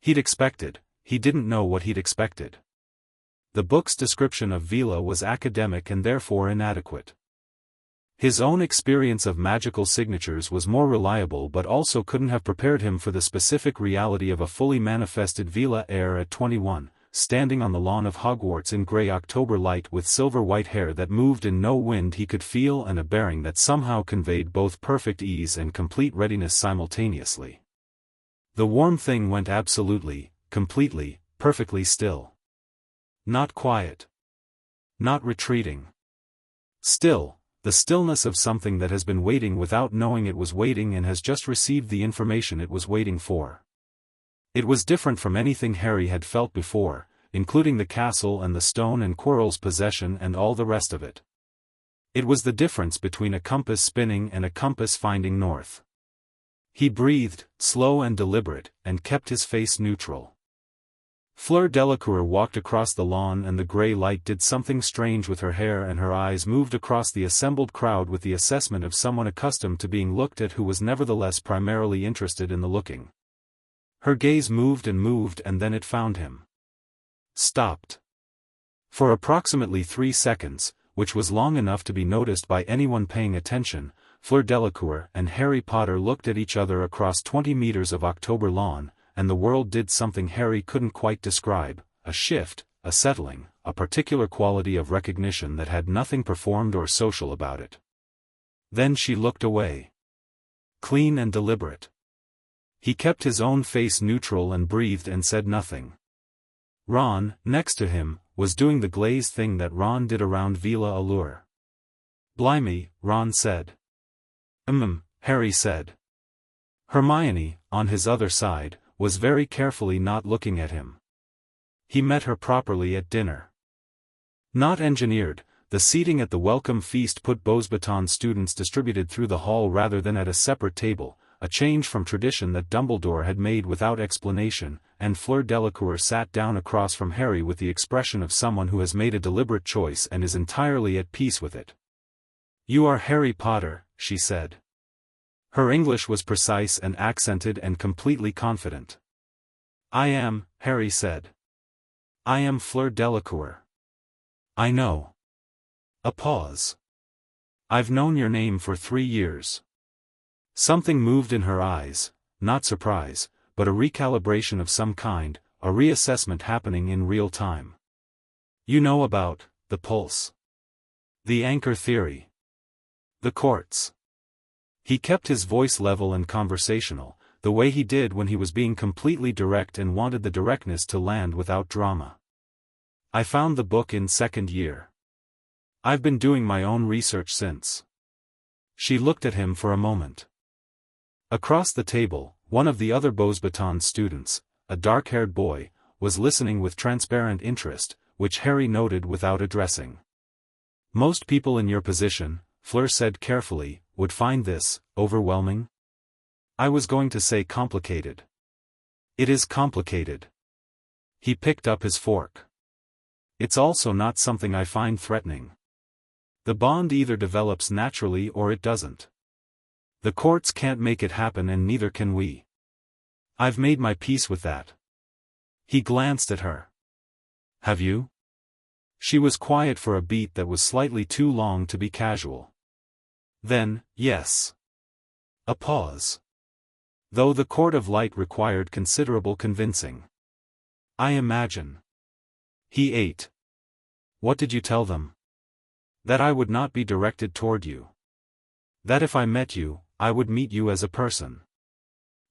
He'd expected, he didn't know what he'd expected. The book's description of Veela was academic and therefore inadequate. His own experience of magical signatures was more reliable but also couldn't have prepared him for the specific reality of a fully manifested Veela heir at 21. Standing on the lawn of Hogwarts in grey October light with silver-white hair that moved in no wind he could feel and a bearing that somehow conveyed both perfect ease and complete readiness simultaneously. The warm thing went absolutely, completely, perfectly still. Not quiet. Not retreating. Still, the stillness of something that has been waiting without knowing it was waiting and has just received the information it was waiting for. It was different from anything Harry had felt before, including the castle and the stone and Quirrell's possession and all the rest of it. It was the difference between a compass spinning and a compass finding north. He breathed, slow and deliberate, and kept his face neutral. Fleur Delacour walked across the lawn and the grey light did something strange with her hair, and her eyes moved across the assembled crowd with the assessment of someone accustomed to being looked at who was nevertheless primarily interested in the looking. Her gaze moved and then it found him. Stopped. For approximately 3 seconds, which was long enough to be noticed by anyone paying attention, Fleur Delacour and Harry Potter looked at each other across 20 meters of October lawn, and the world did something Harry couldn't quite describe, a shift, a settling, a particular quality of recognition that had nothing performed or social about it. Then she looked away. Clean and deliberate. He kept his own face neutral and breathed and said nothing. Ron, next to him, was doing the glazed thing that Ron did around Veela allure. Blimey, Ron said. Harry said. Hermione, on his other side, was very carefully not looking at him. He met her properly at dinner. Not engineered, the seating at the welcome feast put Beauxbaton students distributed through the hall rather than at a separate table, a change from tradition that Dumbledore had made without explanation, and Fleur Delacour sat down across from Harry with the expression of someone who has made a deliberate choice and is entirely at peace with it. "You are Harry Potter," she said. Her English was precise and accented and completely confident. "I am," Harry said. "I am Fleur Delacour." "I know." A pause. "I've known your name for 3 years." Something moved in her eyes, not surprise, but a recalibration of some kind, a reassessment happening in real time. "You know about the pulse. The anchor theory. The quartz." He kept his voice level and conversational, the way he did when he was being completely direct and wanted the directness to land without drama. "I found the book in 2nd year. I've been doing my own research since." She looked at him for a moment. Across the table, one of the other Beauxbatons students, a dark-haired boy, was listening with transparent interest, which Harry noted without addressing. "Most people in your position," Fleur said carefully, "would find this overwhelming." "I was going to say complicated." "It is complicated." He picked up his fork. "It's also not something I find threatening. The bond either develops naturally or it doesn't. The courts can't make it happen and neither can we. I've made my peace with that." He glanced at her. "Have you?" She was quiet for a beat that was slightly too long to be casual. "Then, yes." A pause. "Though the Court of Light required considerable convincing. I imagine." He ate. "What did you tell them?" "That I would not be directed toward you. That if I met you, I would meet you as a person."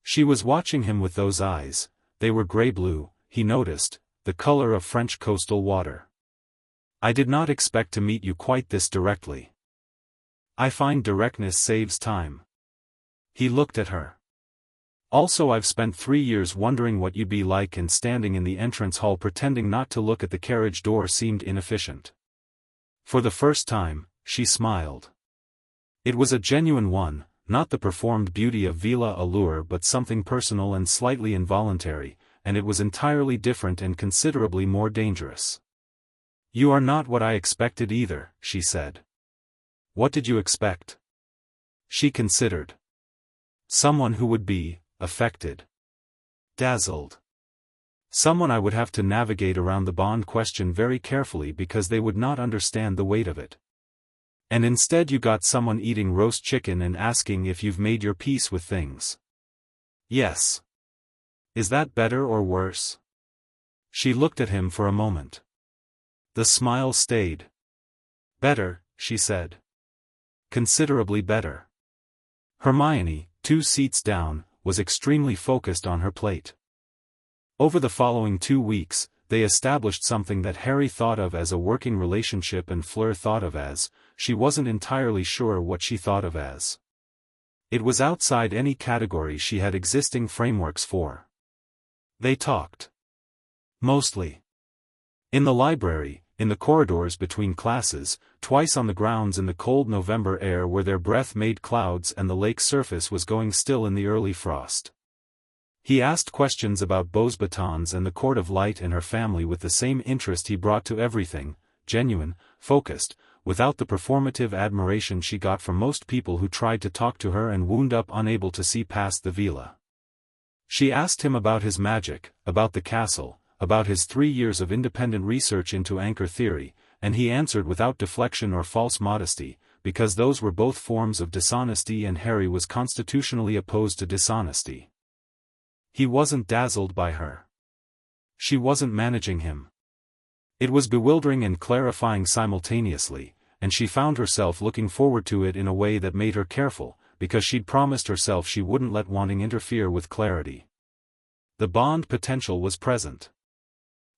She was watching him with those eyes. They were grey-blue, he noticed, the color of French coastal water. "I did not expect to meet you quite this directly. I find directness saves time." He looked at her. "Also I've spent 3 years wondering what you'd be like, and standing in the entrance hall pretending not to look at the carriage door seemed inefficient." For the first time, she smiled. It was a genuine one, not the performed beauty of Veela allure but something personal and slightly involuntary, and it was entirely different and considerably more dangerous. "You are not what I expected either," she said. "What did you expect?" She considered. "Someone who would be affected. Dazzled. Someone I would have to navigate around the bond question very carefully because they would not understand the weight of it. And instead you got someone eating roast chicken and asking if you've made your peace with things." "Yes. Is that better or worse?" She looked at him for a moment. The smile stayed. "Better," she said. "Considerably better." Hermione, 2 seats down, was extremely focused on her plate. Over the following 2 weeks, they established something that Harry thought of as a working relationship and Fleur thought of as, she wasn't entirely sure what she thought of as. It was outside any category she had existing frameworks for. They talked. Mostly. In the library, in the corridors between classes, twice on the grounds in the cold November air where their breath made clouds and the lake surface was going still in the early frost. He asked questions about Beauxbatons and the Court of Light and her family with the same interest he brought to everything, genuine, focused, without the performative admiration she got from most people who tried to talk to her and wound up unable to see past the Veela. She asked him about his magic, about the castle, about his 3 years of independent research into anchor theory, and he answered without deflection or false modesty, because those were both forms of dishonesty and Harry was constitutionally opposed to dishonesty. He wasn't dazzled by her. She wasn't managing him. It was bewildering and clarifying simultaneously, and she found herself looking forward to it in a way that made her careful, because she'd promised herself she wouldn't let wanting interfere with clarity. The bond potential was present.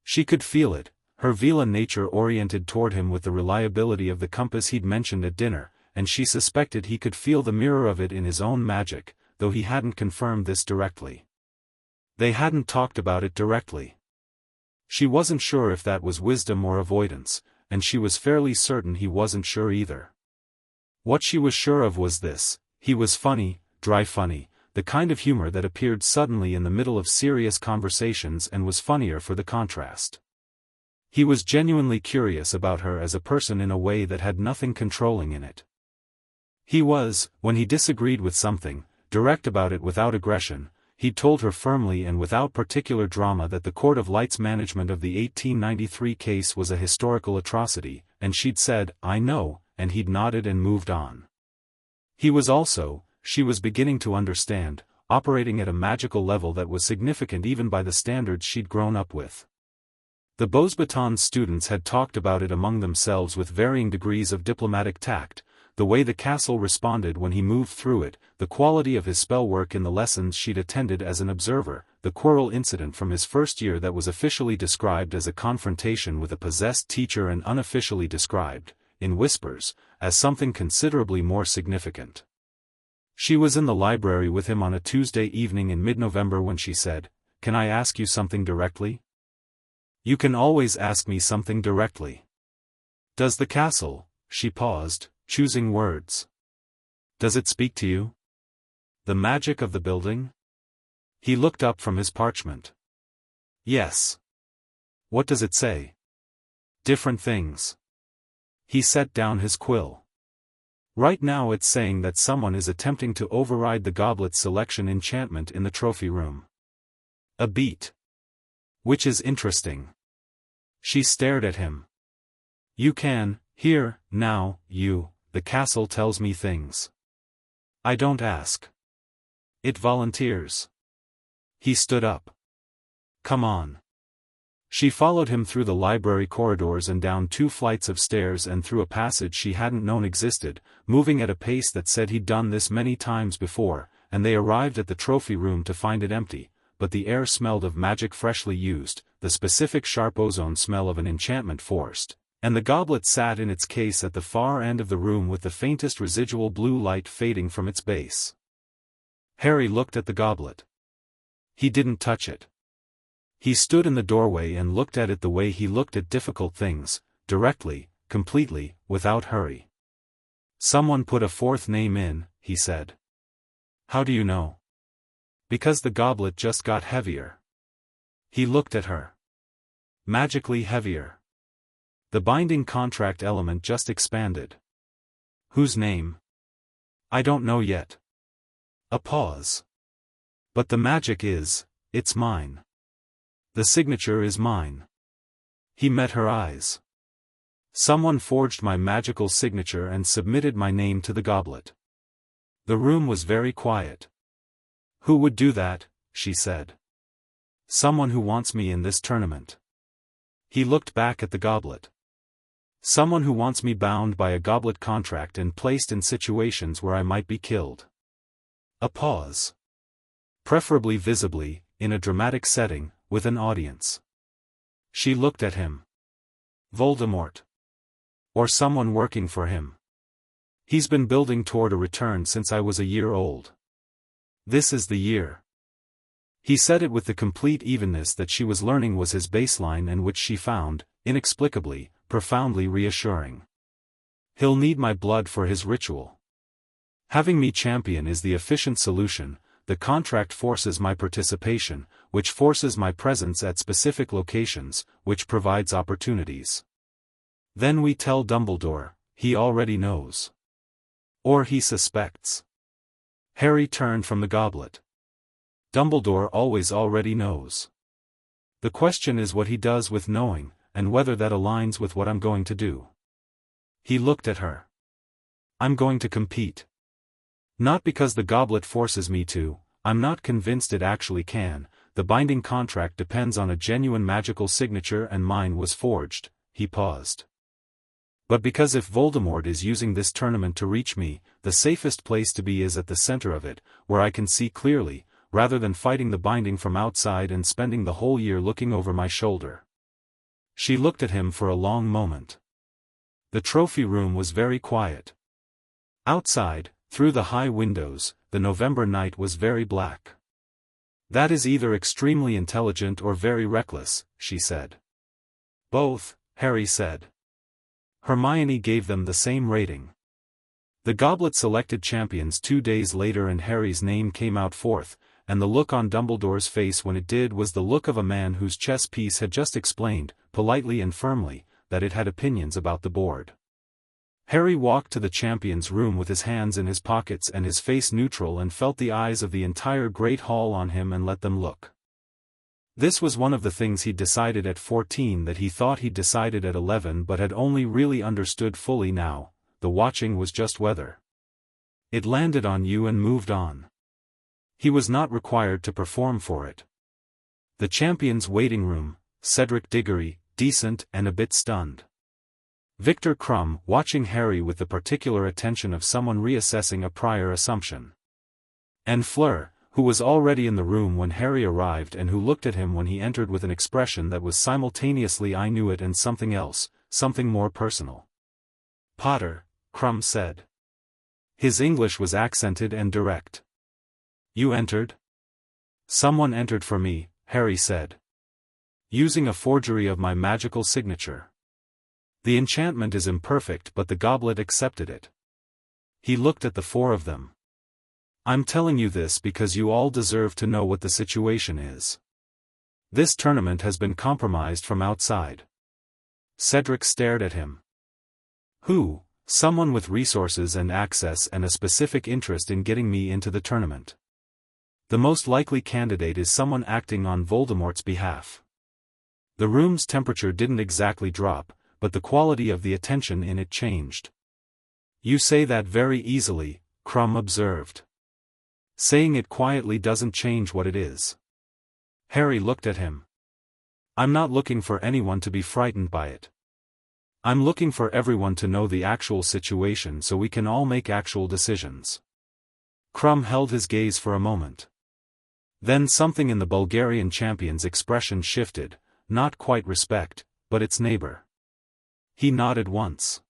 She could feel it, her Veela nature oriented toward him with the reliability of the compass he'd mentioned at dinner, and she suspected he could feel the mirror of it in his own magic, though he hadn't confirmed this directly. They hadn't talked about it directly. She wasn't sure if that was wisdom or avoidance, and she was fairly certain he wasn't sure either. What she was sure of was this: he was funny, dry funny, the kind of humor that appeared suddenly in the middle of serious conversations and was funnier for the contrast. He was genuinely curious about her as a person in a way that had nothing controlling in it. He was, when he disagreed with something, direct about it without aggression. He'd told her firmly and without particular drama that the Court of Light's management of the 1893 case was a historical atrocity, and she'd said, "I know," and he'd nodded and moved on. He was also, she was beginning to understand, operating at a magical level that was significant even by the standards she'd grown up with. The Beauxbatons students had talked about it among themselves with varying degrees of diplomatic tact, the way the castle responded when he moved through it, the quality of his spell work in the lessons she'd attended as an observer, the quarrel incident from his first year that was officially described as a confrontation with a possessed teacher and unofficially described, in whispers, as something considerably more significant. She was in the library with him on a Tuesday evening in mid-November when she said, "Can I ask you something directly?" "You can always ask me something directly." "Does the castle," she paused, choosing words. "Does it speak to you? The magic of the building?" He looked up from his parchment. "Yes." "What does it say?" "Different things." He set down his quill. "Right now it's saying that someone is attempting to override the goblet selection enchantment in the trophy room. A beat. Which is interesting." She stared at him. "You can, here, now, the castle tells me things. I don't ask. It volunteers." He stood up. "Come on." She followed him through the library corridors and down 2 flights of stairs and through a passage she hadn't known existed, moving at a pace that said he'd done this many times before, and they arrived at the trophy room to find it empty, but the air smelled of magic freshly used, the specific sharp ozone smell of an enchantment forced, and the goblet sat in its case at the far end of the room with the faintest residual blue light fading from its base. Harry looked at the goblet. He didn't touch it. He stood in the doorway and looked at it the way he looked at difficult things, directly, completely, without hurry. "Someone put a 4th name in," he said. "How do you know?" "Because the goblet just got heavier." He looked at her. "Magically heavier. The binding contract element just expanded." "Whose name?" "I don't know yet." A pause. "But the magic is, it's mine. The signature is mine." He met her eyes. "Someone forged my magical signature and submitted my name to the goblet." The room was very quiet. "Who would do that?" she said. "Someone who wants me in this tournament." He looked back at the goblet. "Someone who wants me bound by a goblet contract and placed in situations where I might be killed." A pause. "Preferably visibly, in a dramatic setting, with an audience." She looked at him. "Voldemort. Or someone working for him. He's been building toward a return since I was a year old. This is the year." He said it with the complete evenness that she was learning was his baseline and which she found, inexplicably, profoundly reassuring. "He'll need my blood for his ritual. Having me champion is the efficient solution. The contract forces my participation, which forces my presence at specific locations, which provides opportunities. Then we tell Dumbledore, he already knows. Or he suspects." Harry turned from the goblet. "Dumbledore always already knows. The question is what he does with knowing, and whether that aligns with what I'm going to do." He looked at her. "I'm going to compete. Not because the goblet forces me to, I'm not convinced it actually can, the binding contract depends on a genuine magical signature and mine was forged." He paused. "But because if Voldemort is using this tournament to reach me, the safest place to be is at the center of it, where I can see clearly, rather than fighting the binding from outside and spending the whole year looking over my shoulder." She looked at him for a long moment. The trophy room was very quiet. Outside, through the high windows, the November night was very black. "That is either extremely intelligent or very reckless," she said. "Both," Harry said. Hermione gave them the same rating. The goblet selected champions 2 days later and Harry's name came out 4th, and the look on Dumbledore's face when it did was the look of a man whose chess piece had just explained, politely and firmly, that it had opinions about the board. Harry walked to the champion's room with his hands in his pockets and his face neutral and felt the eyes of the entire great hall on him and let them look. This was one of the things he'd decided at 14 that he thought he'd decided at 11 but had only really understood fully now: the watching was just weather. It landed on you and moved on. He was not required to perform for it. The champion's waiting room, Cedric Diggory, decent and a bit stunned. Victor Crumb, watching Harry with the particular attention of someone reassessing a prior assumption. And Fleur, who was already in the room when Harry arrived and who looked at him when he entered with an expression that was simultaneously "I knew it" and something else, something more personal. "Potter," Crumb said. His English was accented and direct. "You entered?" "Someone entered for me," Harry said. "Using a forgery of my magical signature. The enchantment is imperfect but the goblet accepted it." He looked at the four of them. "I'm telling you this because you all deserve to know what the situation is. This tournament has been compromised from outside." Cedric stared at him. "Who?" "Someone with resources and access and a specific interest in getting me into the tournament. The most likely candidate is someone acting on Voldemort's behalf." The room's temperature didn't exactly drop, but the quality of the attention in it changed. "You say that very easily," Crumb observed. "Saying it quietly doesn't change what it is." Harry looked at him. "I'm not looking for anyone to be frightened by it. I'm looking for everyone to know the actual situation so we can all make actual decisions." Crumb held his gaze for a moment. Then something in the Bulgarian champion's expression shifted, not quite respect, but its neighbor. He nodded once.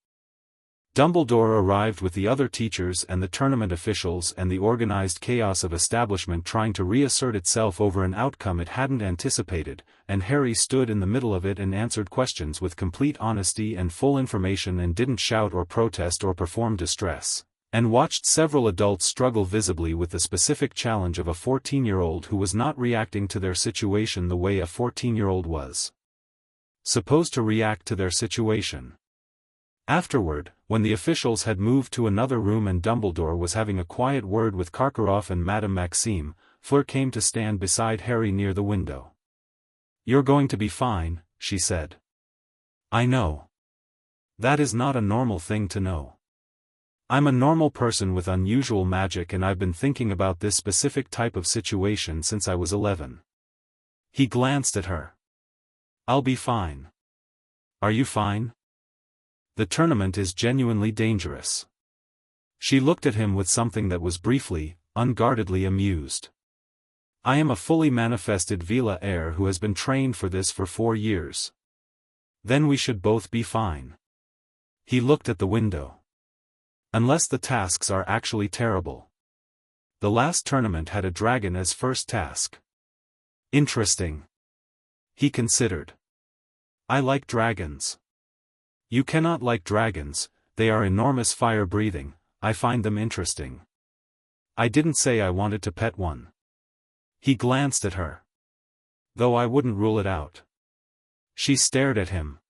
Dumbledore arrived with the other teachers and the tournament officials and the organized chaos of establishment trying to reassert itself over an outcome it hadn't anticipated, and Harry stood in the middle of it and answered questions with complete honesty and full information and didn't shout or protest or perform distress, and watched several adults struggle visibly with the specific challenge of a 14-year-old who was not reacting to their situation the way a 14-year-old was supposed to react to their situation. Afterward, when the officials had moved to another room and Dumbledore was having a quiet word with Karkaroff and Madame Maxime, Fleur came to stand beside Harry near the window. "You're going to be fine," she said. "I know. That is not a normal thing to know. I'm a normal person with unusual magic and I've been thinking about this specific type of situation since I was 11. He glanced at her. "I'll be fine." "Are you fine?" "The tournament is genuinely dangerous." She looked at him with something that was briefly, unguardedly amused. "I am a fully manifested Veela heir who has been trained for this for 4 years. Then we should both be fine." He looked at the window. "Unless the tasks are actually terrible. The last tournament had a dragon as first task." "Interesting." He considered. "I like dragons." "You cannot like dragons, they are enormous fire-breathing. I find them interesting. I didn't say I wanted to pet one." He glanced at her. "Though I wouldn't rule it out." She stared at him.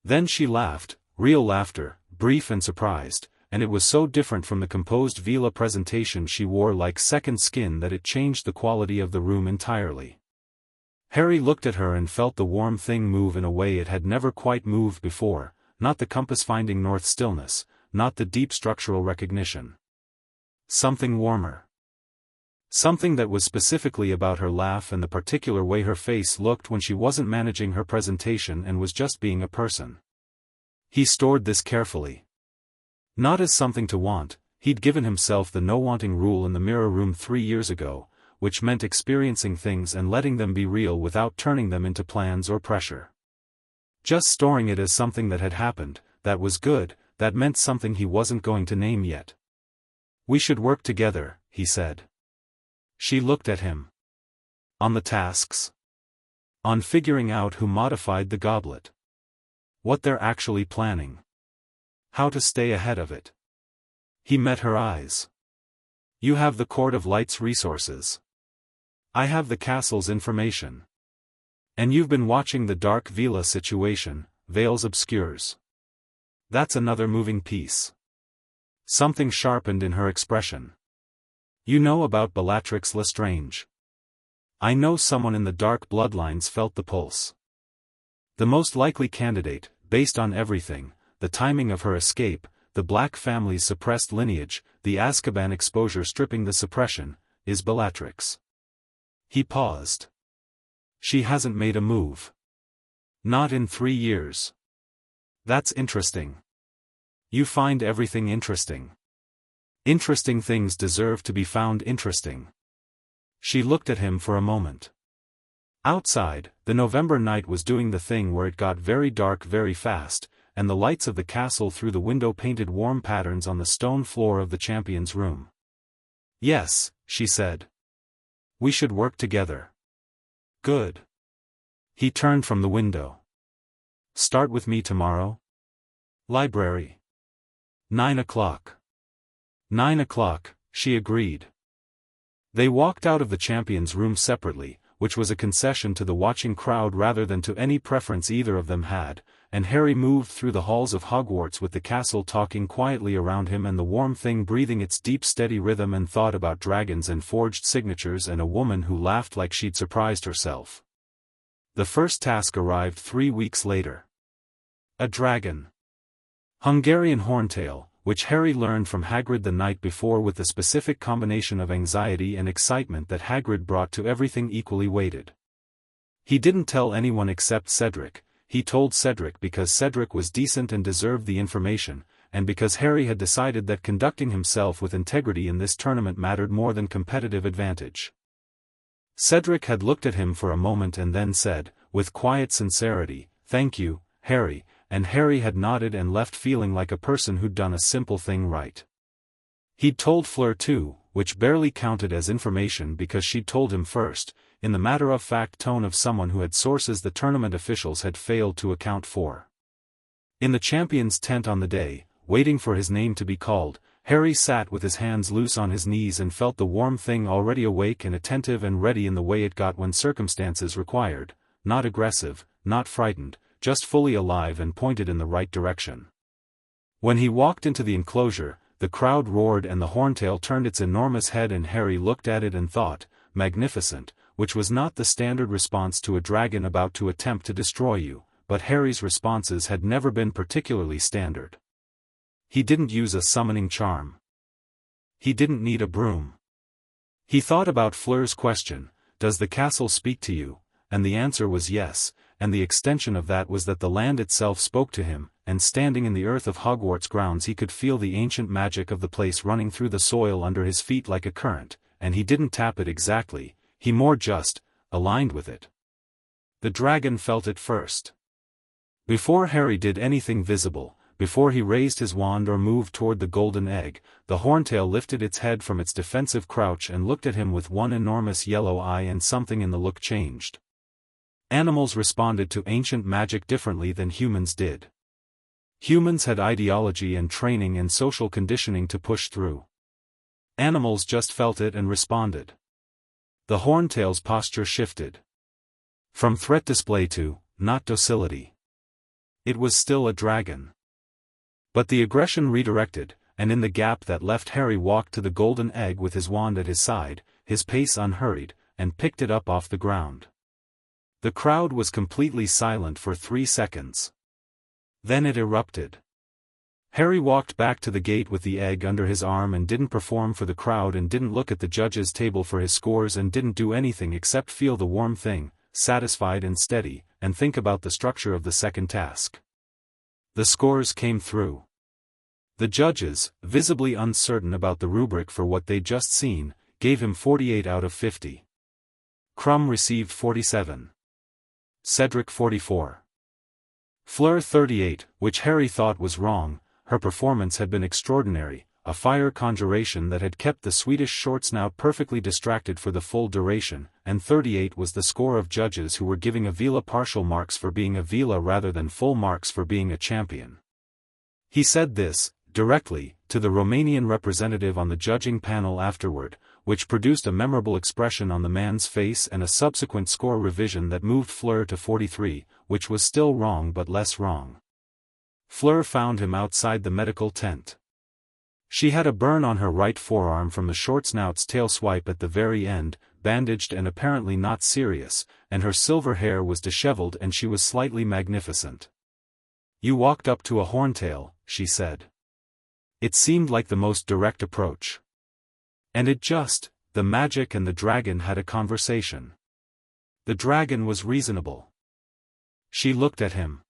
Then she laughed, real laughter, brief and surprised, and it was so different from the composed Veela presentation she wore like second skin that it changed the quality of the room entirely. Harry looked at her and felt the warm thing move in a way it had never quite moved before, not the compass-finding north stillness, not the deep structural recognition. Something warmer. Something that was specifically about her laugh and the particular way her face looked when she wasn't managing her presentation and was just being a person. He stored this carefully. Not as something to want, he'd given himself the no-wanting rule in the mirror room 3 years ago, which meant experiencing things and letting them be real without turning them into plans or pressure. Just storing it as something that had happened, that was good, that meant something he wasn't going to name yet. "We should work together," he said. She looked at him. "On the tasks?" "On figuring out who modified the goblet. What they're actually planning. How to stay ahead of it." He met her eyes. "You have the Court of Light's resources. I have the castle's information. And you've been watching the Dark Veela situation, Veils Obscures. That's another moving piece. Something sharpened in her expression. You know about Bellatrix Lestrange. I know someone in the dark bloodlines felt the pulse. The most likely candidate, based on everything, the timing of her escape, the Black family's suppressed lineage, the Azkaban exposure stripping the suppression, is Bellatrix. He paused. She hasn't made a move. Not in 3 years. That's interesting. You find everything interesting. Interesting things deserve to be found interesting. She looked at him for a moment. Outside, the November night was doing the thing where it got very dark very fast, and the lights of the castle through the window painted warm patterns on the stone floor of the champion's room. Yes, she said. We should work together. Good. He turned from the window. Start with me tomorrow? Library. 9 o'clock. 9 o'clock, she agreed. They walked out of the champion's room separately, which was a concession to the watching crowd rather than to any preference either of them had, and Harry moved through the halls of Hogwarts with the castle talking quietly around him and the warm thing breathing its deep steady rhythm and thought about dragons and forged signatures and a woman who laughed like she'd surprised herself. The first task arrived 3 weeks later. A dragon. Hungarian horntail, which Harry learned from Hagrid the night before with the specific combination of anxiety and excitement that Hagrid brought to everything equally weighted. He didn't tell anyone except Cedric. He told Cedric because Cedric was decent and deserved the information, and because Harry had decided that conducting himself with integrity in this tournament mattered more than competitive advantage. Cedric had looked at him for a moment and then said, with quiet sincerity, "Thank you, Harry," and Harry had nodded and left feeling like a person who'd done a simple thing right. He'd told Fleur too, which barely counted as information because she'd told him first, in the matter-of-fact tone of someone who had sources the tournament officials had failed to account for. In the champion's tent on the day, waiting for his name to be called, Harry sat with his hands loose on his knees and felt the warm thing already awake and attentive and ready in the way it got when circumstances required, not aggressive, not frightened, just fully alive and pointed in the right direction. When he walked into the enclosure, the crowd roared and the horntail turned its enormous head and Harry looked at it and thought, magnificent, which was not the standard response to a dragon about to attempt to destroy you, but Harry's responses had never been particularly standard. He didn't use a summoning charm. He didn't need a broom. He thought about Fleur's question, "Does the castle speak to you?" and the answer was yes, and the extension of that was that the land itself spoke to him, and standing in the earth of Hogwarts grounds he could feel the ancient magic of the place running through the soil under his feet like a current, and he didn't tap it exactly, he more just aligned with it. The dragon felt it first. Before Harry did anything visible, before he raised his wand or moved toward the golden egg, the horntail lifted its head from its defensive crouch and looked at him with one enormous yellow eye, and something in the look changed. Animals responded to ancient magic differently than humans did. Humans had ideology and training and social conditioning to push through. Animals just felt it and responded. The horntail's posture shifted. From threat display to, not docility. It was still a dragon. But the aggression redirected, and in the gap that left Harry walked to the golden egg with his wand at his side, his pace unhurried, and picked it up off the ground. The crowd was completely silent for 3 seconds. Then it erupted. Harry walked back to the gate with the egg under his arm and didn't perform for the crowd and didn't look at the judges' table for his scores and didn't do anything except feel the warm thing, satisfied and steady, and think about the structure of the second task. The scores came through. The judges, visibly uncertain about the rubric for what they'd just seen, gave him 48 out of 50. Crumb received 47. Cedric 44. Fleur 38, which Harry thought was wrong. Her performance had been extraordinary, a fire conjuration that had kept the Swedish shortsnout perfectly distracted for the full duration, and 38 was the score of judges who were giving a Veela partial marks for being a Veela rather than full marks for being a champion. He said this, directly, to the Romanian representative on the judging panel afterward, which produced a memorable expression on the man's face and a subsequent score revision that moved Fleur to 43, which was still wrong but less wrong. Fleur found him outside the medical tent. She had a burn on her right forearm from the short snout's tail swipe at the very end, bandaged and apparently not serious, and her silver hair was disheveled and she was slightly magnificent. "You walked up to a horntail," she said. It seemed like the most direct approach. And the magic and the dragon had a conversation. The dragon was reasonable. She looked at him.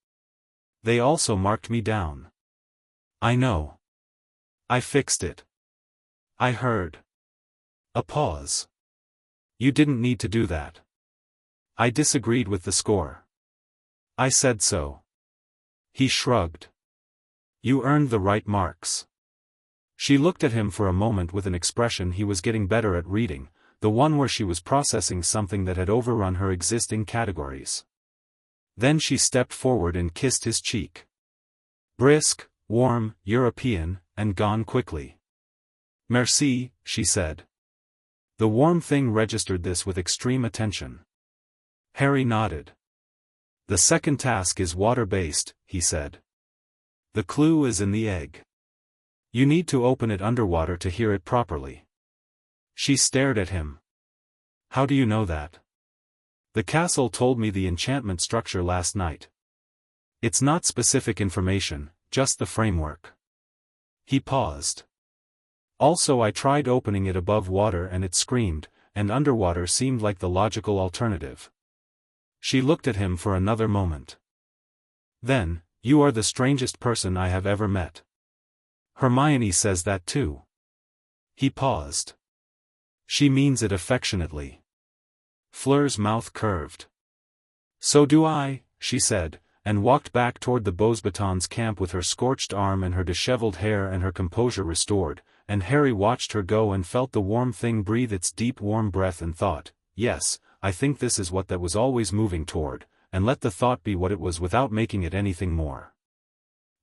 "They also marked me down." "I know. I fixed it." "I heard." A pause. "You didn't need to do that." "I disagreed with the score. I said so." He shrugged. "You earned the right marks." She looked at him for a moment with an expression he was getting better at reading, the one where she was processing something that had overrun her existing categories. Then she stepped forward and kissed his cheek. Brisk, warm, European, and gone quickly. "Merci," she said. The warm thing registered this with extreme attention. Harry nodded. "The second task is water-based," he said. "The clue is in the egg. You need to open it underwater to hear it properly." She stared at him. "How do you know that?" "The castle told me the enchantment structure last night. It's not specific information, just the framework." He paused. "Also, I tried opening it above water and it screamed, and underwater seemed like the logical alternative." She looked at him for another moment. Then, "You are the strangest person I have ever met." "Hermione says that too." He paused. "She means it affectionately." Fleur's mouth curved. "So do I," she said, and walked back toward the Beauxbatons camp with her scorched arm and her disheveled hair and her composure restored, and Harry watched her go and felt the warm thing breathe its deep warm breath and thought, "Yes, I think this is what that was always moving toward," and let the thought be what it was without making it anything more.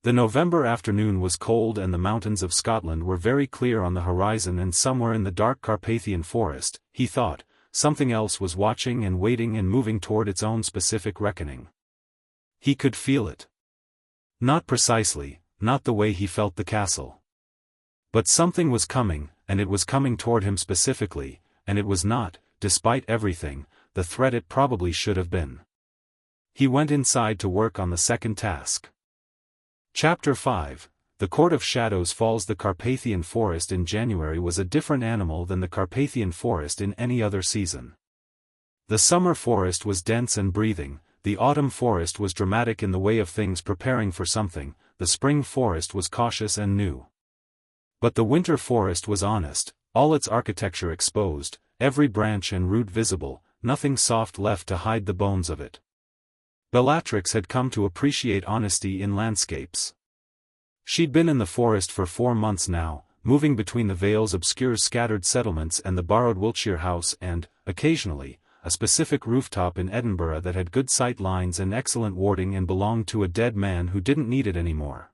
The November afternoon was cold and the mountains of Scotland were very clear on the horizon, and somewhere in the dark Carpathian forest, he thought, something else was watching and waiting and moving toward its own specific reckoning. He could feel it. Not precisely, not the way he felt the castle. But something was coming, and it was coming toward him specifically, and it was not, despite everything, the threat it probably should have been. He went inside to work on the second task. Chapter 5, The Court of Shadows Falls. The Carpathian Forest in January was a different animal than the Carpathian Forest in any other season. The summer forest was dense and breathing, the autumn forest was dramatic in the way of things preparing for something, the spring forest was cautious and new. But the winter forest was honest, all its architecture exposed, every branch and root visible, nothing soft left to hide the bones of it. Bellatrix had come to appreciate honesty in landscapes. She'd been in the forest for 4 months now, moving between the Vale's obscure scattered settlements and the borrowed Wiltshire house and, occasionally, a specific rooftop in Edinburgh that had good sight lines and excellent warding and belonged to a dead man who didn't need it anymore.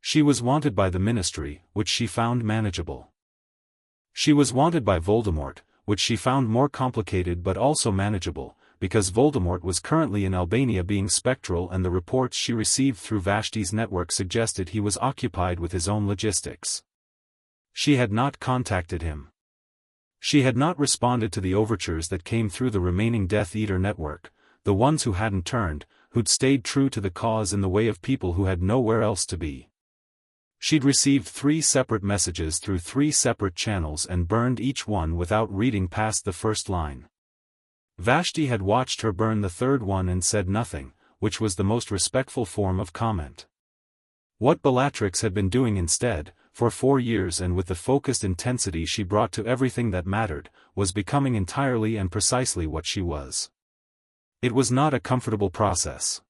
She was wanted by the Ministry, which she found manageable. She was wanted by Voldemort, which she found more complicated but also manageable, because Voldemort was currently in Albania being spectral, and the reports she received through Vashti's network suggested he was occupied with his own logistics. She had not contacted him. She had not responded to the overtures that came through the remaining Death Eater network, the ones who hadn't turned, who'd stayed true to the cause in the way of people who had nowhere else to be. She'd received 3 separate messages through 3 separate channels and burned each one without reading past the first line. Vashti had watched her burn the third one and said nothing, which was the most respectful form of comment. What Bellatrix had been doing instead, for 4 years and with the focused intensity she brought to everything that mattered, was becoming entirely and precisely what she was. It was not a comfortable process.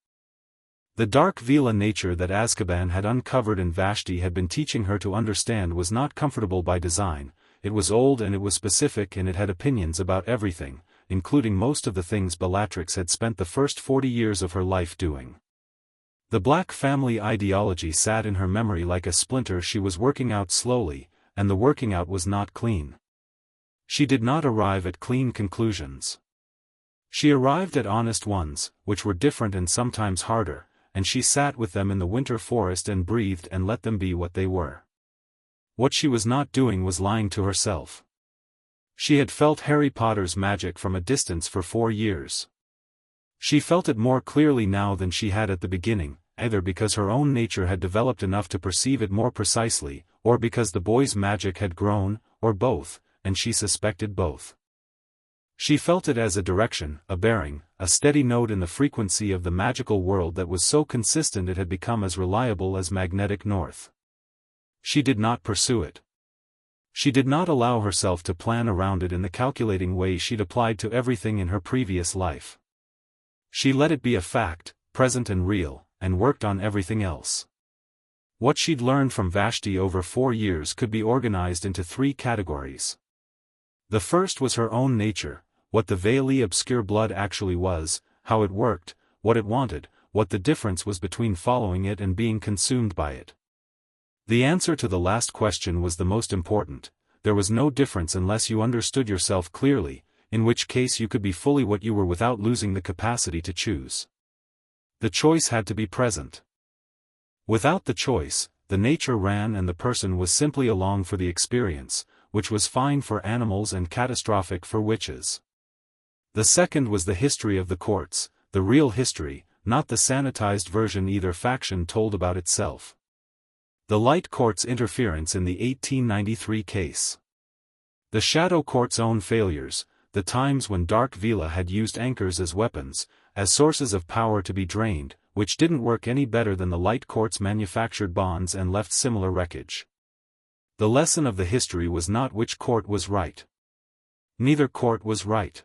The Dark Veela nature that Azkaban had uncovered and Vashti had been teaching her to understand was not comfortable by design. It was old and it was specific and it had opinions about everything, including most of the things Bellatrix had spent the first 40 years of her life doing. The Black family ideology sat in her memory like a splinter she was working out slowly, and the working out was not clean. She did not arrive at clean conclusions. She arrived at honest ones, which were different and sometimes harder, and she sat with them in the winter forest and breathed and let them be what they were. What she was not doing was lying to herself. She had felt Harry Potter's magic from a distance for 4 years. She felt it more clearly now than she had at the beginning, either because her own nature had developed enough to perceive it more precisely, or because the boy's magic had grown, or both, and she suspected both. She felt it as a direction, a bearing, a steady note in the frequency of the magical world that was so consistent it had become as reliable as magnetic north. She did not pursue it. She did not allow herself to plan around it in the calculating way she'd applied to everything in her previous life. She let it be a fact, present and real, and worked on everything else. What she'd learned from Vashti over 4 years could be organized into 3 categories. The first was her own nature, what the vaguely obscure blood actually was, how it worked, what it wanted, what the difference was between following it and being consumed by it. The answer to the last question was the most important. There was no difference unless you understood yourself clearly, in which case you could be fully what you were without losing the capacity to choose. The choice had to be present. Without the choice, the nature ran and the person was simply along for the experience, which was fine for animals and catastrophic for witches. The second was the history of the courts, the real history, not the sanitized version either faction told about itself. The Light Court's interference in the 1893 case. The Shadow Court's own failures, the times when Dark Veela had used anchors as weapons, as sources of power to be drained, which didn't work any better than the Light Court's manufactured bonds and left similar wreckage. The lesson of the history was not which court was right. Neither court was right.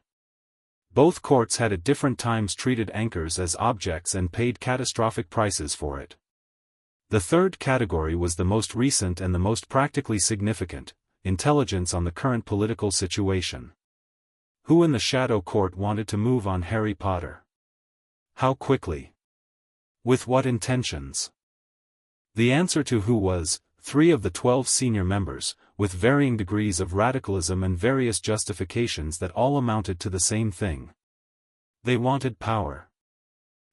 Both courts had at different times treated anchors as objects and paid catastrophic prices for it. The third category was the most recent and the most practically significant, intelligence on the current political situation. Who in the Shadow Court wanted to move on Harry Potter? How quickly? With what intentions? The answer to who was, 3 of the 12 senior members, with varying degrees of radicalism and various justifications that all amounted to the same thing. They wanted power.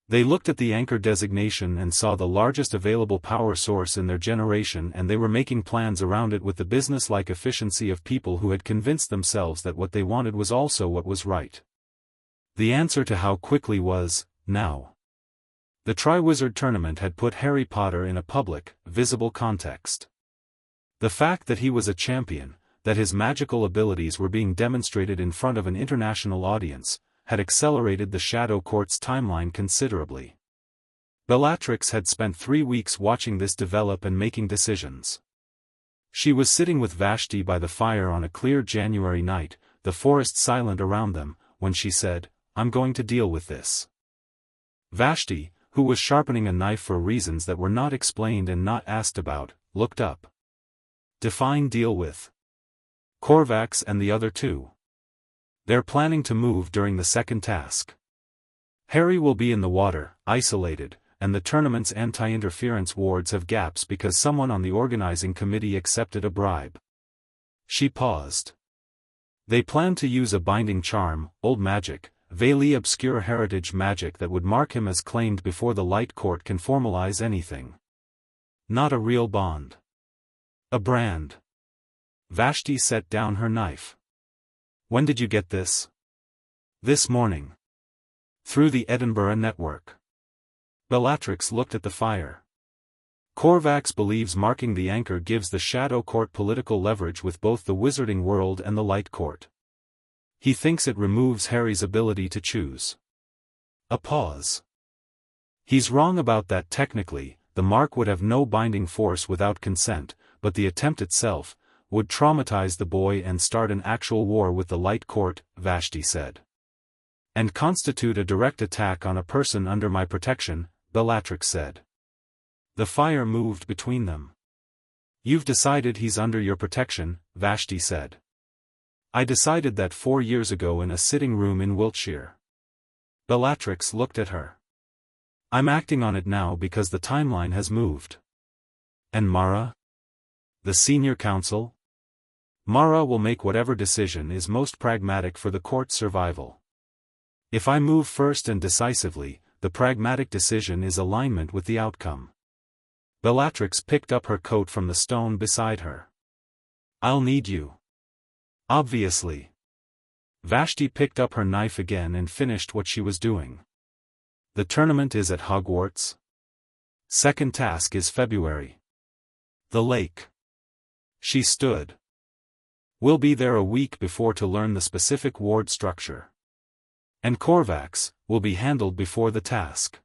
They looked at the anchor designation and saw the largest available power source in their generation, and they were making plans around it with the business-like efficiency of people who had convinced themselves that what they wanted was also what was right. The answer to how quickly was, now. The Triwizard Tournament had put Harry Potter in a public, visible context. The fact that he was a champion, that his magical abilities were being demonstrated in front of an international audience, had accelerated the Shadow Court's timeline considerably. Bellatrix had spent 3 weeks watching this develop and making decisions. She was sitting with Vashti by the fire on a clear January night, the forest silent around them, when she said, "I'm going to deal with this." Vashti, who was sharpening a knife for reasons that were not explained and not asked about, looked up. Define deal with. Corvax and the other 2. They're planning to move during the second task. Harry will be in the water, isolated, and the tournament's anti-interference wards have gaps because someone on the organizing committee accepted a bribe. She paused. They plan to use a binding charm, old magic, vaguely obscure heritage magic that would mark him as claimed before the Light Court can formalize anything. Not a real bond. A brand. Vashti set down her knife. When did you get this? This morning. Through the Edinburgh network. Bellatrix looked at the fire. Corvax believes marking the anchor gives the Shadow Court political leverage with both the Wizarding world and the Light Court. He thinks it removes Harry's ability to choose. A pause. He's wrong about that technically, the mark would have no binding force without consent, but the attempt itself would traumatize the boy and start an actual war with the Light Court, Vashti said. And constitute a direct attack on a person under my protection, Bellatrix said. The fire moved between them. You've decided he's under your protection, Vashti said. I decided that 4 years ago in a sitting room in Wiltshire. Bellatrix looked at her. I'm acting on it now because the timeline has moved. And Mara? The senior counsel? Mara will make whatever decision is most pragmatic for the court's survival. If I move first and decisively, the pragmatic decision is alignment with the outcome. Bellatrix picked up her coat from the stone beside her. I'll need you. Obviously. Vashti picked up her knife again and finished what she was doing. The tournament is at Hogwarts. Second task is February. The lake. She stood. We'll be there a week before to learn the specific ward structure. And Corvax will be handled before the task.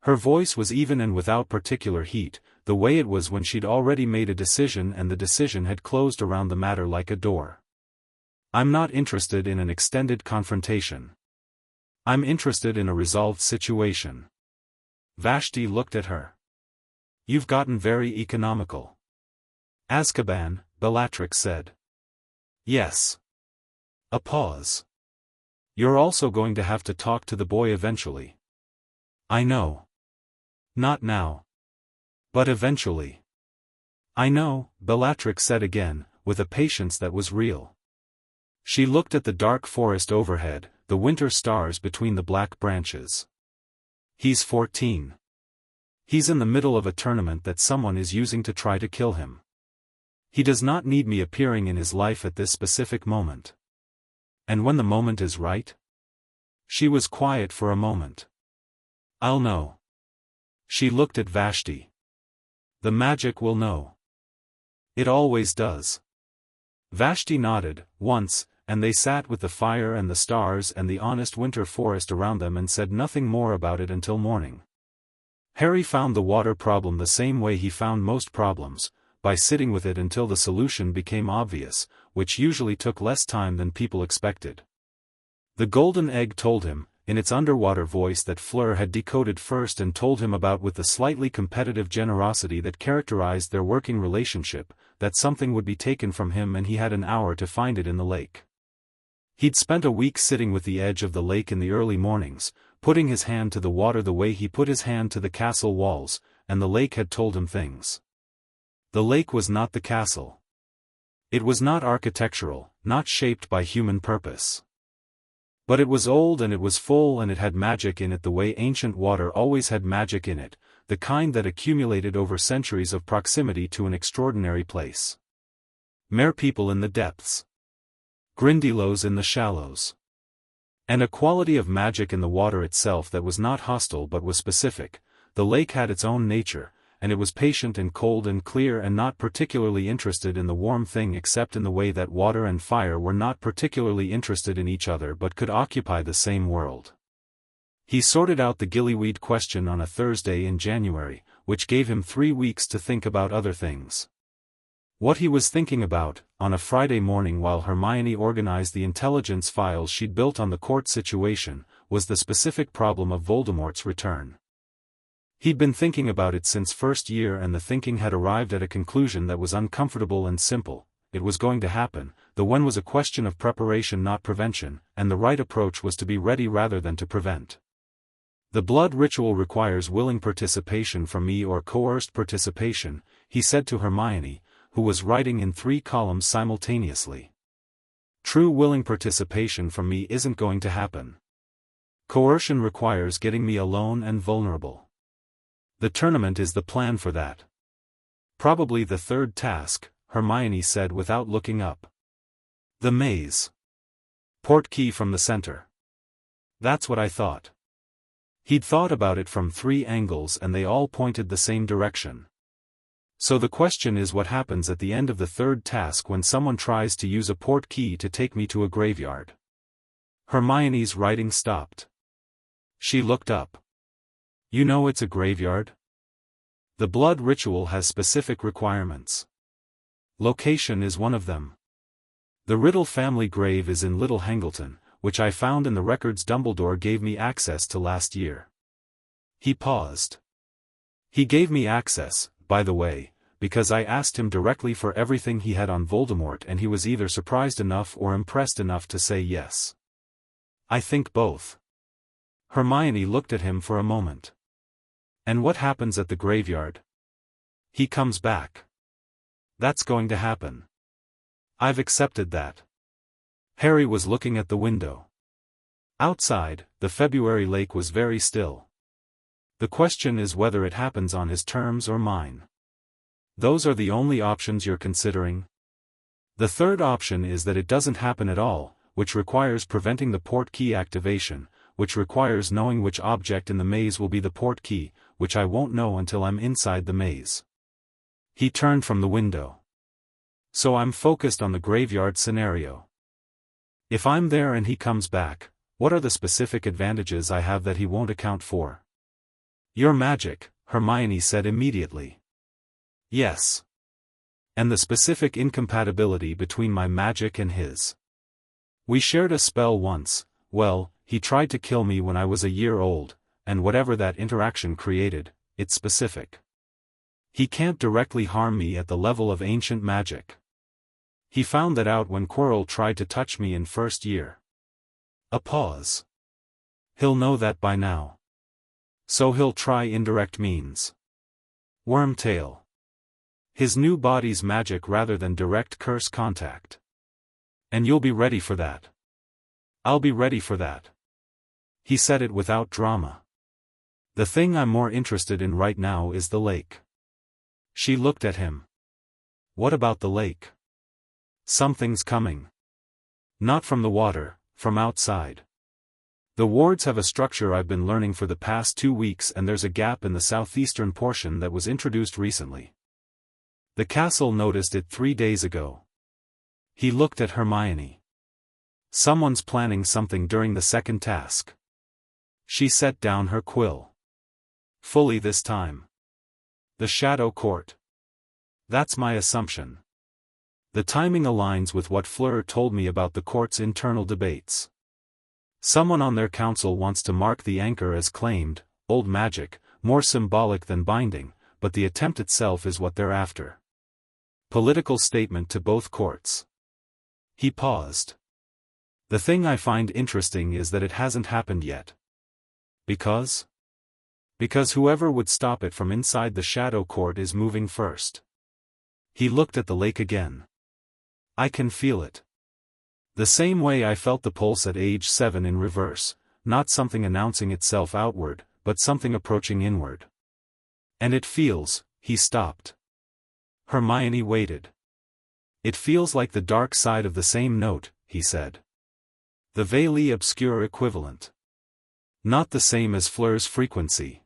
Her voice was even and without particular heat, the way it was when she'd already made a decision and the decision had closed around the matter like a door. I'm not interested in an extended confrontation. I'm interested in a resolved situation. Vashti looked at her. You've gotten very economical. Azkaban, Bellatrix said. Yes. A pause. You're also going to have to talk to the boy eventually. I know. Not now. But eventually. I know, Bellatrix said again, with a patience that was real. She looked at the dark forest overhead, the winter stars between the black branches. He's 14. He's in the middle of a tournament that someone is using to try to kill him. He does not need me appearing in his life at this specific moment. And when the moment is right? She was quiet for a moment. I'll know. She looked at Vashti. The magic will know. It always does. Vashti nodded, once, and they sat with the fire and the stars and the honest winter forest around them and said nothing more about it until morning. Harry found the water problem the same way he found most problems, by sitting with it until the solution became obvious, which usually took less time than people expected. The golden egg told him, in its underwater voice that Fleur had decoded first and told him about with the slightly competitive generosity that characterized their working relationship, that something would be taken from him and he had an hour to find it in the lake. He'd spent a week sitting with the edge of the lake in the early mornings, putting his hand to the water the way he put his hand to the castle walls, and the lake had told him things. The lake was not the castle. It was not architectural, not shaped by human purpose. But it was old and it was full and it had magic in it the way ancient water always had magic in it, the kind that accumulated over centuries of proximity to an extraordinary place. Mere people in the depths. Grindylows in the shallows. And a quality of magic in the water itself that was not hostile but was specific. The lake had its own nature, and it was patient and cold and clear and not particularly interested in the warm thing except in the way that water and fire were not particularly interested in each other but could occupy the same world. He sorted out the gillyweed question on a Thursday in January, which gave him 3 weeks to think about other things. What he was thinking about, on a Friday morning while Hermione organized the intelligence files she'd built on the court situation, was the specific problem of Voldemort's return. He'd been thinking about it since first year and the thinking had arrived at a conclusion that was uncomfortable and simple. It was going to happen, the when was a question of preparation not prevention, and the right approach was to be ready rather than to prevent. The blood ritual requires willing participation from me or coerced participation, he said to Hermione, who was writing in 3 columns simultaneously. True willing participation from me isn't going to happen. Coercion requires getting me alone and vulnerable. The tournament is the plan for that. Probably the third task, Hermione said without looking up. The maze. Portkey from the center. That's what I thought. He'd thought about it from 3 angles and they all pointed the same direction. So the question is what happens at the end of the third task when someone tries to use a portkey to take me to a graveyard. Hermione's writing stopped. She looked up. You know it's a graveyard? The blood ritual has specific requirements. Location is one of them. The Riddle family grave is in Little Hangleton, which I found in the records Dumbledore gave me access to last year. He paused. He gave me access, by the way, because I asked him directly for everything he had on Voldemort and he was either surprised enough or impressed enough to say yes. I think both. Hermione looked at him for a moment. And what happens at the graveyard? He comes back. That's going to happen. I've accepted that. Harry was looking at the window. Outside, the February lake was very still. The question is whether it happens on his terms or mine. Those are the only options you're considering? The third option is that it doesn't happen at all, which requires preventing the port key activation, which requires knowing which object in the maze will be the port key, which I won't know until I'm inside the maze. He turned from the window. So I'm focused on the graveyard scenario. If I'm there and he comes back, what are the specific advantages I have that he won't account for? Your magic, Hermione said immediately. Yes. And the specific incompatibility between my magic and his. We shared a spell once. Well, he tried to kill me when I was a year old, and whatever that interaction created, it's specific. He can't directly harm me at the level of ancient magic. He found that out when Quirrell tried to touch me in first year. A pause. He'll know that by now. So he'll try indirect means. Wormtail. His new body's magic rather than direct curse contact. And you'll be ready for that. I'll be ready for that. He said it without drama. The thing I'm more interested in right now is the lake. She looked at him. What about the lake? Something's coming. Not from the water, from outside. The wards have a structure I've been learning for the past 2 weeks, and there's a gap in the southeastern portion that was introduced recently. The castle noticed it 3 days ago. He looked at Hermione. Someone's planning something during the second task. She set down her quill. Fully this time. The Shadow Court. That's my assumption. The timing aligns with what Fleur told me about the court's internal debates. Someone on their council wants to mark the anchor as claimed, old magic, more symbolic than binding, but the attempt itself is what they're after. Political statement to both courts. He paused. The thing I find interesting is that it hasn't happened yet. Because? Because whoever would stop it from inside the Shadow Court is moving first. He looked at the lake again. I can feel it. The same way I felt the pulse at age 7 in reverse, not something announcing itself outward, but something approaching inward. And it feels, he stopped. Hermione waited. It feels like the dark side of the same note, he said. The vaguely obscure equivalent. Not the same as Fleur's frequency.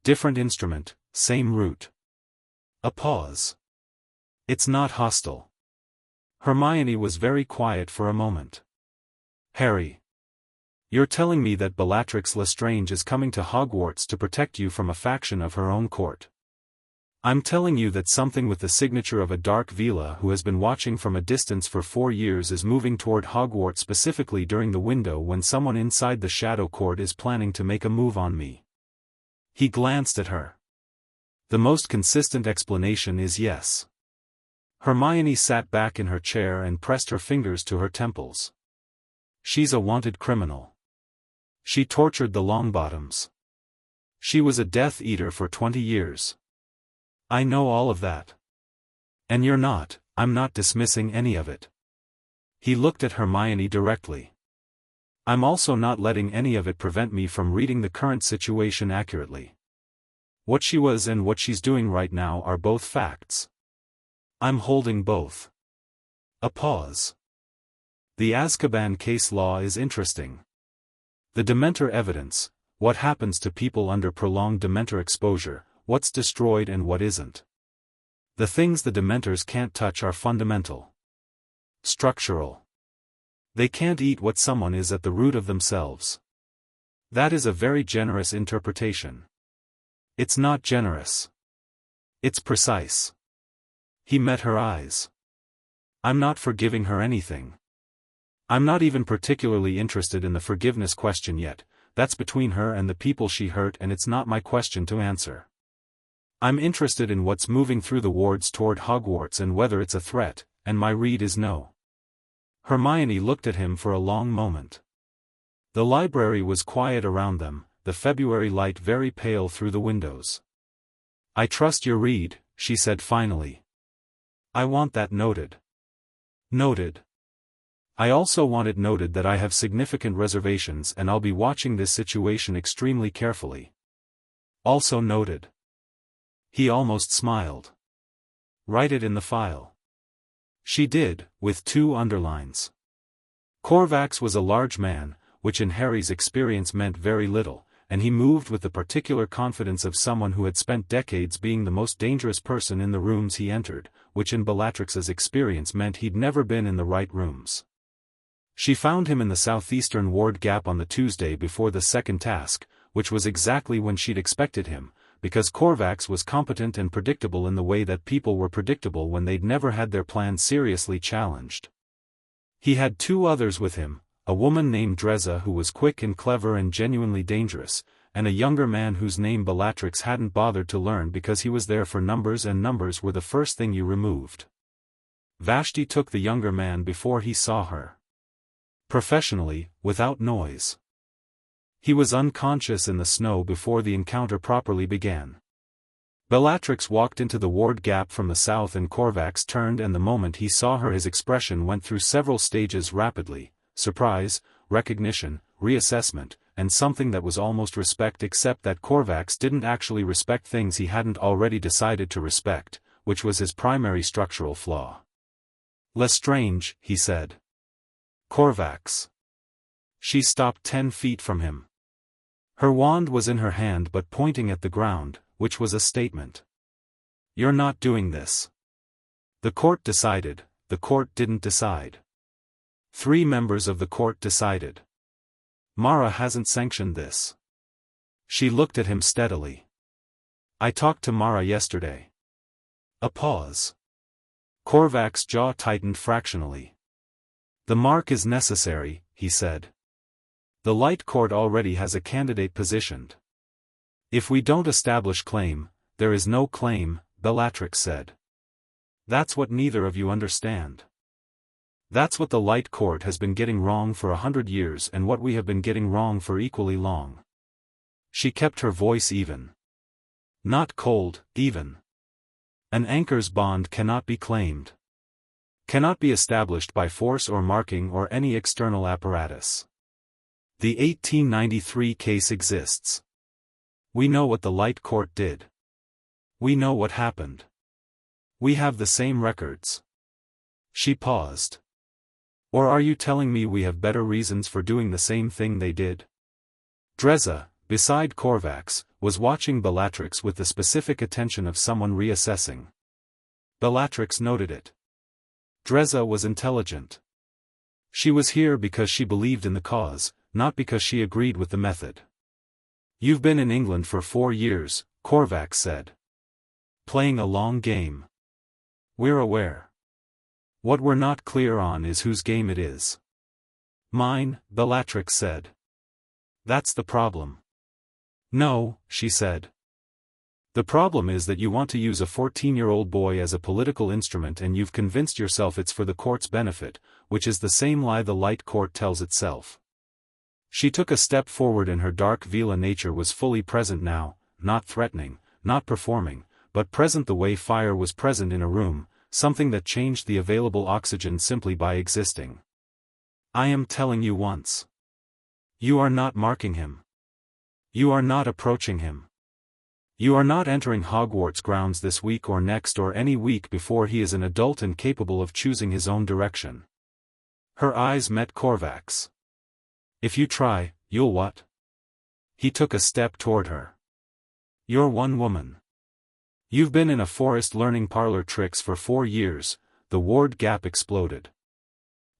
Different instrument, same root. A pause. It's not hostile. Hermione was very quiet for a moment. Harry. You're telling me that Bellatrix Lestrange is coming to Hogwarts to protect you from a faction of her own court. I'm telling you that something with the signature of a Dark Veela who has been watching from a distance for 4 years is moving toward Hogwarts specifically during the window when someone inside the Shadow Court is planning to make a move on me. He glanced at her. The most consistent explanation is yes. Hermione sat back in her chair and pressed her fingers to her temples. She's a wanted criminal. She tortured the Longbottoms. She was a Death Eater for 20 years. I know all of that. And you're not, I'm not dismissing any of it. He looked at Hermione directly. I'm also not letting any of it prevent me from reading the current situation accurately. What she was and what she's doing right now are both facts. I'm holding both. A pause. The Azkaban case law is interesting. The Dementor evidence, what happens to people under prolonged Dementor exposure, what's destroyed and what isn't. The things the Dementors can't touch are fundamental. Structural. They can't eat what someone is at the root of themselves. That is a very generous interpretation. It's not generous. It's precise. He met her eyes. I'm not forgiving her anything. I'm not even particularly interested in the forgiveness question yet, that's between her and the people she hurt and it's not my question to answer. I'm interested in what's moving through the wards toward Hogwarts and whether it's a threat, and my read is no. Hermione looked at him for a long moment. The library was quiet around them, the February light very pale through the windows. I trust your read, she said finally. I want that noted. Noted. I also want it noted that I have significant reservations and I'll be watching this situation extremely carefully. Also noted. He almost smiled. Write it in the file. She did, with 2 underlines. Corvax was a large man, which in Harry's experience meant very little, and he moved with the particular confidence of someone who had spent decades being the most dangerous person in the rooms he entered, which in Bellatrix's experience meant he'd never been in the right rooms. She found him in the southeastern ward gap on the Tuesday before the second task, which was exactly when she'd expected him, because Corvax was competent and predictable in the way that people were predictable when they'd never had their plans seriously challenged. He had 2 others with him, a woman named Dreza who was quick and clever and genuinely dangerous, and a younger man whose name Bellatrix hadn't bothered to learn because he was there for numbers and numbers were the first thing you removed. Vashti took the younger man before he saw her. Professionally, without noise. He was unconscious in the snow before the encounter properly began. Bellatrix walked into the ward gap from the south and Corvax turned, and the moment he saw her his expression went through several stages rapidly: surprise, recognition, reassessment, and something that was almost respect, except that Corvax didn't actually respect things he hadn't already decided to respect, which was his primary structural flaw. "Lestrange," he said. "Corvax." She stopped 10 feet from him. Her wand was in her hand but pointing at the ground, which was a statement. "You're not doing this." The court decided. The court didn't decide. 3 members of the court decided. Mara hasn't sanctioned this. She looked at him steadily. "I talked to Mara yesterday." A pause. Corvac's jaw tightened fractionally. "The mark is necessary," he said. "The Light Court already has a candidate positioned. If we don't establish claim, there is no claim," Bellatrix said. "That's what neither of you understand. That's what the Light Court has been getting wrong for 100 years and what we have been getting wrong for equally long." She kept her voice even. Not cold, even. "An anchor's bond cannot be claimed. Cannot be established by force or marking or any external apparatus. The 1893 case exists. We know what the Light Court did. We know what happened. We have the same records." She paused. "Or are you telling me we have better reasons for doing the same thing they did?" Dreza, beside Corvax, was watching Bellatrix with the specific attention of someone reassessing. Bellatrix noted it. Dreza was intelligent. She was here because she believed in the cause, not because she agreed with the method. "You've been in England for 4 years, Corvax said. Playing a long game. We're aware. What we're not clear on is whose game it is." "Mine," Bellatrix said. "That's the problem." "No," she said. "The problem is that you want to use a 14-year-old boy as a political instrument and you've convinced yourself it's for the court's benefit, which is the same lie the Light Court tells itself." She took a step forward and her Dark Veela nature was fully present now, not threatening, not performing, but present the way fire was present in a room, something that changed the available oxygen simply by existing. "I am telling you once. You are not marking him. You are not approaching him. You are not entering Hogwarts grounds this week or next or any week before he is an adult and capable of choosing his own direction." Her eyes met Corvax. "If you try, you'll what?" He took a step toward her. "You're one woman. You've been in a forest learning parlor tricks for 4 years," the ward gap exploded.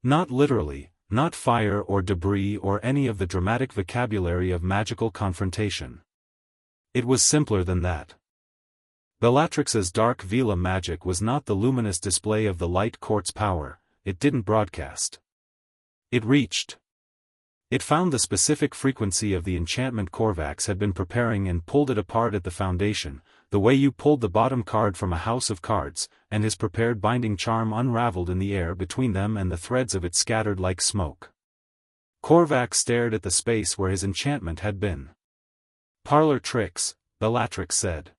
Not literally, not fire or debris or any of the dramatic vocabulary of magical confrontation. It was simpler than that. Bellatrix's Dark Veela magic was not the luminous display of the Light Court's power, it didn't broadcast. It reached. It found the specific frequency of the enchantment Corvax had been preparing and pulled it apart at the foundation, the way you pulled the bottom card from a house of cards, and his prepared binding charm unraveled in the air between them and the threads of it scattered like smoke. Corvax stared at the space where his enchantment had been. "Parlor tricks," Bellatrix said.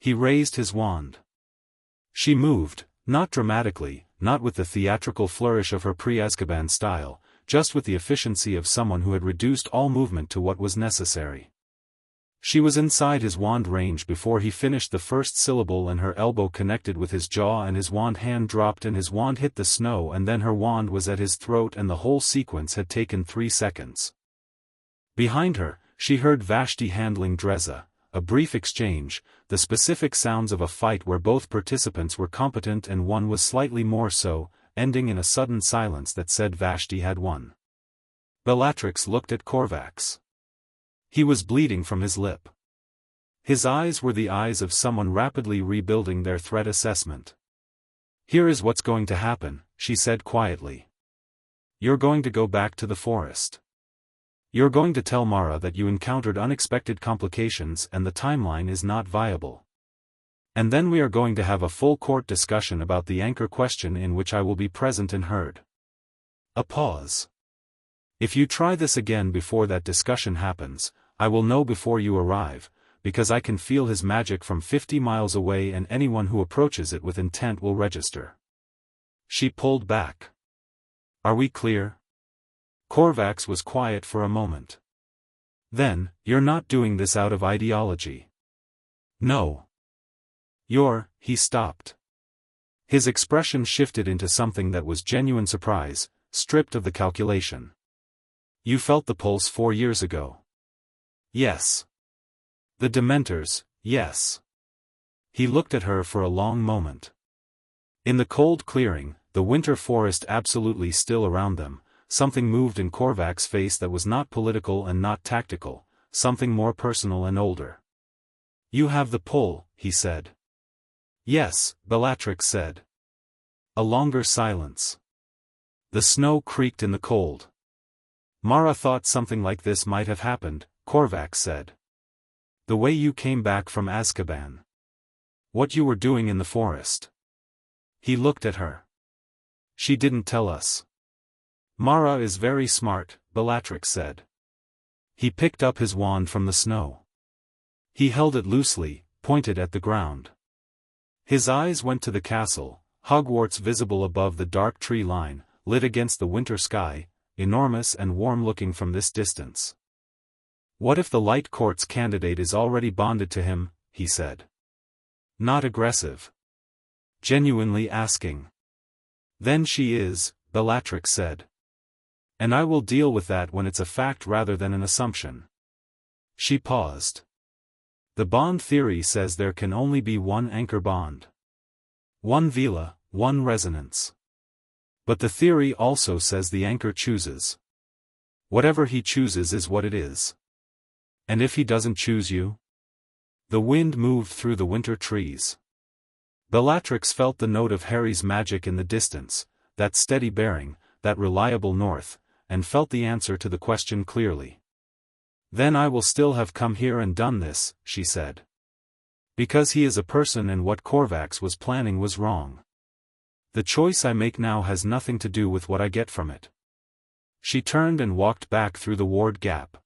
He raised his wand. She moved, not dramatically, not with the theatrical flourish of her pre-Azkaban style, just with the efficiency of someone who had reduced all movement to what was necessary. She was inside his wand range before he finished the first syllable, and her elbow connected with his jaw and his wand hand dropped and his wand hit the snow, and then her wand was at his throat, and the whole sequence had taken 3 seconds. Behind her, she heard Vashti handling Dreza, a brief exchange, the specific sounds of a fight where both participants were competent and one was slightly more so, ending in a sudden silence that said Vashti had won. Bellatrix looked at Corvax. He was bleeding from his lip. His eyes were the eyes of someone rapidly rebuilding their threat assessment. "Here is what's going to happen," she said quietly. "You're going to go back to the forest. You're going to tell Mara that you encountered unexpected complications and the timeline is not viable. And then we are going to have a full court discussion about the anchor question in which I will be present and heard." A pause. "If you try this again before that discussion happens, I will know before you arrive, because I can feel his magic from 50 miles away and anyone who approaches it with intent will register." She pulled back. "Are we clear?" Corvax was quiet for a moment. "Then, you're not doing this out of ideology." "No. He stopped. His expression shifted into something that was genuine surprise, stripped of the calculation. "You felt the pulse 4 years ago." "Yes." "The Dementors, yes." He looked at her for a long moment. In the cold clearing, the winter forest absolutely still around them, something moved in Corvac's face that was not political and not tactical, something more personal and older. "You have the pull," he said. "Yes," Bellatrix said. A longer silence. The snow creaked in the cold. "Mara thought something like this might have happened," Corvax said. "The way you came back from Azkaban. What you were doing in the forest." He looked at her. "She didn't tell us." "Mara is very smart," Bellatrix said. He picked up his wand from the snow. He held it loosely, pointed at the ground. His eyes went to the castle, Hogwarts visible above the dark tree line, lit against the winter sky, enormous and warm-looking from this distance. "What if the Light Court's candidate is already bonded to him?" he said. Not aggressive. Genuinely asking. "Then she is," Bellatrix said. "And I will deal with that when it's a fact rather than an assumption." She paused. "The bond theory says there can only be one anchor bond. One Veela, one resonance. But the theory also says the anchor chooses. Whatever he chooses is what it is. And if he doesn't choose you?" The wind moved through the winter trees. Bellatrix felt the note of Harry's magic in the distance, that steady bearing, that reliable north, and felt the answer to the question clearly. "Then I will still have come here and done this," she said. "Because he is a person and what Corvax was planning was wrong. The choice I make now has nothing to do with what I get from it." She turned and walked back through the ward gap.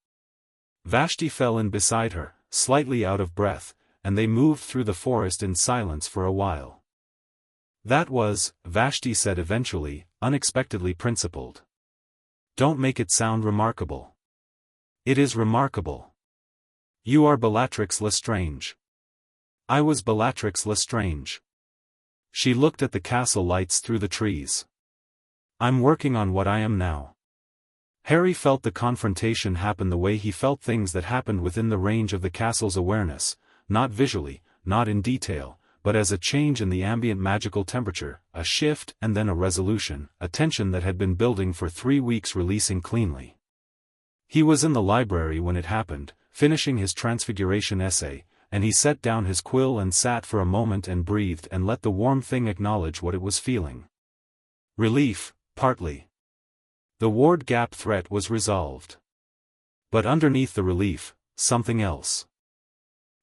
Vashti fell in beside her, slightly out of breath, and they moved through the forest in silence for a while. "That was," Vashti said eventually, unexpectedly principled. "Don't make it sound remarkable." "It is remarkable. You are Bellatrix Lestrange." "I was Bellatrix Lestrange." She looked at the castle lights through the trees. "I'm working on what I am now." Harry felt the confrontation happen the way he felt things that happened within the range of the castle's awareness, not visually, not in detail, but as a change in the ambient magical temperature, a shift and then a resolution, a tension that had been building for 3 weeks releasing cleanly. He was in the library when it happened, finishing his transfiguration essay, and he set down his quill and sat for a moment and breathed and let the warm thing acknowledge what it was feeling. Relief, partly. The ward gap threat was resolved. But underneath the relief, something else.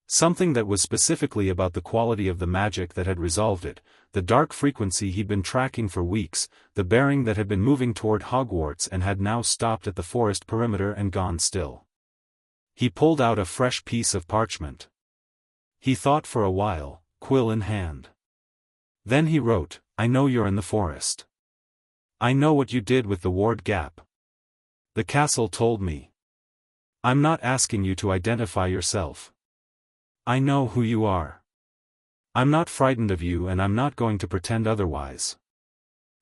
Something that was specifically about the quality of the magic that had resolved it, the dark frequency he'd been tracking for weeks, the bearing that had been moving toward Hogwarts and had now stopped at the forest perimeter and gone still. He pulled out a fresh piece of parchment. He thought for a while, quill in hand. Then he wrote, I know you're in the forest. I know what you did with the ward gap. The castle told me. I'm not asking you to identify yourself. I know who you are. I'm not frightened of you and I'm not going to pretend otherwise.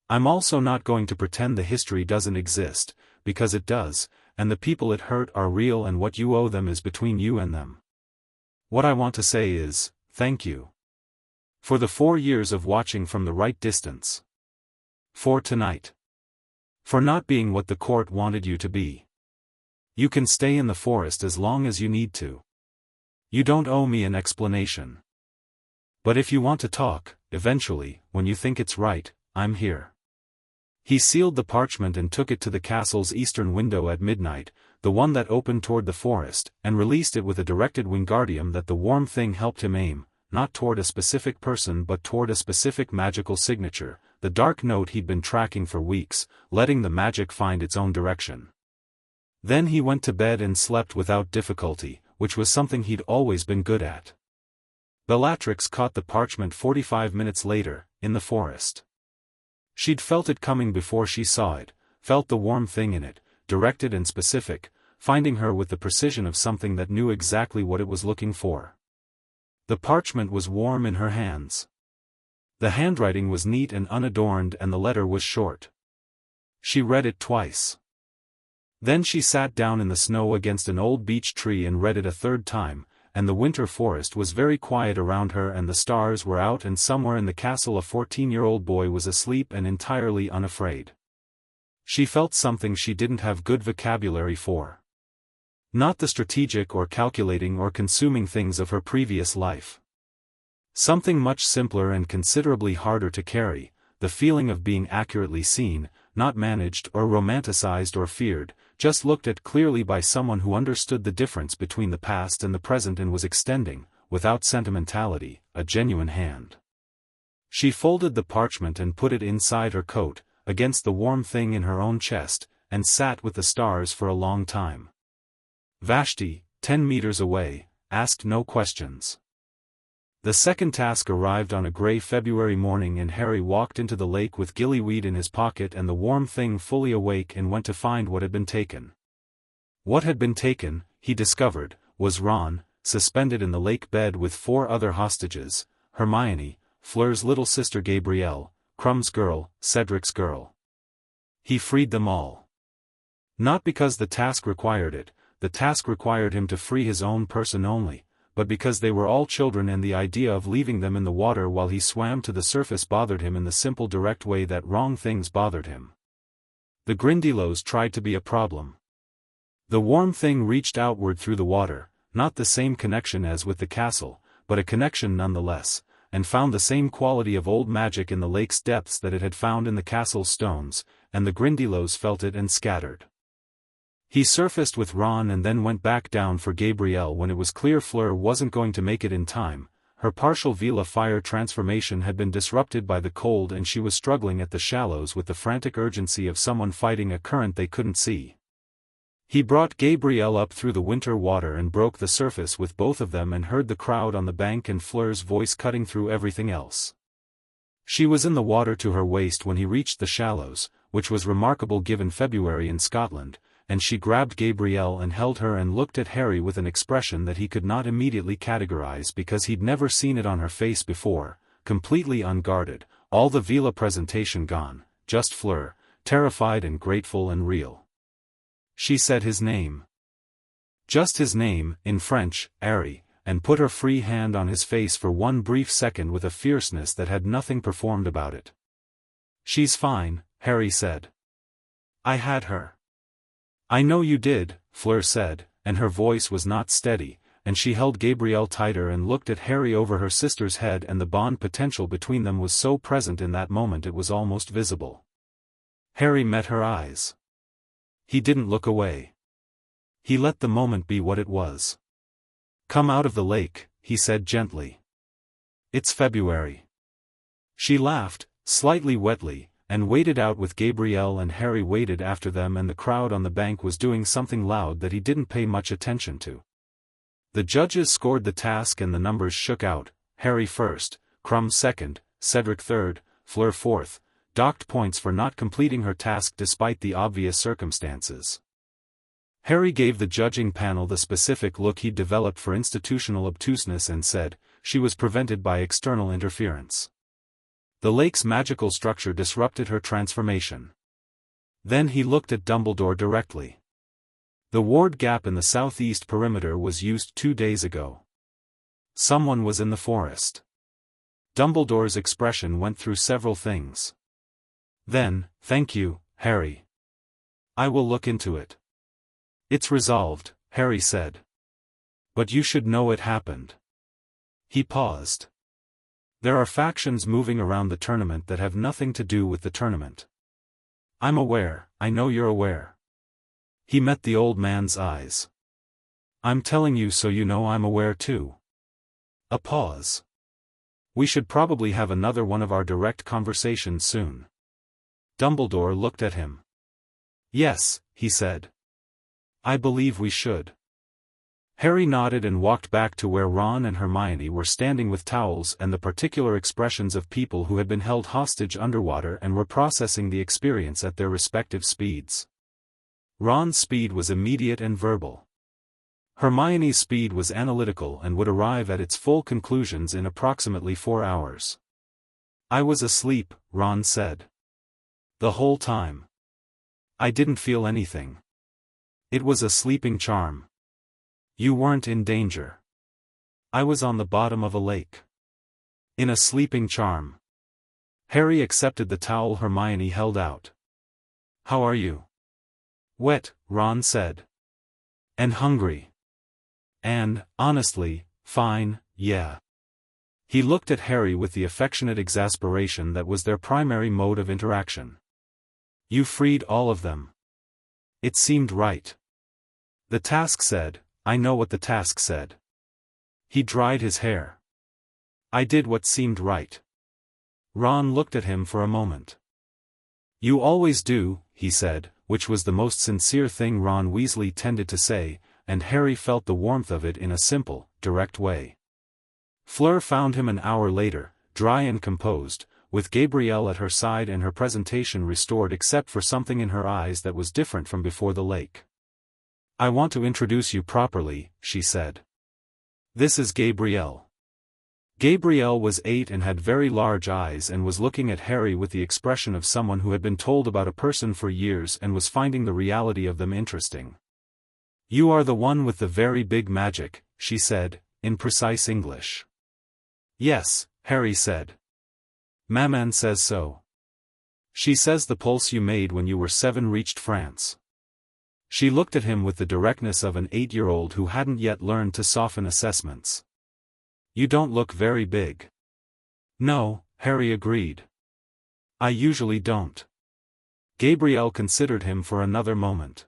I'm also not going to pretend the history doesn't exist, because it does, and the people it hurt are real and what you owe them is between you and them. What I want to say is, thank you. For the 4 years of watching from the right distance. For tonight. For not being what the court wanted you to be. You can stay in the forest as long as you need to. You don't owe me an explanation. But if you want to talk, eventually, when you think it's right, I'm here. He sealed the parchment and took it to the castle's eastern window at midnight, the one that opened toward the forest, and released it with a directed wingardium that the warm thing helped him aim, not toward a specific person but toward a specific magical signature, the dark note he'd been tracking for weeks, letting the magic find its own direction. Then he went to bed and slept without difficulty, which was something he'd always been good at. Bellatrix caught the parchment 45 minutes later, in the forest. She'd felt it coming before she saw it, felt the warm thing in it, directed and specific, finding her with the precision of something that knew exactly what it was looking for. The parchment was warm in her hands. The handwriting was neat and unadorned and the letter was short. She read it twice. Then she sat down in the snow against an old beech tree and read it a third time, and the winter forest was very quiet around her and the stars were out and somewhere in the castle a 14-year-old boy was asleep and entirely unafraid. She felt something she didn't have good vocabulary for. Not the strategic or calculating or consuming things of her previous life. Something much simpler and considerably harder to carry, the feeling of being accurately seen, not managed or romanticized or feared, just looked at clearly by someone who understood the difference between the past and the present and was extending, without sentimentality, a genuine hand. She folded the parchment and put it inside her coat, against the warm thing in her own chest, and sat with the stars for a long time. Vashti, 10 meters away, asked no questions. The second task arrived on a gray February morning and Harry walked into the lake with gillyweed in his pocket and the warm thing fully awake and went to find what had been taken. What had been taken, he discovered, was Ron, suspended in the lake bed with 4 other hostages, Hermione, Fleur's little sister Gabrielle, Crumb's girl, Cedric's girl. He freed them all. Not because the task required it, the task required him to free his own person only, but because they were all children and the idea of leaving them in the water while he swam to the surface bothered him in the simple direct way that wrong things bothered him. The Grindylows tried to be a problem. The warm thing reached outward through the water, not the same connection as with the castle, but a connection nonetheless, and found the same quality of old magic in the lake's depths that it had found in the castle's stones, and the Grindylows felt it and scattered. He surfaced with Ron and then went back down for Gabrielle when it was clear Fleur wasn't going to make it in time. Her partial Veela fire transformation had been disrupted by the cold and she was struggling at the shallows with the frantic urgency of someone fighting a current they couldn't see. He brought Gabrielle up through the winter water and broke the surface with both of them and heard the crowd on the bank and Fleur's voice cutting through everything else. She was in the water to her waist when he reached the shallows, which was remarkable given February in Scotland, and she grabbed Gabrielle and held her and looked at Harry with an expression that he could not immediately categorize because he'd never seen it on her face before, completely unguarded, all the Veela presentation gone, just Fleur, terrified and grateful and real. She said his name. Just his name, in French, Harry, and put her free hand on his face for one brief second with a fierceness that had nothing performed about it. "She's fine," Harry said. "I had her." "I know you did," Fleur said, and her voice was not steady, and she held Gabrielle tighter and looked at Harry over her sister's head and the bond potential between them was so present in that moment it was almost visible. Harry met her eyes. He didn't look away. He let the moment be what it was. "Come out of the lake," he said gently. "It's February." She laughed, slightly wetly, and waded out with Gabrielle and Harry waded after them and the crowd on the bank was doing something loud that he didn't pay much attention to. The judges scored the task and the numbers shook out, Harry first, Crumb second, Cedric third, Fleur fourth, docked points for not completing her task despite the obvious circumstances. Harry gave the judging panel the specific look he'd developed for institutional obtuseness and said, she was prevented by external interference. The lake's magical structure disrupted her transformation. Then he looked at Dumbledore directly. The ward gap in the southeast perimeter was used 2 days ago. Someone was in the forest. Dumbledore's expression went through several things. Then, thank you, Harry. I will look into it. It's resolved, Harry said. But you should know it happened. He paused. There are factions moving around the tournament that have nothing to do with the tournament. I'm aware, I know you're aware. He met the old man's eyes. I'm telling you so you know I'm aware too. A pause. We should probably have another one of our direct conversations soon. Dumbledore looked at him. Yes, he said. I believe we should. Harry nodded and walked back to where Ron and Hermione were standing with towels and the particular expressions of people who had been held hostage underwater and were processing the experience at their respective speeds. Ron's speed was immediate and verbal. Hermione's speed was analytical and would arrive at its full conclusions in approximately 4 hours. I was asleep, Ron said. The whole time. I didn't feel anything. It was a sleeping charm. You weren't in danger. I was on the bottom of a lake. In a sleeping charm. Harry accepted the towel Hermione held out. How are you? Wet, Ron said. And hungry. And, honestly, fine, yeah. He looked at Harry with the affectionate exasperation that was their primary mode of interaction. You freed all of them. It seemed right. The task said, I know what the task said. He dried his hair. I did what seemed right. Ron looked at him for a moment. You always do, he said, which was the most sincere thing Ron Weasley tended to say, and Harry felt the warmth of it in a simple, direct way. Fleur found him an hour later, dry and composed, with Gabrielle at her side and her presentation restored except for something in her eyes that was different from before the lake. I want to introduce you properly, she said. This is Gabrielle. Gabrielle was 8 and had very large eyes and was looking at Harry with the expression of someone who had been told about a person for years and was finding the reality of them interesting. You are the one with the very big magic, she said, in precise English. Yes, Harry said. Maman says so. She says the pulse you made when you were 7 reached France. She looked at him with the directness of an 8-year-old who hadn't yet learned to soften assessments. You don't look very big. No, Harry agreed. I usually don't. Gabrielle considered him for another moment.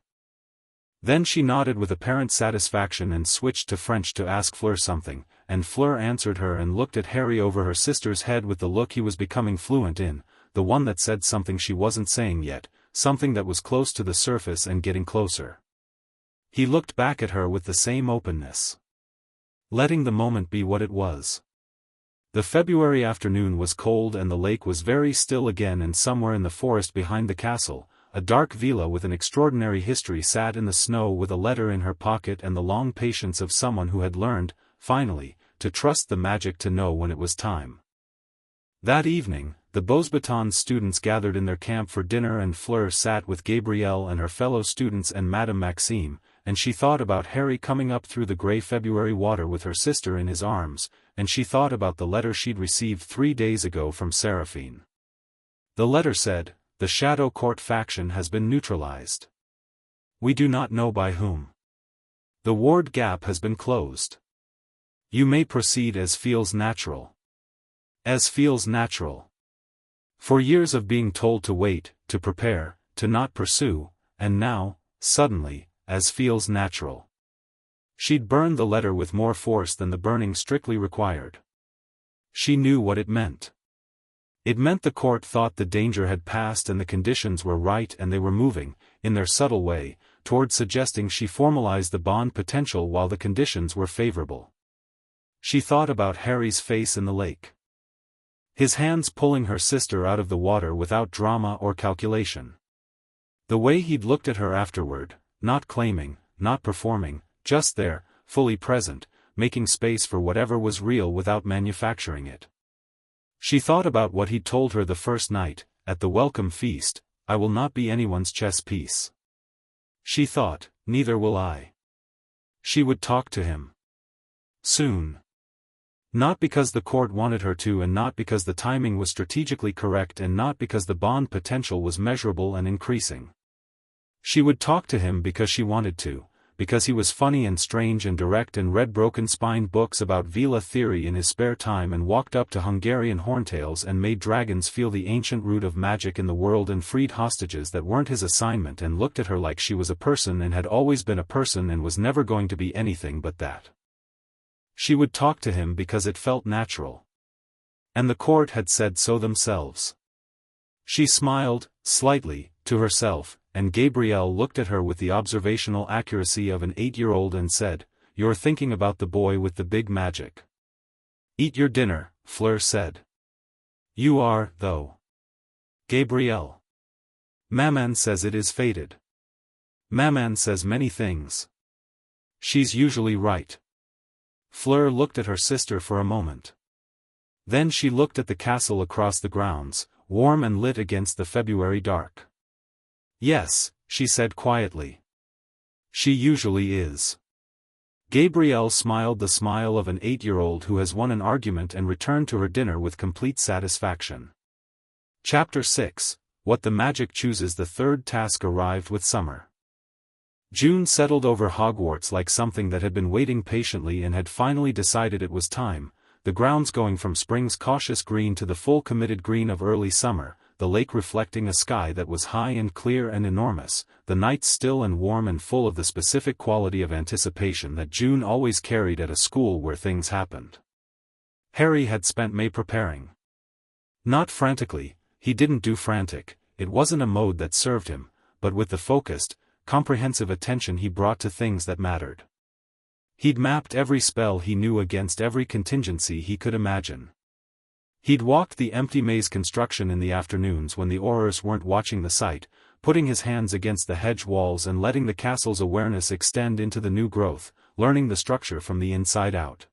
Then she nodded with apparent satisfaction and switched to French to ask Fleur something, and Fleur answered her and looked at Harry over her sister's head with the look he was becoming fluent in, the one that said something she wasn't saying yet, something that was close to the surface and getting closer. He looked back at her with the same openness. Letting the moment be what it was. The February afternoon was cold and the lake was very still again, and somewhere in the forest behind the castle, a Dark Veela with an extraordinary history sat in the snow with a letter in her pocket and the long patience of someone who had learned, finally, to trust the magic to know when it was time. That evening, the Beauxbatons students gathered in their camp for dinner and Fleur sat with Gabrielle and her fellow students and Madame Maxime, and she thought about Harry coming up through the grey February water with her sister in his arms, and she thought about the letter she'd received 3 days ago from Seraphine. The letter said, the Shadow Court faction has been neutralized. We do not know by whom. The ward gap has been closed. You may proceed as feels natural. As feels natural. For years of being told to wait, to prepare, to not pursue, and now, suddenly, as feels natural. She'd burned the letter with more force than the burning strictly required. She knew what it meant. It meant the court thought the danger had passed and the conditions were right, and they were moving, in their subtle way, toward suggesting she formalized the bond potential while the conditions were favorable. She thought about Harry's face in the lake. his hands pulling her sister out of the water without drama or calculation. The way he'd looked at her afterward, not claiming, not performing, just there, fully present, making space for whatever was real without manufacturing it. She thought about what he'd told her the first night, at the welcome feast, "I will not be anyone's chess piece." She thought, neither will I. She would talk to him. Soon. Not because the court wanted her to, and not because the timing was strategically correct, and not because the bond potential was measurable and increasing. She would talk to him because she wanted to, because he was funny and strange and direct and read broken-spined books about Veela theory in his spare time and walked up to Hungarian horntails and made dragons feel the ancient root of magic in the world and freed hostages that weren't his assignment and looked at her like she was a person and had always been a person and was never going to be anything but that. She would talk to him because it felt natural. And the court had said so themselves. She smiled, slightly, to herself, and Gabrielle looked at her with the observational accuracy of an 8-year-old and said, "You're thinking about the boy with the big magic." "Eat your dinner," Fleur said. "You are, though." "Gabrielle. Maman says it is fated." "Maman says many things. She's usually right." Fleur looked at her sister for a moment. Then she looked at the castle across the grounds, warm and lit against the February dark. "Yes," she said quietly. "She usually is." Gabrielle smiled the smile of an 8-year-old who has won an argument and returned to her dinner with complete satisfaction. Chapter 6, What the Magic Chooses. The third task arrived with summer. June settled over Hogwarts like something that had been waiting patiently and had finally decided it was time, the grounds going from spring's cautious green to the full committed green of early summer, the lake reflecting a sky that was high and clear and enormous, the nights still and warm and full of the specific quality of anticipation that June always carried at a school where things happened. Harry had spent May preparing. Not frantically, he didn't do frantic, it wasn't a mode that served him, but with the focused, comprehensive attention he brought to things that mattered. He'd mapped every spell he knew against every contingency he could imagine. He'd walked the empty maze construction in the afternoons when the Aurors weren't watching the site, putting his hands against the hedge walls and letting the castle's awareness extend into the new growth, learning the structure from the inside out.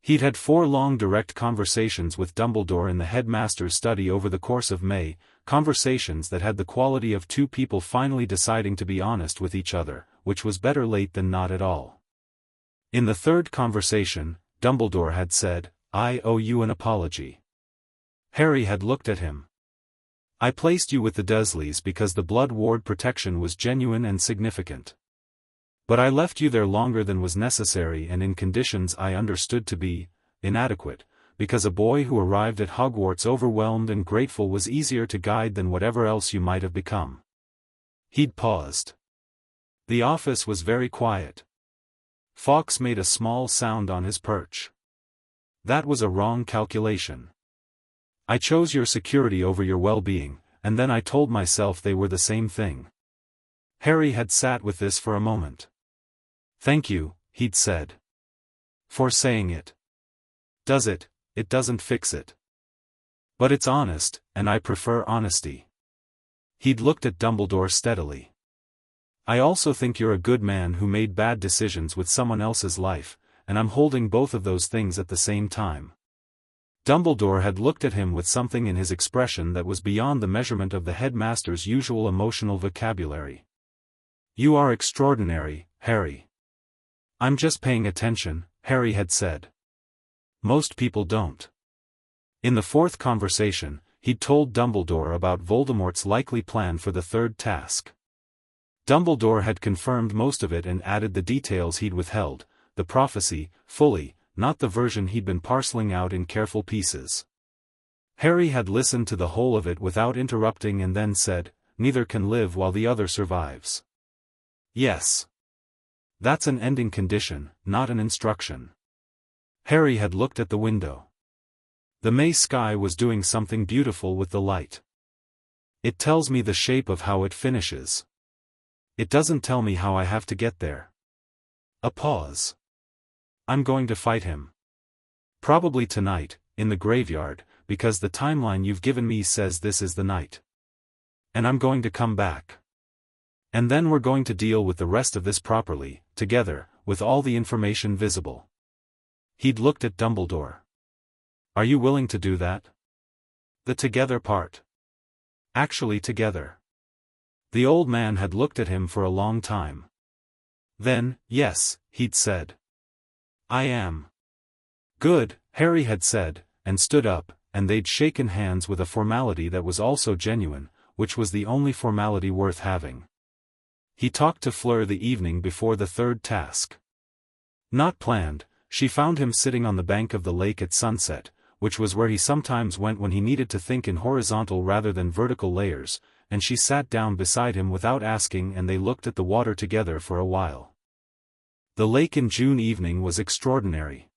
He'd had 4 long direct conversations with Dumbledore in the headmaster's study over the course of May, conversations that had the quality of 2 people finally deciding to be honest with each other, which was better late than not at all. In the 3rd conversation, Dumbledore had said, "I owe you an apology." Harry had looked at him. "I placed you with the Dursleys because the blood ward protection was genuine and significant. But I left you there longer than was necessary and in conditions I understood to be inadequate, because a boy who arrived at Hogwarts overwhelmed and grateful was easier to guide than whatever else you might have become." He'd paused. The office was very quiet. Fawkes made a small sound on his perch. "That was a wrong calculation. I chose your security over your well-being, and then I told myself they were the same thing." Harry had sat with this for a moment. "Thank you," he'd said. "For saying it. Does it? It doesn't fix it. But it's honest, and I prefer honesty." He'd looked at Dumbledore steadily. "I also think you're a good man who made bad decisions with someone else's life, and I'm holding both of those things at the same time." Dumbledore had looked at him with something in his expression that was beyond the measurement of the headmaster's usual emotional vocabulary. "You are extraordinary, Harry." "I'm just paying attention," Harry had said. "Most people don't." In the 4th conversation, he'd told Dumbledore about Voldemort's likely plan for the 3rd task. Dumbledore had confirmed most of it and added the details he'd withheld, the prophecy, fully, not the version he'd been parceling out in careful pieces. Harry had listened to the whole of it without interrupting and then said, "Neither can live while the other survives." "Yes. That's an ending condition, not an instruction." Harry had looked at the window. The May sky was doing something beautiful with the light. "It tells me the shape of how it finishes. It doesn't tell me how I have to get there." A pause. "I'm going to fight him. Probably tonight, in the graveyard, because the timeline you've given me says this is the night. And I'm going to come back. And then we're going to deal with the rest of this properly, together, with all the information visible. He'd looked at Dumbledore. Are you willing to do that? The together part. Actually together. The old man had looked at him for a long time. Then, yes, he'd said. I am. Good, Harry had said, and stood up, and they'd shaken hands with a formality that was also genuine, which was the only formality worth having. He talked to Fleur the evening before the third task. Not planned, she found him sitting on the bank of the lake at sunset, which was where he sometimes went when he needed to think in horizontal rather than vertical layers, and she sat down beside him without asking, and they looked at the water together for a while. The lake in June evening was extraordinary.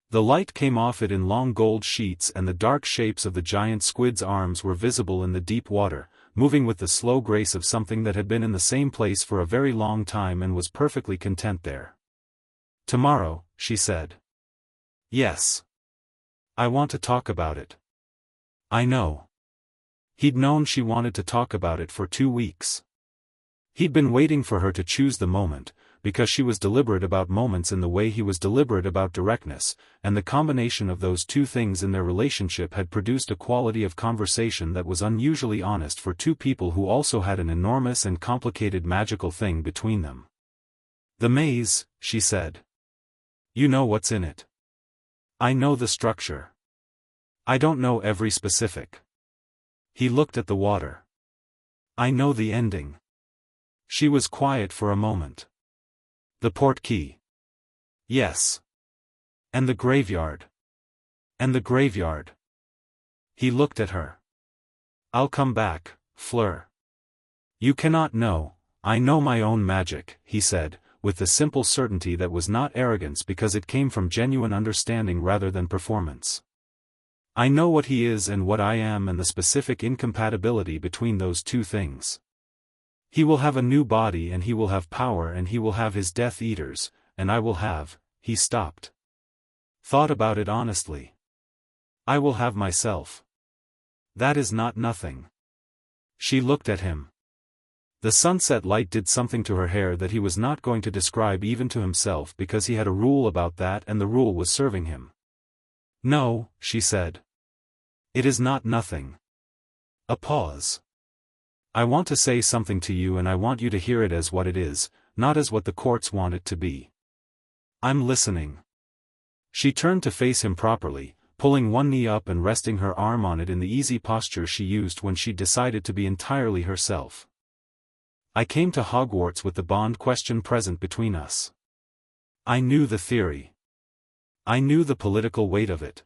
The light came off it in long gold sheets, and the dark shapes of the giant squid's arms were visible in the deep water, moving with the slow grace of something that had been in the same place for a very long time and was perfectly content there. Tomorrow, she said. Yes. I want to talk about it. I know. He'd known she wanted to talk about it for 2 weeks. He'd been waiting for her to choose the moment, because she was deliberate about moments in the way he was deliberate about directness, and the combination of those two things in their relationship had produced a quality of conversation that was unusually honest for two people who also had an enormous and complicated magical thing between them. The maze, she said. You know what's in it. I know the structure. I don't know every specific. He looked at the water. I know the ending. She was quiet for a moment. The portkey. Yes. And the graveyard. And the graveyard. He looked at her. I'll come back, Fleur. You cannot know, I know my own magic, he said, with the simple certainty that was not arrogance because it came from genuine understanding rather than performance. I know what he is and what I am and the specific incompatibility between those two things. He will have a new body and he will have power and he will have his Death Eaters, and I will have, he stopped. Thought about it honestly. I will have myself. That is not nothing. She looked at him. The sunset light did something to her hair that he was not going to describe even to himself because he had a rule about that and the rule was serving him. No, she said. It is not nothing. A pause. I want to say something to you and I want you to hear it as what it is, not as what the courts want it to be. I'm listening. She turned to face him properly, pulling one knee up and resting her arm on it in the easy posture she used when she decided to be entirely herself. I came to Hogwarts with the bond question present between us. I knew the theory. I knew the political weight of it.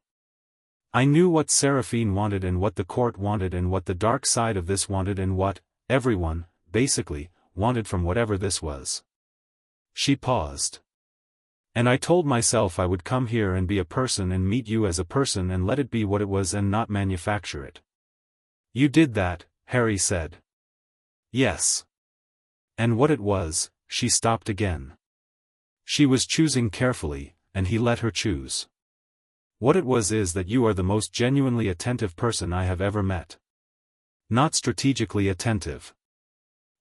I knew what Seraphine wanted and what the court wanted and what the dark side of this wanted and what, everyone, basically, wanted from whatever this was. She paused. And I told myself I would come here and be a person and meet you as a person and let it be what it was and not manufacture it. You did that, Harry said. Yes. And what it was, she stopped again. She was choosing carefully, and he let her choose. What it was is that you are the most genuinely attentive person I have ever met. Not strategically attentive.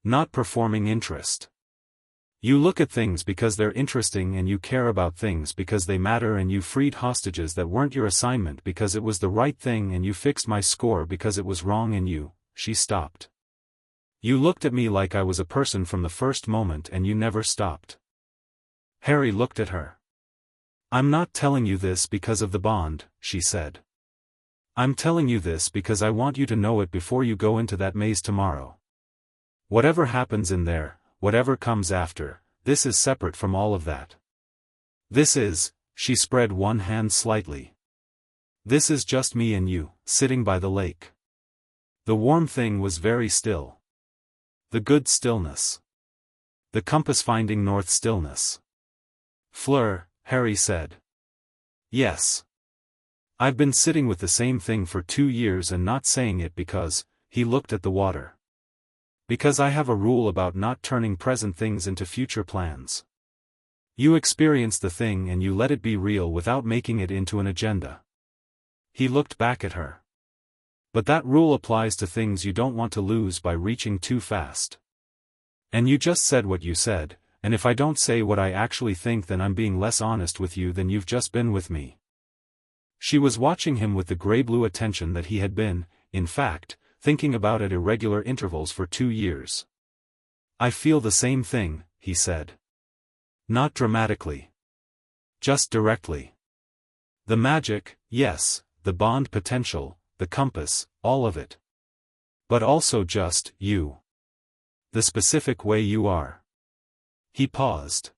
Not performing interest. You look at things because they're interesting and you care about things because they matter and you freed hostages that weren't your assignment because it was the right thing and you fixed my score because it was wrong and you, she stopped. You looked at me like I was a person from the first moment and you never stopped. Harry looked at her. I'm not telling you this because of the bond, she said. I'm telling you this because I want you to know it before you go into that maze tomorrow. Whatever happens in there, whatever comes after, this is separate from all of that. This is, she spread one hand slightly. This is just me and you, sitting by the lake. The warm thing was very still. The good stillness. The compass-finding north stillness. Fleur, Harry said. Yes. I've been sitting with the same thing for 2 years and not saying it because, he looked at the water. Because I have a rule about not turning present things into future plans. You experience the thing and you let it be real without making it into an agenda. He looked back at her. But that rule applies to things you don't want to lose by reaching too fast. And you just said what you said, and if I don't say what I actually think then I'm being less honest with you than you've just been with me. She was watching him with the grey-blue attention that he had been, in fact, thinking about at irregular intervals for 2 years. I feel the same thing, he said. Not dramatically. Just directly. The magic, yes, the bond potential, the compass, all of it. But also just, you. The specific way you are. He paused.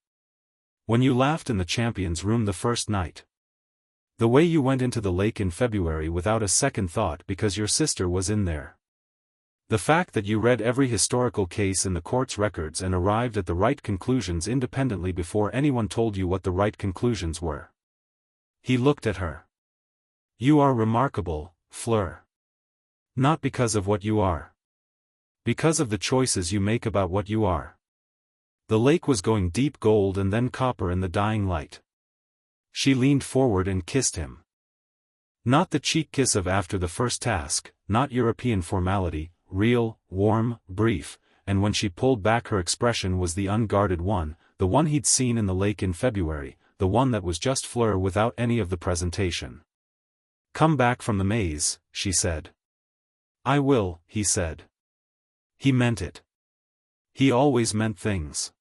When you laughed in the champion's room the first night. The way you went into the lake in February without a second thought because your sister was in there. The fact that you read every historical case in the court's records and arrived at the right conclusions independently before anyone told you what the right conclusions were. He looked at her. You are remarkable, Fleur. Not because of what you are. Because of the choices you make about what you are. The lake was going deep gold and then copper in the dying light. She leaned forward and kissed him. Not the cheek kiss of after the first task, not European formality, real, warm, brief, and when she pulled back her expression was the unguarded one, the one he'd seen in the lake in February, the one that was just Fleur without any of the presentation. Come back from the maze, she said. I will, he said. He meant it. He always meant things.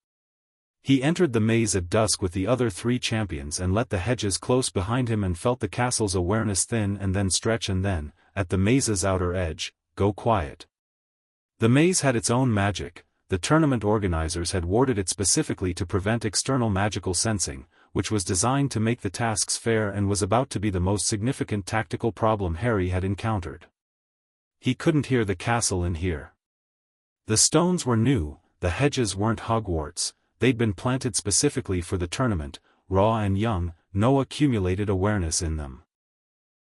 He entered the maze at dusk with the other 3 champions and let the hedges close behind him and felt the castle's awareness thin and then stretch and then, at the maze's outer edge, go quiet. The maze had its own magic. The tournament organizers had warded it specifically to prevent external magical sensing, which was designed to make the tasks fair and was about to be the most significant tactical problem Harry had encountered. He couldn't hear the castle in here. The stones were new, the hedges weren't Hogwarts, they'd been planted specifically for the tournament, raw and young, no accumulated awareness in them.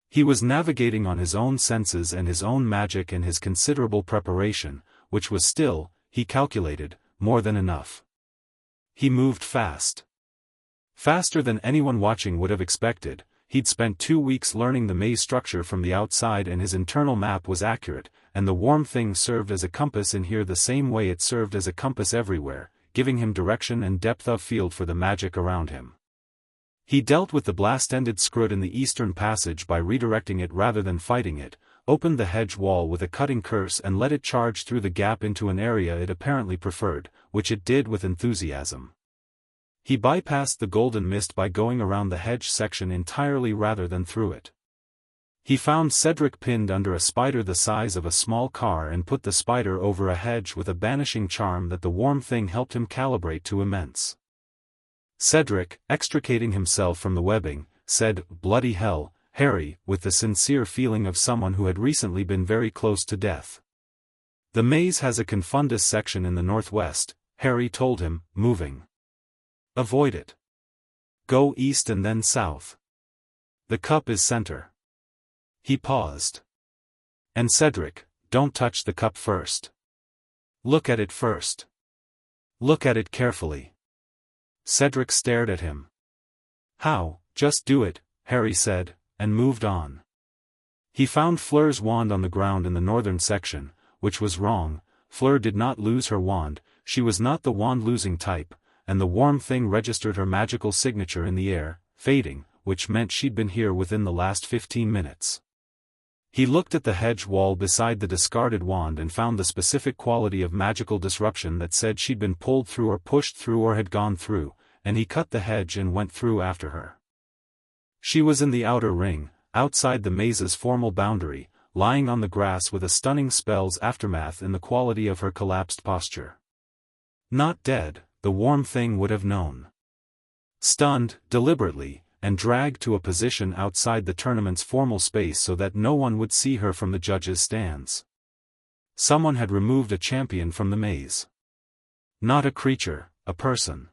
He was navigating on his own senses and his own magic and his considerable preparation, which was still, he calculated, more than enough. He moved fast. Faster than anyone watching would have expected. He'd spent 2 weeks learning the maze structure from the outside and his internal map was accurate, and the warm thing served as a compass in here the same way it served as a compass everywhere, giving him direction and depth of field for the magic around him. He dealt with the blast-ended scrut in the eastern passage by redirecting it rather than fighting it, opened the hedge wall with a cutting curse and let it charge through the gap into an area it apparently preferred, which it did with enthusiasm. He bypassed the golden mist by going around the hedge section entirely rather than through it. He found Cedric pinned under a spider the size of a small car and put the spider over a hedge with a banishing charm that the warm thing helped him calibrate to immense. Cedric, extricating himself from the webbing, said, "Bloody hell, Harry," with the sincere feeling of someone who had recently been very close to death. The maze has a confundus section in the northwest, Harry told him, moving. Avoid it. Go east and then south. The cup is center. He paused. And Cedric, don't touch the cup first. Look at it first. Look at it carefully. Cedric stared at him. How? Just do it, Harry said, and moved on. He found Fleur's wand on the ground in the northern section, which was wrong. Fleur did not lose her wand, she was not the wand-losing type, and the warm thing registered her magical signature in the air, fading, which meant she'd been here within the last 15 minutes. He looked at the hedge wall beside the discarded wand and found the specific quality of magical disruption that said she'd been pulled through or pushed through or had gone through, and he cut the hedge and went through after her. She was in the outer ring, outside the maze's formal boundary, lying on the grass with a stunning spell's aftermath in the quality of her collapsed posture. Not dead, the warm thing would have known. Stunned, deliberately, and dragged to a position outside the tournament's formal space so that no one would see her from the judges' stands. Someone had removed a champion from the maze. Not a creature, a person.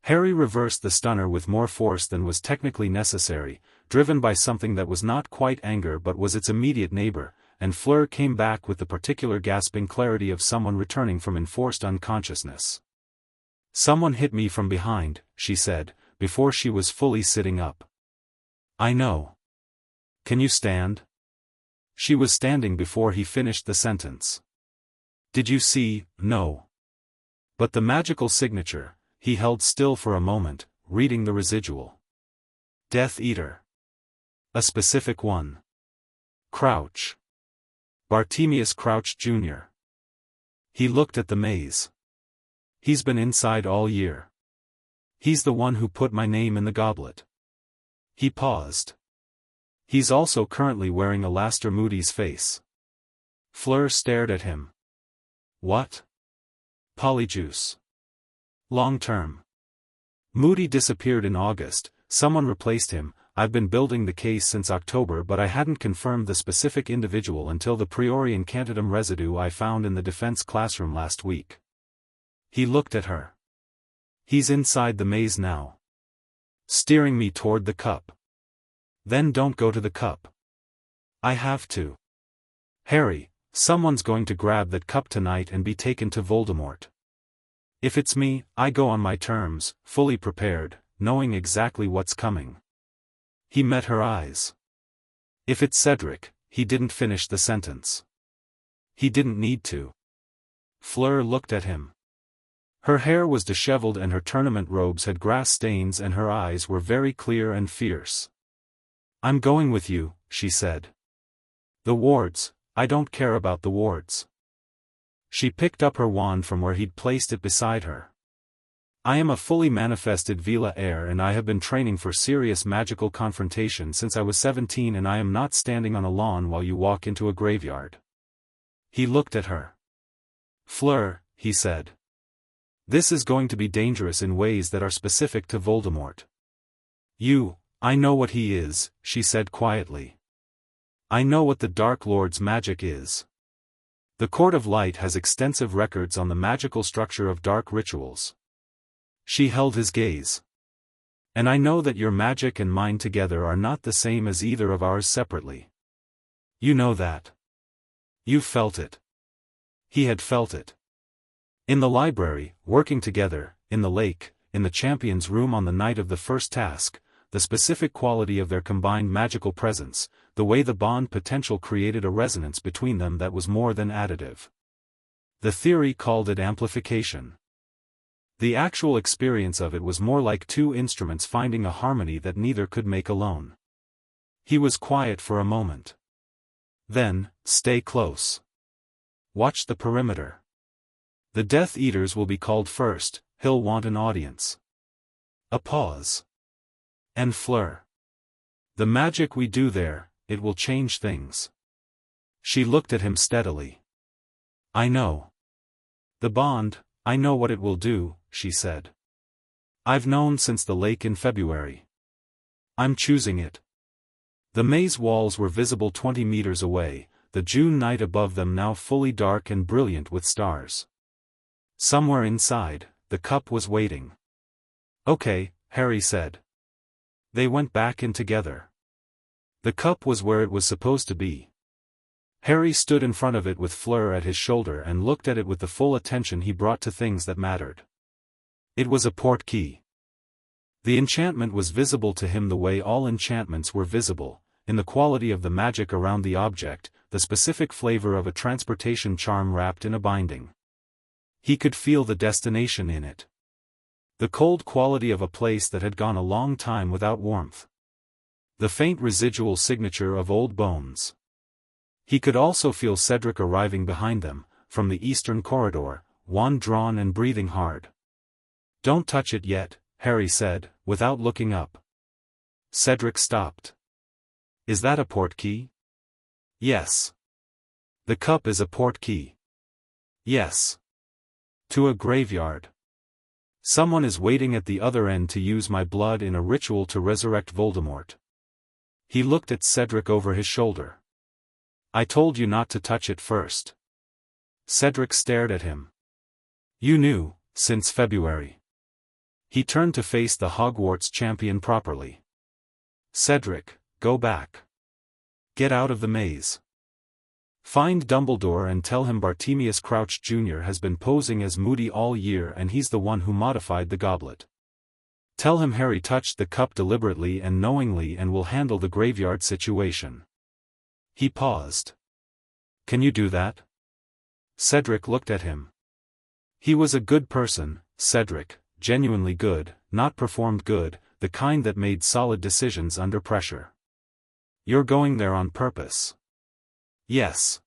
Harry reversed the stunner with more force than was technically necessary, driven by something that was not quite anger but was its immediate neighbor, and Fleur came back with the particular gasping clarity of someone returning from enforced unconsciousness. Someone hit me from behind, she said, before she was fully sitting up. I know. Can you stand? She was standing before he finished the sentence. Did you see? No. But the magical signature. He held still for a moment, reading the residual. Death Eater. A specific one. Crouch. Bartemius Crouch Jr. He looked at the maze. He's been inside all year. He's the one who put my name in the goblet. He paused. He's also currently wearing Alastair Moody's face. Fleur stared at him. What? Polyjuice. Long term. Moody disappeared in August, someone replaced him. I've been building the case since October, but I hadn't confirmed the specific individual until the Priori Incantatum residue I found in the defense classroom last week. He looked at her. He's inside the maze now. Steering me toward the cup. Then don't go to the cup. I have to. Harry, someone's going to grab that cup tonight and be taken to Voldemort. If it's me, I go on my terms, fully prepared, knowing exactly what's coming. He met her eyes. If it's Cedric, he didn't finish the sentence. He didn't need to. Fleur looked at him. Her hair was disheveled and her tournament robes had grass stains and her eyes were very clear and fierce. I'm going with you, she said. The wards, I don't care about the wards. She picked up her wand from where he'd placed it beside her. I am a fully manifested Veela heir and I have been training for serious magical confrontation since I was 17 and I am not standing on a lawn while you walk into a graveyard. He looked at her. Fleur, he said. This is going to be dangerous in ways that are specific to Voldemort. I know what he is, she said quietly. I know what the Dark Lord's magic is. The Court of Light has extensive records on the magical structure of dark rituals. She held his gaze. And I know that your magic and mine together are not the same as either of ours separately. You know that. You felt it. He had felt it. In the library, working together, in the lake, in the champion's room on the night of the first task, the specific quality of their combined magical presence, the way the bond potential created a resonance between them that was more than additive. The theory called it amplification. The actual experience of it was more like two instruments finding a harmony that neither could make alone. He was quiet for a moment. Then, stay close. Watch the perimeter. The Death Eaters will be called first, he'll want an audience. A pause. And Fleur. The magic we do there, it will change things. She looked at him steadily. I know. The bond, I know what it will do, she said. I've known since the lake in February. I'm choosing it. The maze walls were visible 20 meters away, the June night above them now fully dark and brilliant with stars. Somewhere inside, the cup was waiting. Okay, Harry said. They went back in together. The cup was where it was supposed to be. Harry stood in front of it with Fleur at his shoulder and looked at it with the full attention he brought to things that mattered. It was a portkey. The enchantment was visible to him the way all enchantments were visible, in the quality of the magic around the object, the specific flavor of a transportation charm wrapped in a binding. He could feel the destination in it. The cold quality of a place that had gone a long time without warmth. The faint residual signature of old bones. He could also feel Cedric arriving behind them, from the eastern corridor, wand drawn and breathing hard. Don't touch it yet, Harry said, without looking up. Cedric stopped. Is that a portkey? Yes. The cup is a portkey. Yes. To a graveyard. Someone is waiting at the other end to use my blood in a ritual to resurrect Voldemort. He looked at Cedric over his shoulder. I told you not to touch it first. Cedric stared at him. You knew, since February. He turned to face the Hogwarts champion properly. Cedric, go back. Get out of the maze. Find Dumbledore and tell him Bartemius Crouch Jr. has been posing as Moody all year and he's the one who modified the goblet. Tell him Harry touched the cup deliberately and knowingly and will handle the graveyard situation. He paused. Can you do that? Cedric looked at him. He was a good person, Cedric, genuinely good, not performed good, the kind that made solid decisions under pressure. You're going there on purpose. Yes.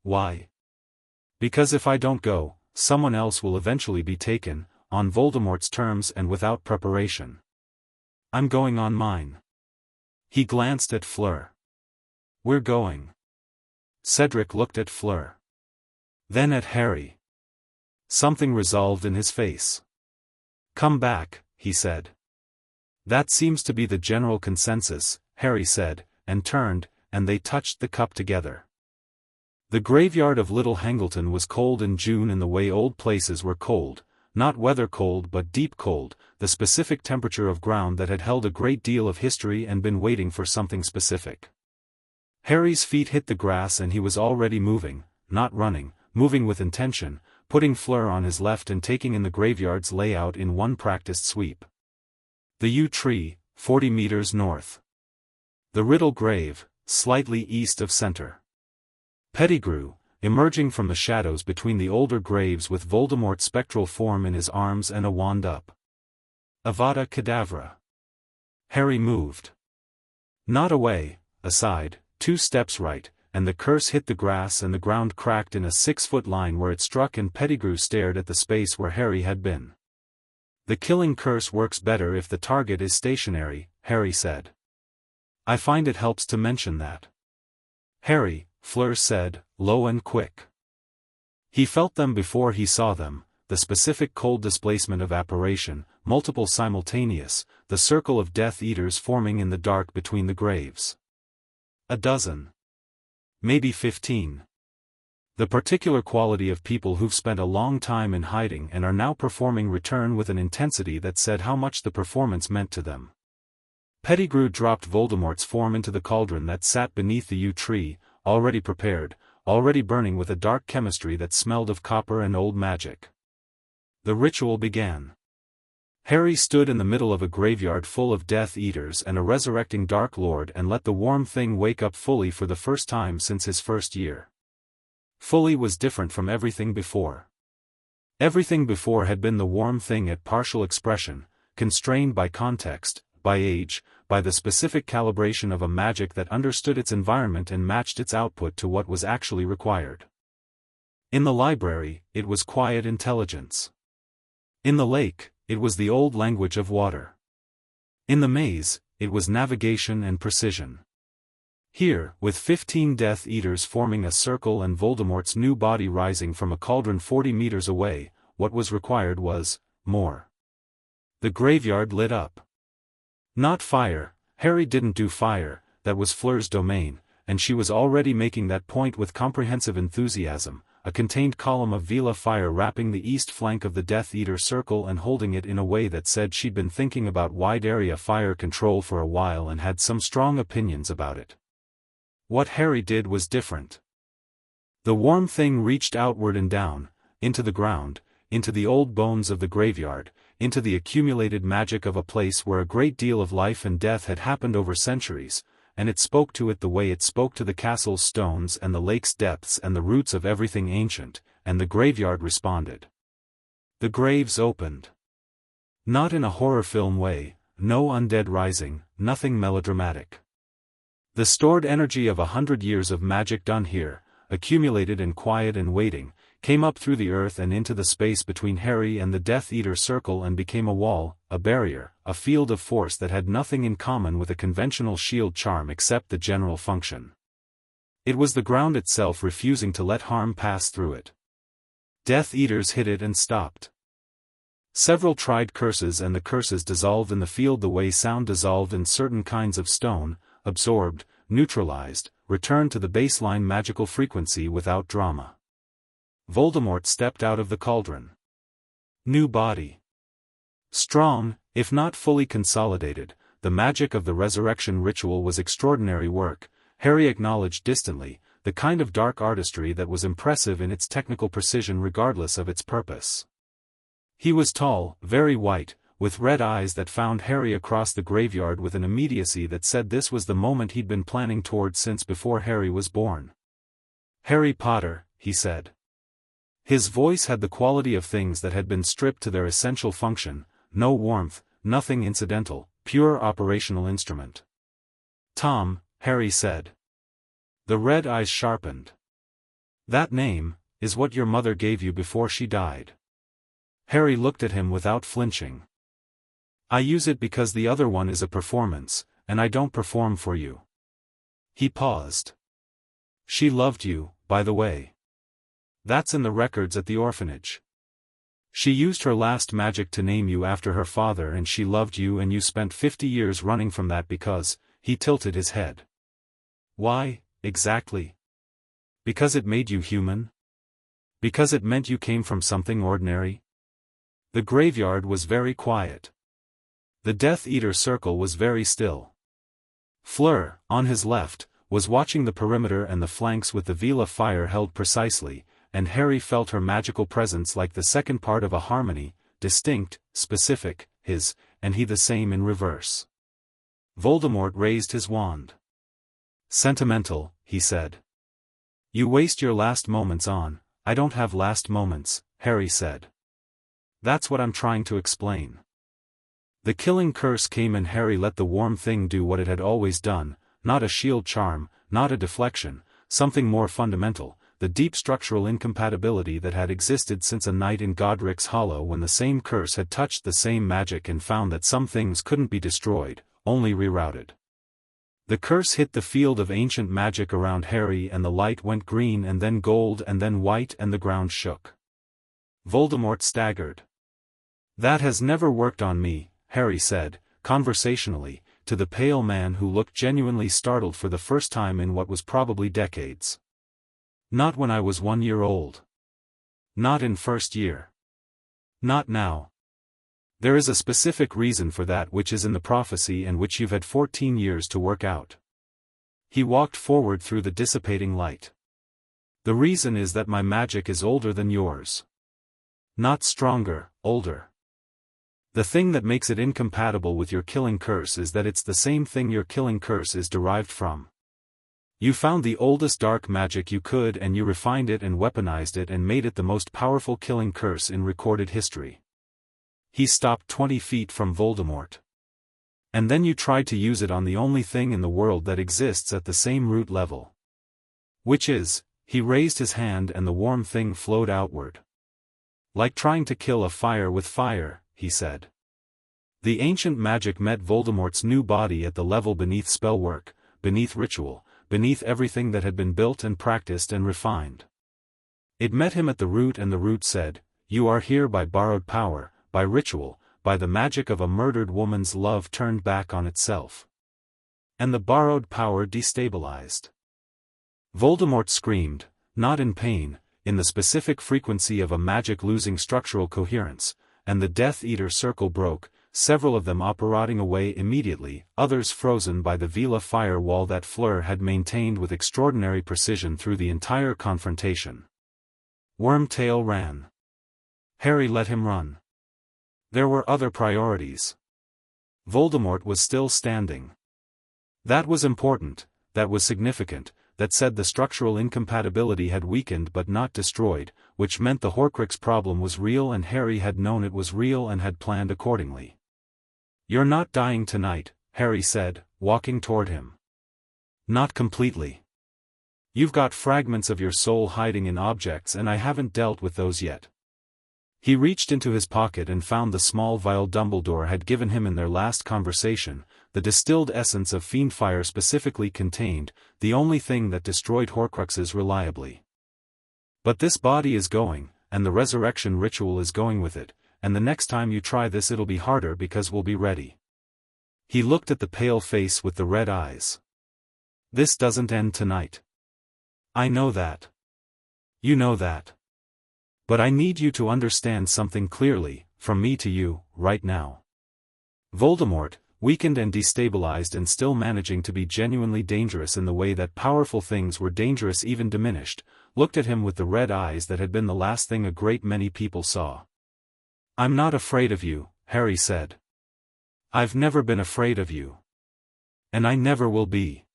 Why? Because if I don't go, someone else will eventually be taken, on Voldemort's terms and without preparation. I'm going on mine. He glanced at Fleur. We're going. Cedric looked at Fleur. Then at Harry. Something resolved in his face. Come back, he said. That seems to be the general consensus, Harry said, and turned, and they touched the cup together. The graveyard of Little Hangleton was cold in June in the way old places were cold, not weather cold but deep cold, the specific temperature of ground that had held a great deal of history and been waiting for something specific. Harry's feet hit the grass and he was already moving, not running, moving with intention, putting Fleur on his left and taking in the graveyard's layout in one practiced sweep. The yew tree, 40 meters north. The Riddle grave, slightly east of center. Pettigrew, emerging from the shadows between the older graves with Voldemort's spectral form in his arms and a wand up. Avada Kedavra. Harry moved. Not away, aside, 2 steps right, and the curse hit the grass and the ground cracked in a 6-foot line where it struck and Pettigrew stared at the space where Harry had been. The killing curse works better if the target is stationary, Harry said. I find it helps to mention that. Harry, Fleur said, low and quick. He felt them before he saw them, the specific cold displacement of apparition, multiple simultaneous, the circle of Death Eaters forming in the dark between the graves. A dozen. Maybe 15. The particular quality of people who've spent a long time in hiding and are now performing return with an intensity that said how much the performance meant to them. Pettigrew dropped Voldemort's form into the cauldron that sat beneath the yew tree, already prepared, already burning with a dark chemistry that smelled of copper and old magic. The ritual began. Harry stood in the middle of a graveyard full of Death Eaters and a resurrecting Dark Lord and let the warm thing wake up fully for the first time since his first year. Fully was different from everything before. Everything before had been the warm thing at partial expression, constrained by context, by age, by the specific calibration of a magic that understood its environment and matched its output to what was actually required. In the library, it was quiet intelligence. In the lake, it was the old language of water. In the maze, it was navigation and precision. Here, with 15 Death Eaters forming a circle and Voldemort's new body rising from a cauldron 40 meters away, what was required was more. The graveyard lit up. Not fire, Harry didn't do fire, that was Fleur's domain, and she was already making that point with comprehensive enthusiasm, a contained column of Veela fire wrapping the east flank of the Death Eater circle and holding it in a way that said she'd been thinking about wide-area fire control for a while and had some strong opinions about it. What Harry did was different. The warm thing reached outward and down, into the ground, into the old bones of the graveyard, into the accumulated magic of a place where a great deal of life and death had happened over centuries, and it spoke to it the way it spoke to the castle's stones and the lake's depths and the roots of everything ancient, and the graveyard responded. The graves opened. Not in a horror film way, no undead rising, nothing melodramatic. The stored energy of 100 years of magic done here, accumulated in quiet and waiting, came up through the earth and into the space between Harry and the Death Eater circle and became a wall, a barrier, a field of force that had nothing in common with a conventional shield charm except the general function. It was the ground itself refusing to let harm pass through it. Death Eaters hit it and stopped. Several tried curses and the curses dissolved in the field the way sound dissolved in certain kinds of stone, absorbed, neutralized, returned to the baseline magical frequency without drama. Voldemort stepped out of the cauldron. New body. Strong, if not fully consolidated, the magic of the resurrection ritual was extraordinary work, Harry acknowledged distantly, the kind of dark artistry that was impressive in its technical precision regardless of its purpose. He was tall, very white, with red eyes that found Harry across the graveyard with an immediacy that said this was the moment he'd been planning toward since before Harry was born. "Harry Potter," he said. His voice had the quality of things that had been stripped to their essential function, no warmth, nothing incidental, pure operational instrument. "Tom," Harry said. The red eyes sharpened. "That name is what your mother gave you before she died." Harry looked at him without flinching. "I use it because the other one is a performance, and I don't perform for you." He paused. "She loved you, by the way. That's in the records at the orphanage. She used her last magic to name you after her father, and she loved you, and you spent 50 years running from that because," he tilted his head. "Why, exactly? Because it made you human? Because it meant you came from something ordinary?" The graveyard was very quiet. The Death Eater circle was very still. Fleur, on his left, was watching the perimeter and the flanks with the Veela fire held precisely, and Harry felt her magical presence like the second part of a harmony, distinct, specific, his, and he the same in reverse. Voldemort raised his wand. "Sentimental," he said. "You waste your last moments on, I don't have last moments," Harry said. "That's what I'm trying to explain." The killing curse came and Harry let the warm thing do what it had always done, not a shield charm, not a deflection, something more fundamental, the deep structural incompatibility that had existed since a night in Godric's Hollow when the same curse had touched the same magic and found that some things couldn't be destroyed, only rerouted. The curse hit the field of ancient magic around Harry and the light went green and then gold and then white and the ground shook. Voldemort staggered. "That has never worked on me," Harry said, conversationally, to the pale man who looked genuinely startled for the first time in what was probably decades. "Not when I was 1 year old. Not in first year. Not now. There is a specific reason for that which is in the prophecy and which you've had 14 years to work out." He walked forward through the dissipating light. "The reason is that my magic is older than yours. Not stronger, older. The thing that makes it incompatible with your killing curse is that it's the same thing your killing curse is derived from. You found the oldest dark magic you could and you refined it and weaponized it and made it the most powerful killing curse in recorded history." He stopped 20 feet from Voldemort. "And then you tried to use it on the only thing in the world that exists at the same root level. Which is," he raised his hand and the warm thing flowed outward. "Like trying to kill a fire with fire," he said. The ancient magic met Voldemort's new body at the level beneath spellwork, beneath ritual, beneath everything that had been built and practiced and refined. It met him at the root and the root said, "You are here by borrowed power, by ritual, by the magic of a murdered woman's love turned back on itself." And the borrowed power destabilized. Voldemort screamed, not in pain, in the specific frequency of a magic losing structural coherence, and the Death Eater circle broke, several of them operating away immediately, others frozen by the Veela firewall that Fleur had maintained with extraordinary precision through the entire confrontation. Wormtail ran. Harry let him run. There were other priorities. Voldemort was still standing. That was important, that was significant, that said the structural incompatibility had weakened but not destroyed, which meant the Horcrux problem was real and Harry had known it was real and had planned accordingly. "You're not dying tonight," Harry said, walking toward him. "Not completely. You've got fragments of your soul hiding in objects and I haven't dealt with those yet." He reached into his pocket and found the small vial Dumbledore had given him in their last conversation, the distilled essence of fiendfire specifically contained, the only thing that destroyed Horcruxes reliably. "But this body is going, and the resurrection ritual is going with it, and the next time you try this it'll be harder because we'll be ready." He looked at the pale face with the red eyes. "This doesn't end tonight. I know that. You know that. But I need you to understand something clearly, from me to you, right now." Voldemort, weakened and destabilized and still managing to be genuinely dangerous in the way that powerful things were dangerous even diminished, looked at him with the red eyes that had been the last thing a great many people saw. "I'm not afraid of you," Harry said. "I've never been afraid of you. And I never will be.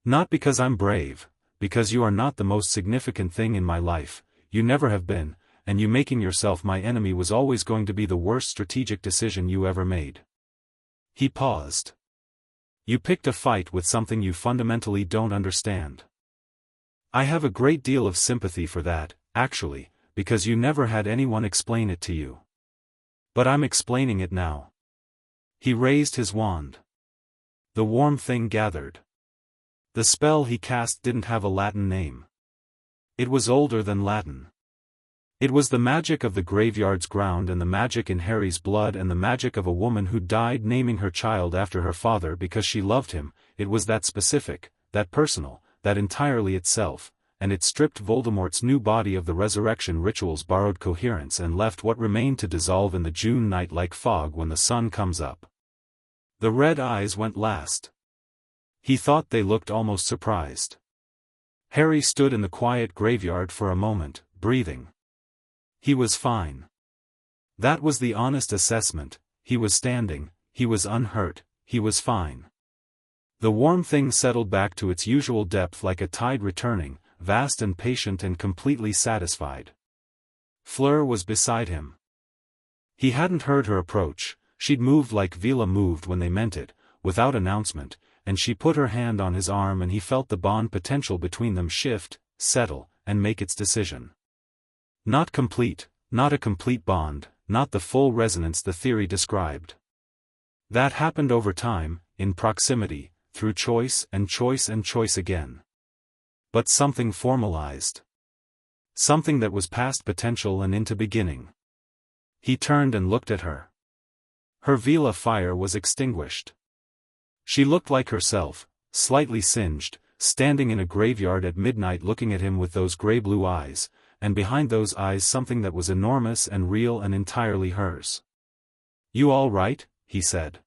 Not because I'm brave, because you are not the most significant thing in my life, you never have been, and you making yourself my enemy was always going to be the worst strategic decision you ever made." He paused. "You picked a fight with something you fundamentally don't understand. I have a great deal of sympathy for that, actually, because you never had anyone explain it to you. But I'm explaining it now." He raised his wand. The warm thing gathered. The spell he cast didn't have a Latin name. It was older than Latin. It was the magic of the graveyard's ground and the magic in Harry's blood and the magic of a woman who died naming her child after her father because she loved him. It was that specific, that personal, that entirely itself, and it stripped Voldemort's new body of the resurrection ritual's borrowed coherence and left what remained to dissolve in the June night like fog when the sun comes up. The red eyes went last. He thought they looked almost surprised. Harry stood in the quiet graveyard for a moment, breathing. He was fine. That was the honest assessment. He was standing, he was unhurt, he was fine. The warm thing settled back to its usual depth like a tide returning, vast and patient and completely satisfied. Fleur was beside him. He hadn't heard her approach. She'd moved like Veela moved when they meant it, without announcement, and she put her hand on his arm and he felt the bond potential between them shift, settle, and make its decision. Not complete, not a complete bond, not the full resonance the theory described. That happened over time, in proximity, through choice and choice and choice again. But something formalized. Something that was past potential and into beginning. He turned and looked at her. Her Veela fire was extinguished. She looked like herself, slightly singed, standing in a graveyard at midnight looking at him with those grey-blue eyes, and behind those eyes something that was enormous and real and entirely hers. "You all right?" he said.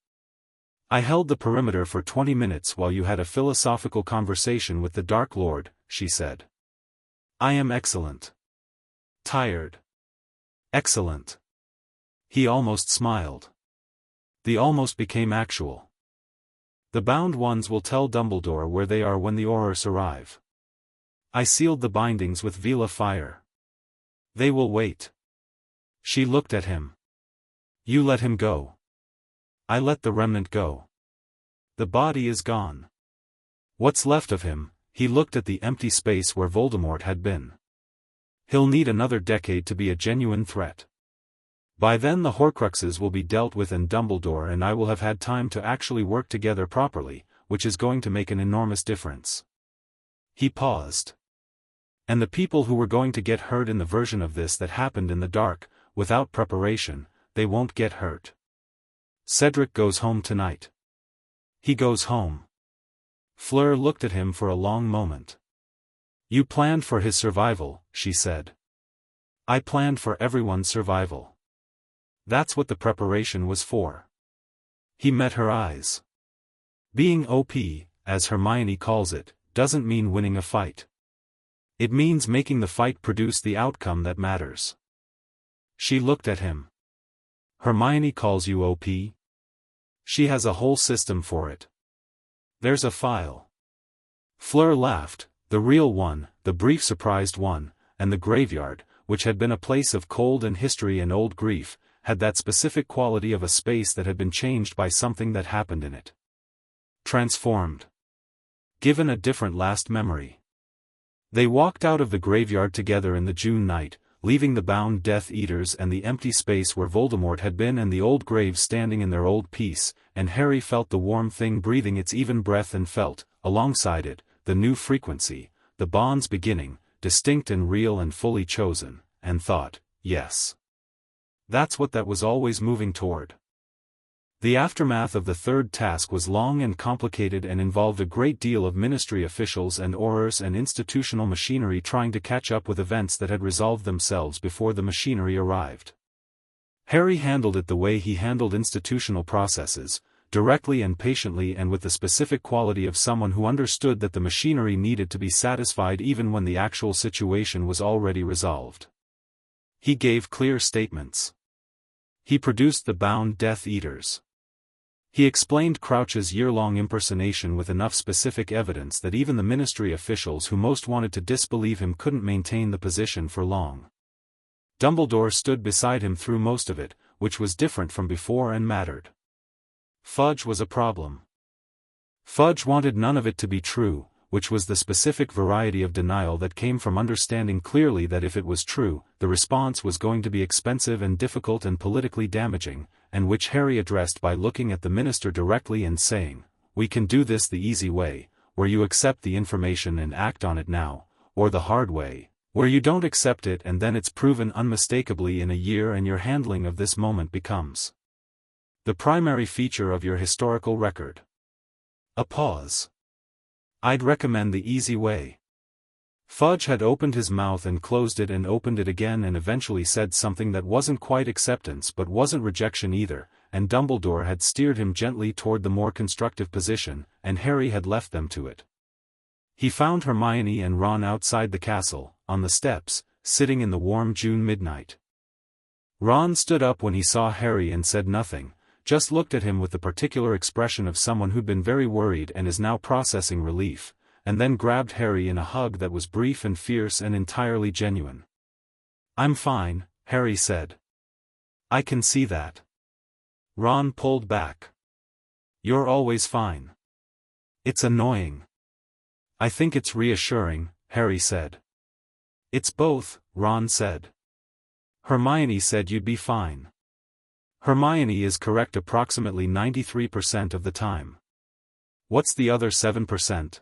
"I held the perimeter for 20 minutes while you had a philosophical conversation with the Dark Lord," she said. "I am excellent. Tired. Excellent." He almost smiled. The almost became actual. "The bound ones will tell Dumbledore where they are when the Aurors arrive. I sealed the bindings with Veela fire. They will wait." She looked at him. "You let him go. I let the remnant go. The body is gone. What's left of him?" He looked at the empty space where Voldemort had been. "He'll need another decade to be a genuine threat. By then the Horcruxes will be dealt with and Dumbledore and I will have had time to actually work together properly, which is going to make an enormous difference." He paused. "And the people who were going to get hurt in the version of this that happened in the dark, without preparation, they won't get hurt. Cedric goes home tonight. He goes home." Fleur looked at him for a long moment. "You planned for his survival," she said. "I planned for everyone's survival. That's what the preparation was for." He met her eyes. "Being OP, as Hermione calls it, doesn't mean winning a fight. It means making the fight produce the outcome that matters." She looked at him. "Hermione calls you OP? She has a whole system for it. There's a file." Fleur laughed, the real one, the brief surprised one, and the graveyard, which had been a place of cold and history and old grief, had that specific quality of a space that had been changed by something that happened in it. Transformed. Given a different last memory. They walked out of the graveyard together in the June night, leaving the bound Death Eaters and the empty space where Voldemort had been and the old graves standing in their old peace, and Harry felt the warm thing breathing its even breath and felt, alongside it, the new frequency, the bonds beginning, distinct and real and fully chosen, and thought, yes. That's what that was always moving toward. The aftermath of the third task was long and complicated and involved a great deal of ministry officials and Aurors and institutional machinery trying to catch up with events that had resolved themselves before the machinery arrived. Harry handled it the way he handled institutional processes, directly and patiently and with the specific quality of someone who understood that the machinery needed to be satisfied even when the actual situation was already resolved. He gave clear statements. He produced the bound Death Eaters. He explained Crouch's year-long impersonation with enough specific evidence that even the ministry officials who most wanted to disbelieve him couldn't maintain the position for long. Dumbledore stood beside him through most of it, which was different from before and mattered. Fudge was a problem. Fudge wanted none of it to be true, which was the specific variety of denial that came from understanding clearly that if it was true, the response was going to be expensive and difficult and politically damaging, and which Harry addressed by looking at the minister directly and saying, "We can do this the easy way, where you accept the information and act on it now, or the hard way, where you don't accept it and then it's proven unmistakably in a year and your handling of this moment becomes the primary feature of your historical record." A pause. "I'd recommend the easy way." Fudge had opened his mouth and closed it and opened it again and eventually said something that wasn't quite acceptance but wasn't rejection either, and Dumbledore had steered him gently toward the more constructive position, and Harry had left them to it. He found Hermione and Ron outside the castle, on the steps, sitting in the warm June midnight. Ron stood up when he saw Harry and said nothing, just looked at him with the particular expression of someone who'd been very worried and is now processing relief, and then grabbed Harry in a hug that was brief and fierce and entirely genuine. "I'm fine," Harry said. "I can see that." Ron pulled back. "You're always fine." "It's annoying." "I think it's reassuring," Harry said. "It's both," Ron said. "Hermione said you'd be fine." "Hermione is correct approximately 93% of the time. What's the other 7%?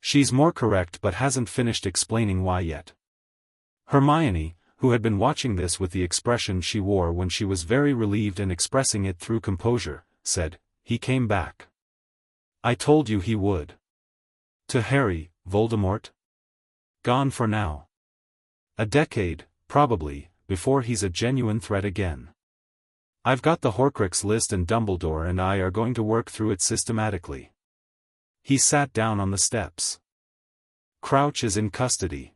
She's more correct but hasn't finished explaining why yet." Hermione, who had been watching this with the expression she wore when she was very relieved and expressing it through composure, said, "He came back. I told you he would." To Harry, Voldemort? Gone for now. A decade, probably, before he's a genuine threat again. "I've got the Horcrux list and Dumbledore and I are going to work through it systematically." He sat down on the steps. "Crouch is in custody.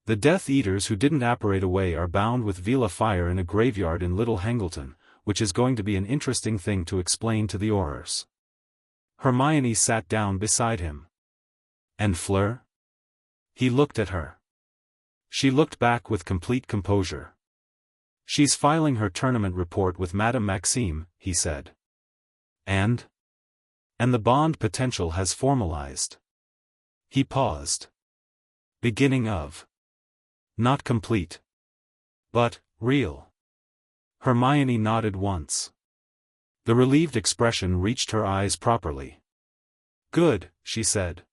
The Death Eaters who didn't apparate away are bound with Veela fire in a graveyard in Little Hangleton, which is going to be an interesting thing to explain to the Aurors." Hermione sat down beside him. "And Fleur?" He looked at her. She looked back with complete composure. "She's filing her tournament report with Madame Maxime," he said. And the bond potential has formalized." He paused. "Beginning of. Not complete. But, real." Hermione nodded once. The relieved expression reached her eyes properly. "Good," she said.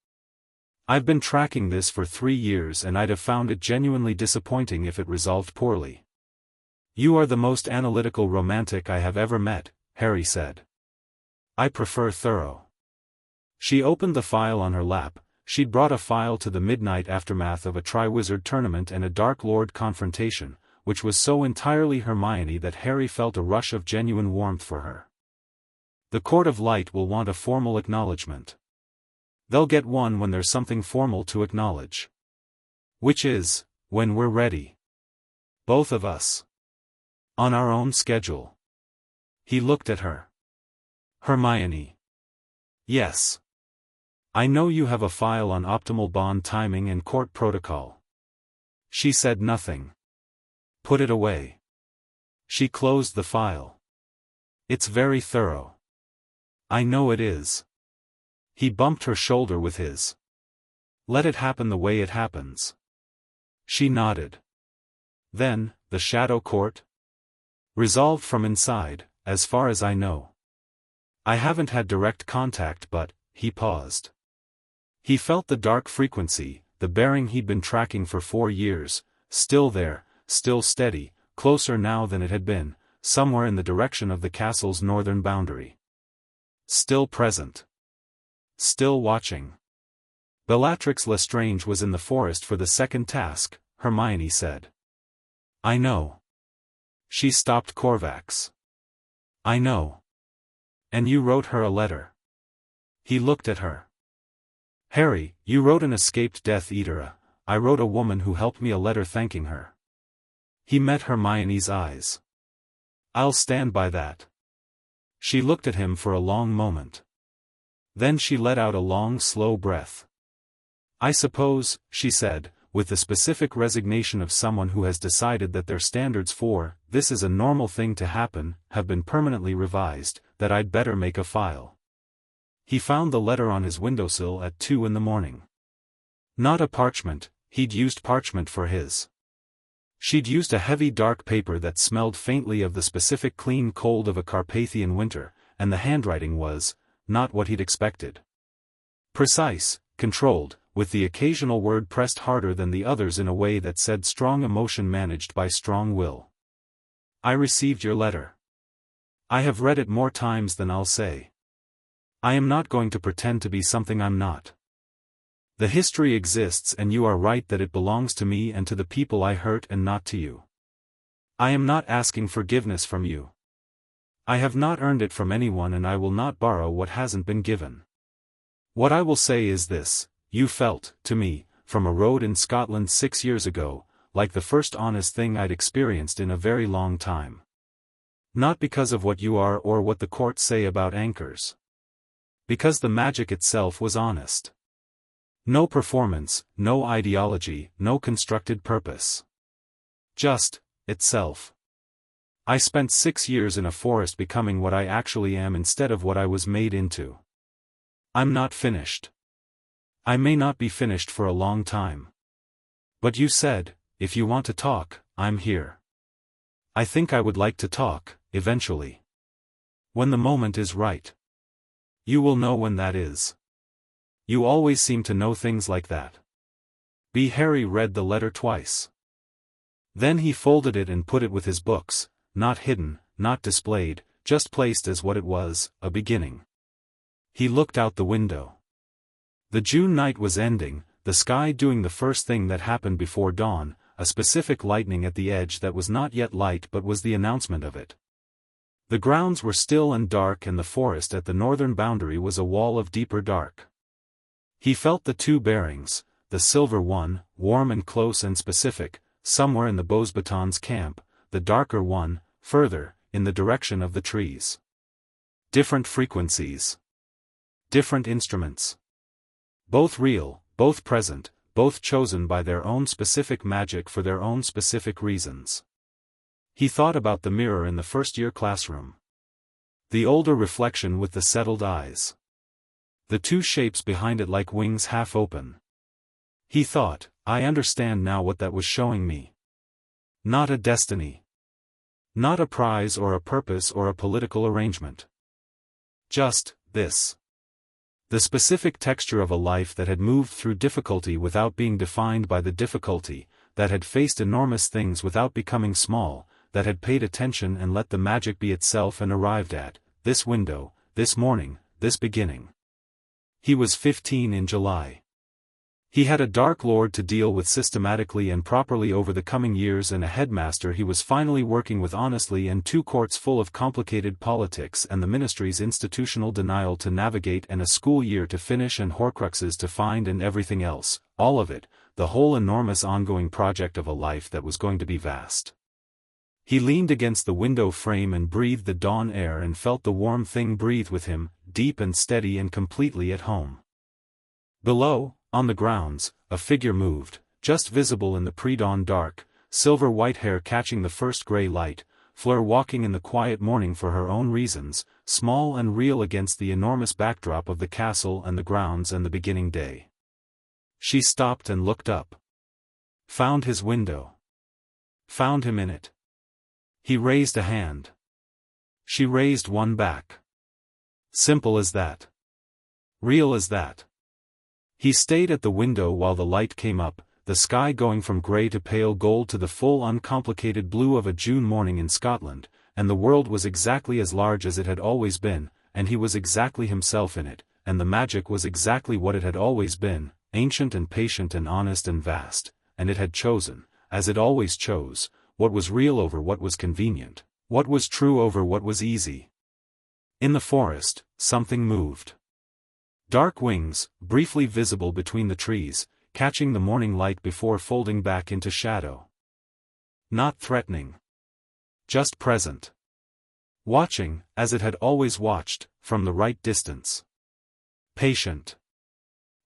"I've been tracking this for 3 years and I'd have found it genuinely disappointing if it resolved poorly." "You are the most analytical romantic I have ever met," Harry said. "I prefer thorough." She opened the file on her lap. She'd brought a file to the midnight aftermath of a Triwizard tournament and a Dark Lord confrontation, which was so entirely Hermione that Harry felt a rush of genuine warmth for her. "The Court of Light will want a formal acknowledgement. They'll get one when there's something formal to acknowledge. Which is, when we're ready. Both of us. On our own schedule." He looked at her. "Hermione. Yes. I know you have a file on optimal bond timing and court protocol." She said nothing. "Put it away." She closed the file. "It's very thorough." "I know it is." He bumped her shoulder with his. "Let it happen the way it happens." She nodded. "Then, the Shadow Court?" "Resolved from inside, as far as I know. I haven't had direct contact but," he paused. He felt the dark frequency, the bearing he'd been tracking for 4 years, still there, still steady, closer now than it had been, somewhere in the direction of the castle's northern boundary. Still present. Still watching. "Bellatrix Lestrange was in the forest for the second task," Hermione said. "I know." She stopped Corvax. "I know. And you wrote her a letter." He looked at her. "Harry, you wrote an escaped Death Eater. I wrote a woman who helped me a letter thanking her." He met Hermione's eyes. I'll stand by that. She looked at him for a long moment. Then she let out a long, slow breath. I suppose, she said, with the specific resignation of someone who has decided that their standards for, this is a normal thing to happen, have been permanently revised, that I'd better make a file. He found the letter on his windowsill at 2 in the morning. Not a parchment, he'd used parchment for his. She'd used a heavy dark paper that smelled faintly of the specific clean cold of a Carpathian winter, and the handwriting was, not what he'd expected. Precise, controlled, with the occasional word pressed harder than the others in a way that said strong emotion managed by strong will. I received your letter. I have read it more times than I'll say. I am not going to pretend to be something I'm not. The history exists and you are right that it belongs to me and to the people I hurt and not to you. I am not asking forgiveness from you. I have not earned it from anyone and I will not borrow what hasn't been given. What I will say is this, you felt, to me, from a road in Scotland 6 years ago, like the first honest thing I'd experienced in a very long time. Not because of what you are or what the courts say about anchors. Because the magic itself was honest. No performance, no ideology, no constructed purpose. Just, itself. I spent 6 years in a forest becoming what I actually am instead of what I was made into. I'm not finished. I may not be finished for a long time. But you said, if you want to talk, I'm here. I think I would like to talk, eventually. When the moment is right. You will know when that is. You always seem to know things like that. Harry read the letter twice. Then he folded it and put it with his books, not hidden, not displayed, just placed as what it was, a beginning. He looked out the window. The June night was ending, the sky doing the first thing that happened before dawn, a specific lightning at the edge that was not yet light but was the announcement of it. The grounds were still and dark and the forest at the northern boundary was a wall of deeper dark. He felt the two bearings, the silver one, warm and close and specific, somewhere in the Beauxbatons camp, the darker one, further, in the direction of the trees. Different frequencies. Different instruments. Both real, both present, both chosen by their own specific magic for their own specific reasons. He thought about the mirror in the first-year classroom. The older reflection with the settled eyes. The two shapes behind it like wings half open. He thought, I understand now what that was showing me. Not a destiny. Not a prize or a purpose or a political arrangement. Just, this. The specific texture of a life that had moved through difficulty without being defined by the difficulty, that had faced enormous things without becoming small, that had paid attention and let the magic be itself and arrived at, this window, this morning, this beginning. He was 15 in July. He had a Dark Lord to deal with systematically and properly over the coming years and a headmaster he was finally working with honestly and 2 courts full of complicated politics and the ministry's institutional denial to navigate and a school year to finish and Horcruxes to find and everything else, all of it, the whole enormous ongoing project of a life that was going to be vast. He leaned against the window frame and breathed the dawn air and felt the warm thing breathe with him, deep and steady and completely at home. Below, on the grounds, a figure moved, just visible in the pre-dawn dark, silver-white hair catching the first gray light, Fleur walking in the quiet morning for her own reasons, small and real against the enormous backdrop of the castle and the grounds and the beginning day. She stopped and looked up. Found his window. Found him in it. He raised a hand. She raised one back. Simple as that. Real as that. He stayed at the window while the light came up, the sky going from grey to pale gold to the full uncomplicated blue of a June morning in Scotland, and the world was exactly as large as it had always been, and he was exactly himself in it, and the magic was exactly what it had always been, ancient and patient and honest and vast, and it had chosen, as it always chose, what was real over what was convenient, what was true over what was easy. In the forest, something moved. Dark wings, briefly visible between the trees, catching the morning light before folding back into shadow. Not threatening. Just present. Watching, as it had always watched, from the right distance. Patient.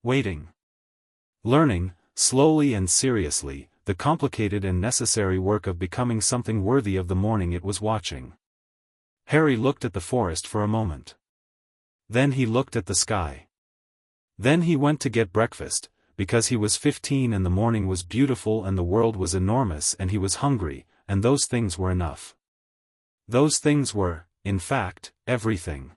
Waiting. Learning, slowly and seriously, the complicated and necessary work of becoming something worthy of the morning it was watching. Harry looked at the forest for a moment. Then he looked at the sky. Then he went to get breakfast, because he was 15 and the morning was beautiful and the world was enormous and he was hungry, and those things were enough. Those things were, in fact, everything.